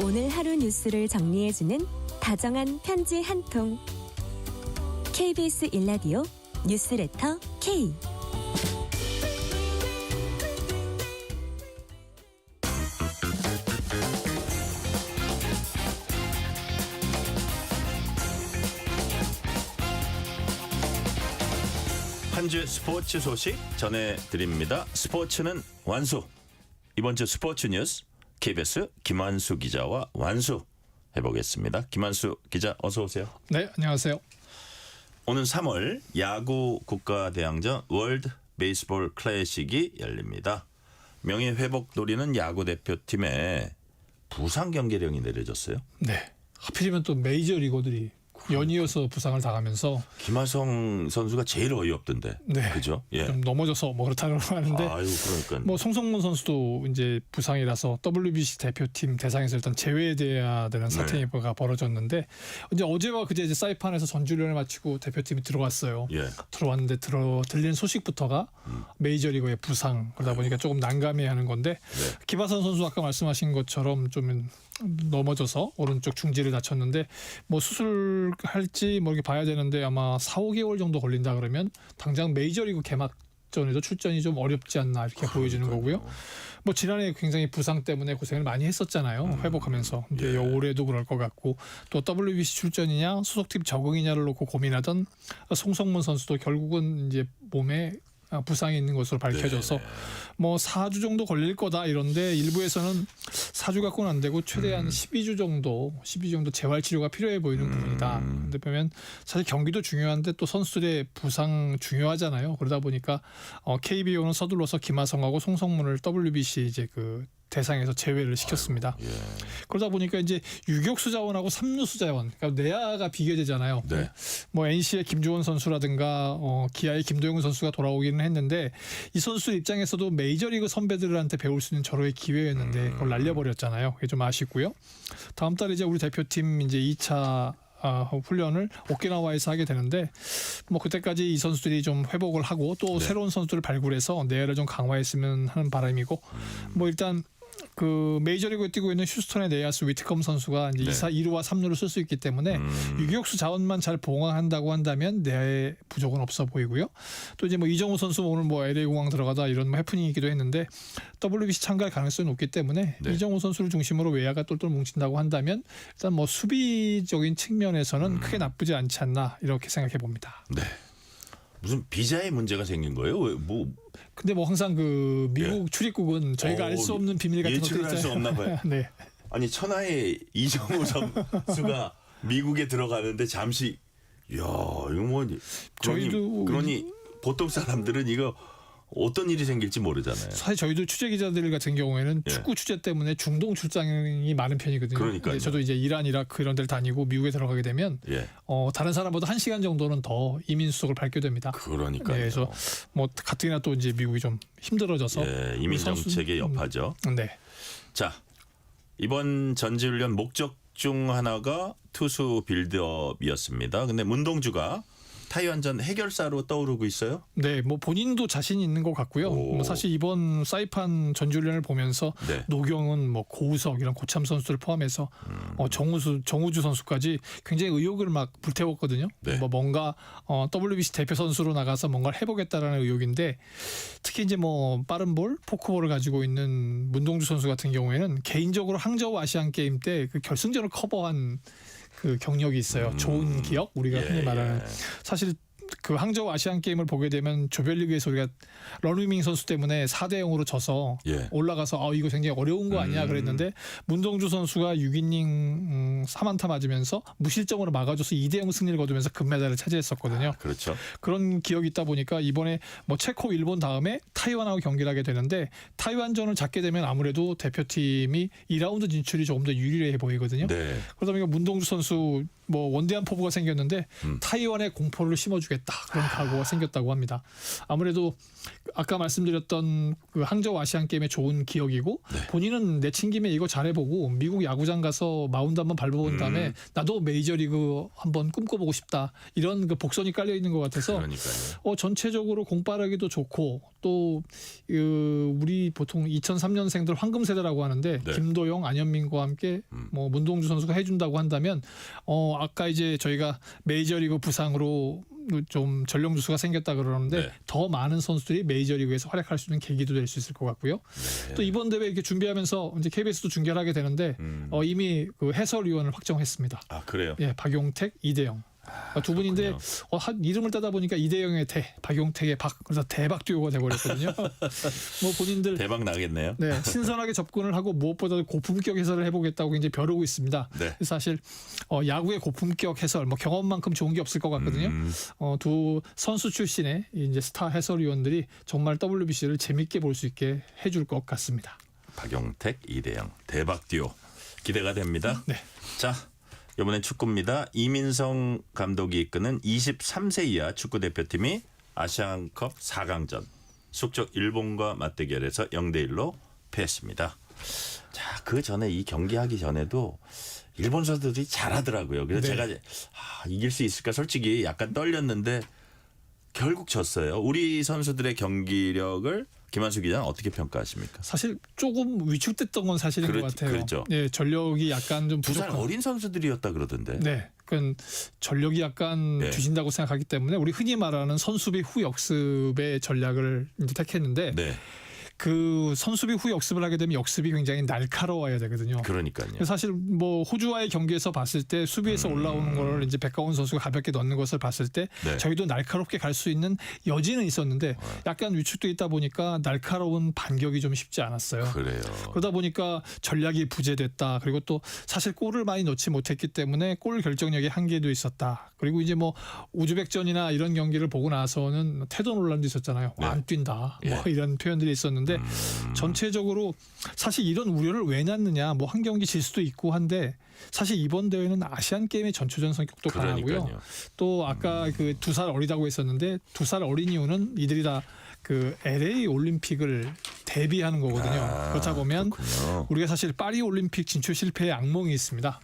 오늘 하루 뉴스를 정리해주는 다정한 편지 한 통. KBS 일라디오 뉴스레터 K. 한 주 스포츠 소식 전해드립니다. 스포츠는 완수. 이번 주 스포츠 뉴스 KBS 김한수 기자와 완수해보겠습니다. 김한수 기자 어서 오세요. 네, 안녕하세요. 오는 3월 야구 국가대항전 월드 베이스볼 클래식이 열립니다. 명예회복 노리는 야구 대표팀에 부상 경기령이 내려졌어요. 네, 하필이면 또 메이저리거들이 연이어서 부상을 당하면서 김하성 선수가 제일 어이없던데. 네, 그죠? 예. 좀 넘어져서 뭐 그렇다고 하는데 아유, 그러니까. 뭐 송성문 선수도 이제 부상이라서 WBC 대표팀 대상에서 일단 제외돼야 되는 사태가 벌어졌는데 이제 어제와 그제 이제 사이판에서 전주련을 마치고 대표팀이 들어왔어요. 예. 들어왔는데 들리는 소식부터가 메이저리거의 부상 그러다 보니까 조금 난감해하는 건데 김하성 선수 아까 말씀하신 것처럼 좀 넘어져서 오른쪽 중지를 다쳤는데 뭐 수술할지 뭐 이렇게 봐야 되는데 아마 4-5개월 정도 걸린다 그러면 당장 메이저리그 개막전에도 출전이 좀 어렵지 않나 이렇게 보여지는 거고요. 뭐 지난해 굉장히 부상 때문에 고생을 많이 했었잖아요. 회복하면서. 근데 올해도 그럴 것 같고 또 WBC 출전이냐 소속팀 적응이냐를 놓고 고민하던 송성문 선수도 결국은 이제 몸에 부상이 있는 것으로 밝혀져서 뭐 4주 정도 걸릴 거다 이런데 일부에서는 4주 갖고는 안 되고 최대한 12주 정도 재활 치료가 필요해 보이는 부분이다. 근데 보면 사실 경기도 중요한데 또 선수들의 부상 중요하잖아요. 그러다 보니까 KBO는 서둘러서 김하성하고 송성문을 WBC 이제 그 대상에서 제외를 시켰습니다. 아유, 예. 그러다 보니까 이제 유격수 자원하고 3루수 자원, 그러니까 내야가 비교되잖아요. 네. 뭐 NC의 김주원 선수라든가 기아의 김도영 선수가 돌아오기는 했는데 이 선수 입장에서도 메이저리그 선배들한테 배울 수 있는 절호의 기회였는데 그걸 날려버렸잖아요. 그게 좀 아쉽고요. 다음 달에 이제 우리 대표팀 이제 2차 훈련을 오키나와에서 하게 되는데 뭐 그때까지 이 선수들이 좀 회복을 하고 또 새로운 선수들을 발굴해서 내야를 좀 강화했으면 하는 바람이고 뭐 일단 그 메이저리그에 뛰고 있는 휴스턴의 내야수 위트컴 선수가 이제 2루와 3루를 쓸 수 있기 때문에 유격수 자원만 잘 보강한다고 한다면 내야에 부족은 없어 보이고요. 또 이제 뭐 이정우 선수 오늘 뭐 LA 공항 들어가다 이런 뭐 해프닝이기도 했는데 WBC 참가할 가능성이 높기 때문에 이정우 선수를 중심으로 외야가 똘똘 뭉친다고 한다면 일단 뭐 수비적인 측면에서는 크게 나쁘지 않지 않나 이렇게 생각해 봅니다. 네. 무슨 비자의 문제가 생긴 거예요? 근데 뭐 항상 그 미국 출입국은 저희가 알 수 없는 비밀 같은 것들이 예측을 할 수 없나 봐요. 네. 아니 천하의 이정우 선수가 미국에 들어가는데 잠시 이거 뭐 그러니 보통 사람들은 이거 어떤 일이 생길지 모르잖아요. 사실 저희도 취재 기자들 같은 경우에는 축구 취재 때문에 중동 출장이 많은 편이거든요. 그러니까요. 저도 이제 이란, 이라크 이런 데를 다니고 미국에 들어가게 되면 다른 사람보다 1시간 정도는 더 이민 수속을 밟게 됩니다. 그러니까요. 그래서 뭐 가뜩이나 또 이제 미국이 좀 힘들어져서 이민 정책의 여파죠. 네. 자, 이번 전지훈련 목적 중 하나가 투수 빌드업이었습니다. 근데 문동주가 타이완전 해결사로 떠오르고 있어요? 네, 뭐 본인도 자신이 있는 것 같고요. 뭐 사실 이번 사이판 전지훈련을 보면서 노경은 뭐 고우석 이런 고참 선수들 포함해서 정우주 선수까지 굉장히 의욕을 막 불태웠거든요. 뭐 뭔가 WBC 대표 선수로 나가서 뭔가를 해보겠다라는 의욕인데 특히 이제 뭐 빠른 볼, 포크볼을 가지고 있는 문동주 선수 같은 경우에는 개인적으로 항저우 아시안 게임 때 그 결승전을 커버한 그 경력이 있어요. 좋은 기억 우리가 흔히 말하는 사실 그 항저우 아시안 게임을 보게 되면 조별리그에서 우리가 런위밍 선수 때문에 4대0으로 져서 올라가서 이거 굉장히 어려운 거 아니야 그랬는데 문동주 선수가 6이닝 3안타 맞으면서 무실점으로 막아줘서 2대0 승리를 거두면서 금메달을 차지했었거든요. 그렇죠. 그런 기억이 있다 보니까 이번에 뭐 체코, 일본 다음에 타이완하고 경기를 하게 되는데 타이완전을 잡게 되면 아무래도 대표팀이 2라운드 진출이 조금 더 유리해 보이거든요. 그러다 보니까 문동주 선수 뭐 원대한 포부가 생겼는데 타이완에 공포를 심어주겠다 그런 각오가 생겼다고 합니다. 아무래도 아까 말씀드렸던 그 항저우 아시안 게임의 좋은 기억이고 본인은 내친 김에 이거 잘해보고 미국 야구장 가서 마운드 한번 밟아본 다음에 나도 메이저리그 한번 꿈꿔보고 싶다 이런 그 복선이 깔려 있는 것 같아서 전체적으로 공빠르기도 좋고 또 우리 보통 2003년생들 황금 세대라고 하는데 김도영, 안현민과 함께 뭐 문동주 선수가 해준다고 한다면 아까 이제 저희가 메이저리그 부상으로 좀 전력 누수가 생겼다 그러는데 더 많은 선수들이 메이저리그에서 활약할 수 있는 계기도 될 수 있을 것 같고요. 또 이번 대회 이렇게 준비하면서 이제 KBS도 중계를 하게 되는데 이미 그 해설위원을 확정했습니다. 아 그래요? 예, 박용택, 이대영. 두 분인데 이름을 따다 보니까 이대영의 대, 박용택의 박, 그래서 대박 듀오가 돼버렸거든요. 뭐 본인들 대박 나겠네요. 네, 신선하게 접근을 하고 무엇보다 고품격 해설을 해보겠다고 이제 벼르고 있습니다. 사실 야구의 고품격 해설, 뭐 경험만큼 좋은 게 없을 것 같거든요. 두 선수 출신의 이제 스타 해설위원들이 정말 WBC를 재밌게 볼 수 있게 해줄 것 같습니다. 박용택, 이대영 대박 듀오 기대가 됩니다. 자. 이번엔 축구입니다. 이민성 감독이 이끄는 23세 이하 축구대표팀이 아시안컵 4강전 숙적 일본과 맞대결에서 0대1로 패했습니다. 자, 그 전에 이 경기하기 전에도 일본 선수들이 잘하더라고요. 그래서 제가 이길 수 있을까 솔직히 약간 떨렸는데 결국 졌어요. 우리 선수들의 경기력을 김한수 기자는 어떻게 평가하십니까? 사실 조금 위축됐던 건 사실인 것 같아요. 그렇죠. 네, 전력이 약간 좀 부족한. 2살 어린 선수들이었다 그러던데. 네, 그건 전력이 약간 뒤진다고 생각하기 때문에 우리 흔히 말하는 선수비 후 역습의 전략을 이제 택했는데 그 선수비 후 역습을 하게 되면 역습이 굉장히 날카로워야 되거든요. 그러니까요. 사실 뭐 호주와의 경기에서 봤을 때 수비에서 올라오는 걸 이제 백가운 선수가 가볍게 넣는 것을 봤을 때 저희도 날카롭게 갈 수 있는 여지는 있었는데 약간 위축돼 있다 보니까 날카로운 반격이 좀 쉽지 않았어요. 그러다 보니까 전략이 부재됐다. 그리고 또 사실 골을 많이 넣지 못했기 때문에 골 결정력의 한계도 있었다. 그리고 이제 뭐 우즈벡전이나 이런 경기를 보고 나서는 태도 논란도 있었잖아요. 안 뛴다. 뭐 이런 표현들이 있었는데 전체적으로 사실 이런 우려를 왜 놨느냐. 뭐 한 경기 질 수도 있고 한데 사실 이번 대회는 아시안 게임의 전초전 성격도 강하고요. 또 아까 그 2살 어리다고 했었는데 2살 어린 이유는 이들이 다 그 LA 올림픽을 대비하는 거거든요. 그렇다 보면 우리가 사실 파리 올림픽 진출 실패의 악몽이 있습니다.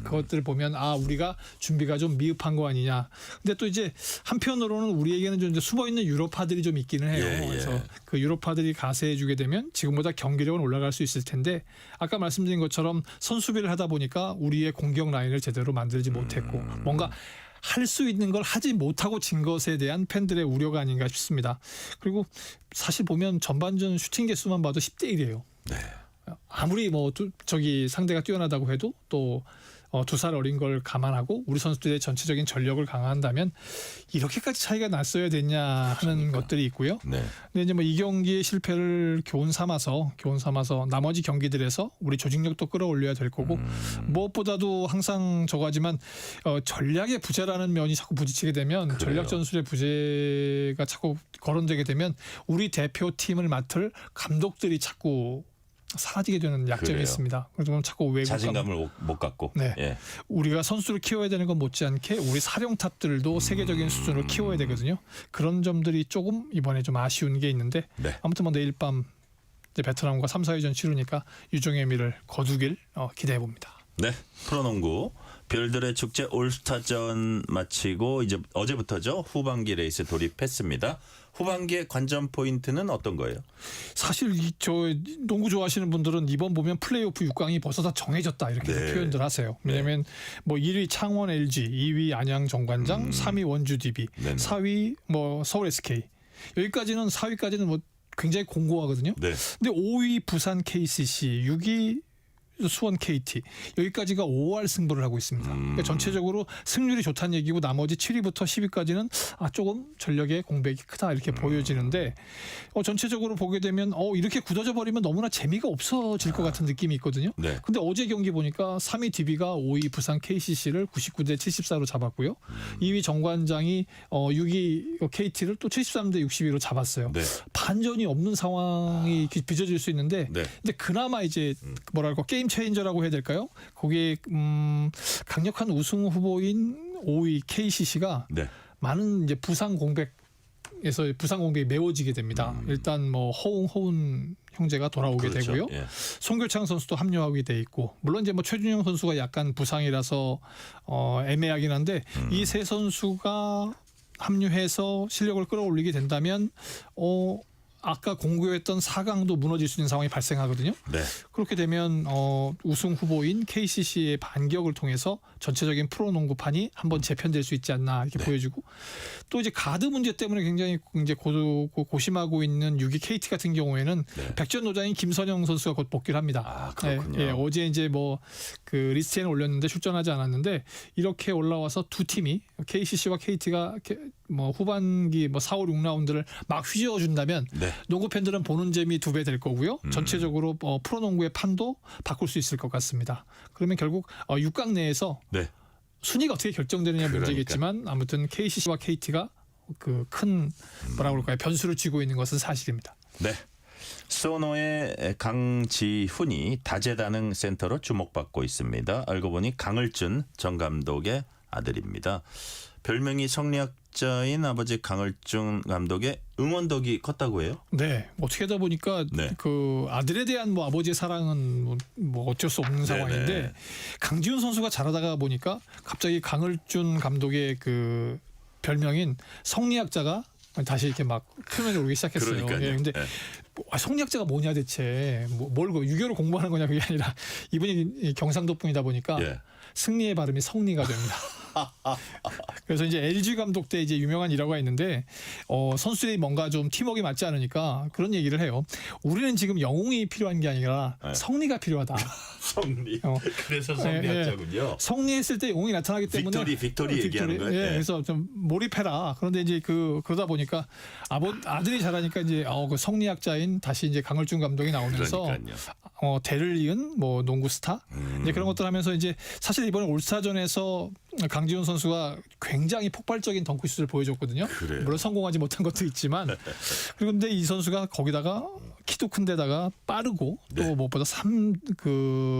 그것들을 보면 우리가 준비가 좀 미흡한 거 아니냐. 근데 또 이제 한편으로는 우리에게는 좀 이제 숨어 있는 유럽파들이 좀 있기는 해요. 그래서 그 유럽파들이 가세해주게 되면 지금보다 경기력은 올라갈 수 있을 텐데 아까 말씀드린 것처럼 선수비를 하다 보니까 우리의 공격 라인을 제대로 만들지 못했고 뭔가 할 수 있는 걸 하지 못하고 진 것에 대한 팬들의 우려가 아닌가 싶습니다. 그리고 사실 보면 전반전 슈팅 개수만 봐도 10대 1이에요. 아무리 상대가 뛰어나다고 해도 또 2살 어린 걸 감안하고 우리 선수들의 전체적인 전력을 강화한다면 이렇게까지 차이가 났어야 됐냐 하는 것들이 있고요. 근데 이제 이 경기의 실패를 교훈 삼아서 나머지 경기들에서 우리 조직력도 끌어올려야 될 거고 무엇보다도 항상 저거하지만 전략의 부재라는 면이 자꾸 부딪히게 되면 전략 전술의 부재가 자꾸 거론되게 되면 우리 대표팀을 맡을 감독들이 자꾸 사라지게 되는 약점이 있습니다. 그래서 자꾸 외국 자신감을 못 갖고. 우리가 선수를 키워야 되는 건 못지않게 우리 사령탑들도 세계적인 수준으로 키워야 되거든요. 그런 점들이 조금 이번에 좀 아쉬운 게 있는데 아무튼 내일 밤 이제 베트남과 3, 4위전 치르니까 유종의 의미를 거두길 기대해 봅니다. 네, 프로농구 별들의 축제 올스타전 마치고 이제 어제부터죠. 후반기 레이스 돌입했습니다. 후반기의 관전 포인트는 어떤 거예요? 사실 농구 좋아하시는 분들은 이번 보면 플레이오프 6강이 벌써 다 정해졌다 이렇게 표현들 하세요. 왜냐하면 1위 창원 LG, 2위 안양 정관장, 3위 원주 DB, 4위 서울 SK. 여기까지는 4위까지는 굉장히 공고하거든요. 근데 5위 부산 KCC, 6위 수원 KT 여기까지가 5할 승부를 하고 있습니다. 그러니까 전체적으로 승률이 좋다는 얘기고 나머지 7위부터 10위까지는 조금 전력의 공백이 크다 이렇게 보여지는데 전체적으로 보게 되면 이렇게 굳어져 버리면 너무나 재미가 없어질 것 같은 느낌이 있거든요. 근데 어제 경기 보니까 3위 DB가 5위 부산 KCC를 99대 74로 잡았고요. 2위 정관장이 6위 KT를 또 73대 62로 잡았어요. 반전이 없는 상황이 빚어질 수 있는데 근데 그나마 이제 게임 체인저라고 해야 될까요? 거기에 강력한 우승 후보인 5위 KCC가 많은 이제 부상 공백이 메워지게 됩니다. 일단 허운 형제가 돌아오게 되고요. 송교창 선수도 합류하게 돼 있고 물론 이제 최준용 선수가 약간 부상이라서 애매하긴 한데 이 세 선수가 합류해서 실력을 끌어올리게 된다면 아까 공고했던 4강도 무너질 수 있는 상황이 발생하거든요. 그렇게 되면 우승 후보인 KCC의 반격을 통해서 전체적인 프로농구판이 한번 재편될 수 있지 않나 이렇게 보여지고 또 이제 가드 문제 때문에 굉장히 이제 고심하고 있는 6위 KT 같은 경우에는 백전 노장인 김선영 선수가 곧 복귀를 합니다. 어제 이제 그 리스트에는 올렸는데 출전하지 않았는데 이렇게 올라와서 두 팀이 KCC와 KT가 후반기 4, 5, 6라운드를 막 휘저어준다면 농구 팬들은 보는 재미 2배 될 거고요. 전체적으로 프로농구의 판도 바꿀 수 있을 것 같습니다. 그러면 결국 6강 내에서 순위가 어떻게 결정되느냐 문제겠지만 아무튼 KCC와 KT가 그 큰 변수를 쥐고 있는 것은 사실입니다. 소노의 강지훈이 다재다능 센터로 주목받고 있습니다. 알고 보니 강을준 전 감독의 아들입니다. 별명이 성리학자인 아버지 강을준 감독의 응원덕이 컸다고 해요? 어떻게 하다 보니까 그 아들에 대한 아버지의 사랑은 어쩔 수 없는 상황인데 강지훈 선수가 잘하다가 보니까 갑자기 강을준 감독의 그 별명인 성리학자가 다시 이렇게 표면에 오르기 시작했어요. 근데 성리학자가 뭐냐 대체 유교를 공부하는 거냐 그게 아니라 이분이 경상도 분이다 보니까 승리의 발음이 성리가 됩니다. 그래서 이제 LG 감독 때 이제 유명한 일화가 있는데 선수들이 뭔가 좀 팀워크가 맞지 않으니까 그런 얘기를 해요. 우리는 지금 영웅이 필요한 게 아니라 성리가 필요하다. 성리. 그래서 성리학자군요. 성리했을 때 영웅이 나타나기 때문에 빅토리 얘기하는 거예요. 그래서 좀 몰입해라. 그런데 이제 그러다 보니까 아들이 잘하니까 이제 그 성리학자인 다시 이제 강을준 감독이 나오면서 대를 이은 농구 스타 이제 그런 것들 하면서 이제 사실 이번에 올스타전에서 강지훈 선수가 굉장히 폭발적인 덩크슛을 보여줬거든요. 물론 성공하지 못한 것도 있지만 그런데 이 선수가 거기다가 키도 큰데다가 빠르고 또 무엇보다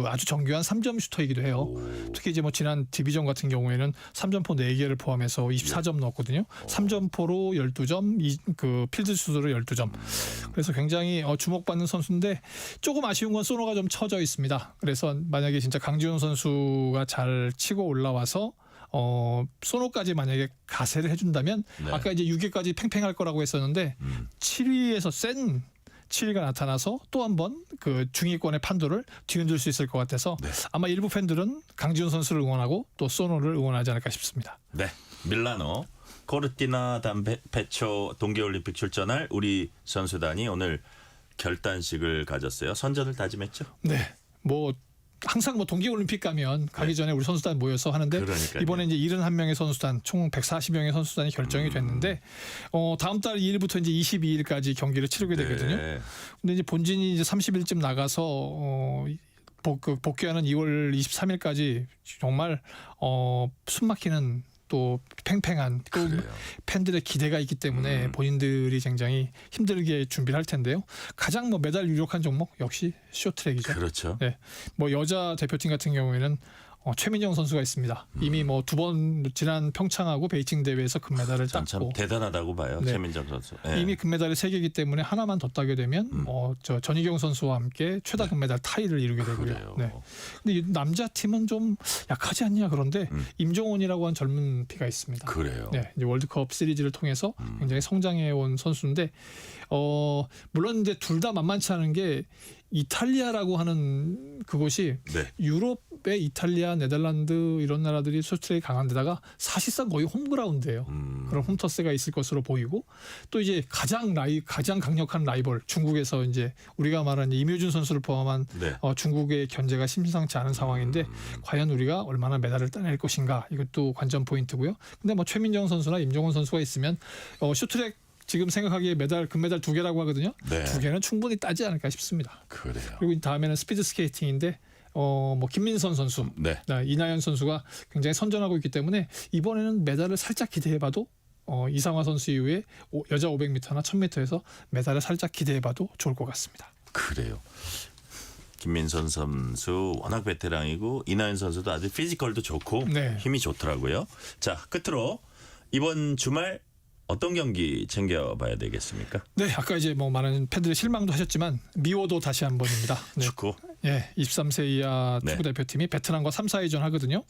아주 정교한 3점 슈터이기도 해요. 특히 이제 뭐 지난 디비전 같은 경우에는 3점포 4개를 포함해서 24점 넣었거든요. 3점포로 12점, 그 필드 슛으로 12점. 그래서 굉장히 주목받는 선수인데 조금 아쉬운 건 소노가 좀 처져 있습니다. 그래서 만약에 진짜 강지훈 선수가 잘 치고 올라와서 소노까지 만약에 가세를 해준다면 아까 이제 6위까지 팽팽할 거라고 했었는데 7위에서 센 7위가 나타나서 또 한 번 그 중위권의 판도를 뒤흔들 수 있을 것 같아서 아마 일부 팬들은 강지훈 선수를 응원하고 또 소노를 응원하지 않을까 싶습니다. 네, 밀라노 코르티나 담페초 동계올림픽 출전할 우리 선수단이 오늘 결단식을 가졌어요. 선전을 다짐했죠? 네, 뭐 항상 뭐 동계올림픽 가면 가기 전에 우리 선수단 모여서 하는데 이번에 이제 71명의 선수단 총 140명의 선수단이 결정이 됐는데 다음 달 2일부터 이제 22일까지 경기를 치르게 되거든요. 근데 이제 본진이 이제 30일쯤 나가서 복귀하는 2월 23일까지 정말 숨막히는 또 팽팽한 또 팬들의 기대가 있기 때문에 본인들이 굉장히 힘들게 준비를 할 텐데요. 가장 뭐 메달 유력한 종목 역시 쇼트트랙이죠. 그렇죠. 네, 뭐 여자 대표팀 같은 경우에는 최민정 선수가 있습니다. 이미 뭐 2번 지난 평창하고 베이징 대회에서 금메달을 땄고 참 대단하다고 봐요. 최민정 선수. 이미 금메달이 3개이기 때문에 하나만 더 따게 되면 전희경 선수와 함께 최다 금메달 타이를 이루게 되고요. 네. 근데 이 남자 팀은 좀 약하지 않냐 그런데 임종원이라고 한 젊은 피가 있습니다. 그래요. 네, 이제 월드컵 시리즈를 통해서 굉장히 성장해 온 선수인데 물론 이제 둘 다 만만치 않은 게 이탈리아라고 하는 그곳이 유럽의 이탈리아, 네덜란드 이런 나라들이 쇼트트랙이 강한 데다가 사실상 거의 홈그라운드예요. 그런 홈터스가 있을 것으로 보이고 또 이제 가장 강력한 라이벌 중국에서 이제 우리가 말하는 임효준 선수를 포함한 중국의 견제가 심상치 않은 상황인데 과연 우리가 얼마나 메달을 따낼 것인가 이것도 관전 포인트고요. 근데 뭐 최민정 선수나 임종원 선수가 있으면 쇼트트랙 지금 생각하기에 금메달 2개라고 하거든요. 2개는 충분히 따지 않을까 싶습니다. 그래요. 그리고 다음에는 스피드 스케이팅인데 뭐 김민선 선수, 이나연 선수가 굉장히 선전하고 있기 때문에 이번에는 메달을 살짝 기대해봐도 이상화 선수 이후에 여자 500m나 1000m에서 메달을 살짝 기대해봐도 좋을 것 같습니다. 그래요. 김민선 선수 워낙 베테랑이고 이나연 선수도 아주 피지컬도 좋고 힘이 좋더라고요. 자, 끝으로 이번 주말 어떤 경기 챙겨봐야 되겠습니까? 네, 아까 이제 뭐 많은 팬들의 실망도 하셨지만 미워도 다시 한 번입니다. 축구. 23세 이하 축구 대표팀이 베트남과 3, 4회전 하거든요.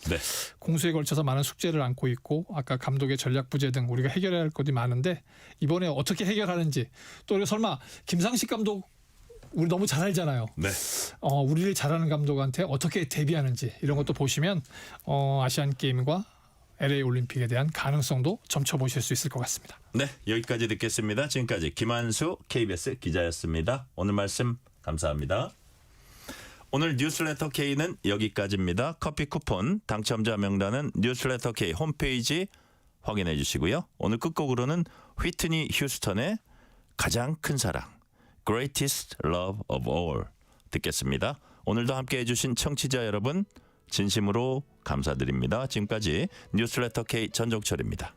공수에 걸쳐서 많은 숙제를 안고 있고 아까 감독의 전략 부재 등 우리가 해결해야 할 것이 많은데 이번에 어떻게 해결하는지 또 우리가 설마 김상식 감독 우리 너무 잘 알잖아요. 우리를 잘하는 감독한테 어떻게 대비하는지 이런 것도 보시면 아시안 게임과 LA 올림픽에 대한 가능성도 점쳐보실 수 있을 것 같습니다. 네, 여기까지 듣겠습니다. 지금까지 김한수 KBS 기자였습니다. 오늘 말씀 감사합니다. 오늘 뉴스레터 K는 여기까지입니다. 커피 쿠폰 당첨자 명단은 뉴스레터 K 홈페이지 확인해 주시고요. 오늘 끝곡으로는 휘트니 휴스턴의 가장 큰 사랑 Greatest Love of All 듣겠습니다. 오늘도 함께해 주신 청취자 여러분 진심으로 감사드립니다. 지금까지 뉴스레터 K 전종철입니다.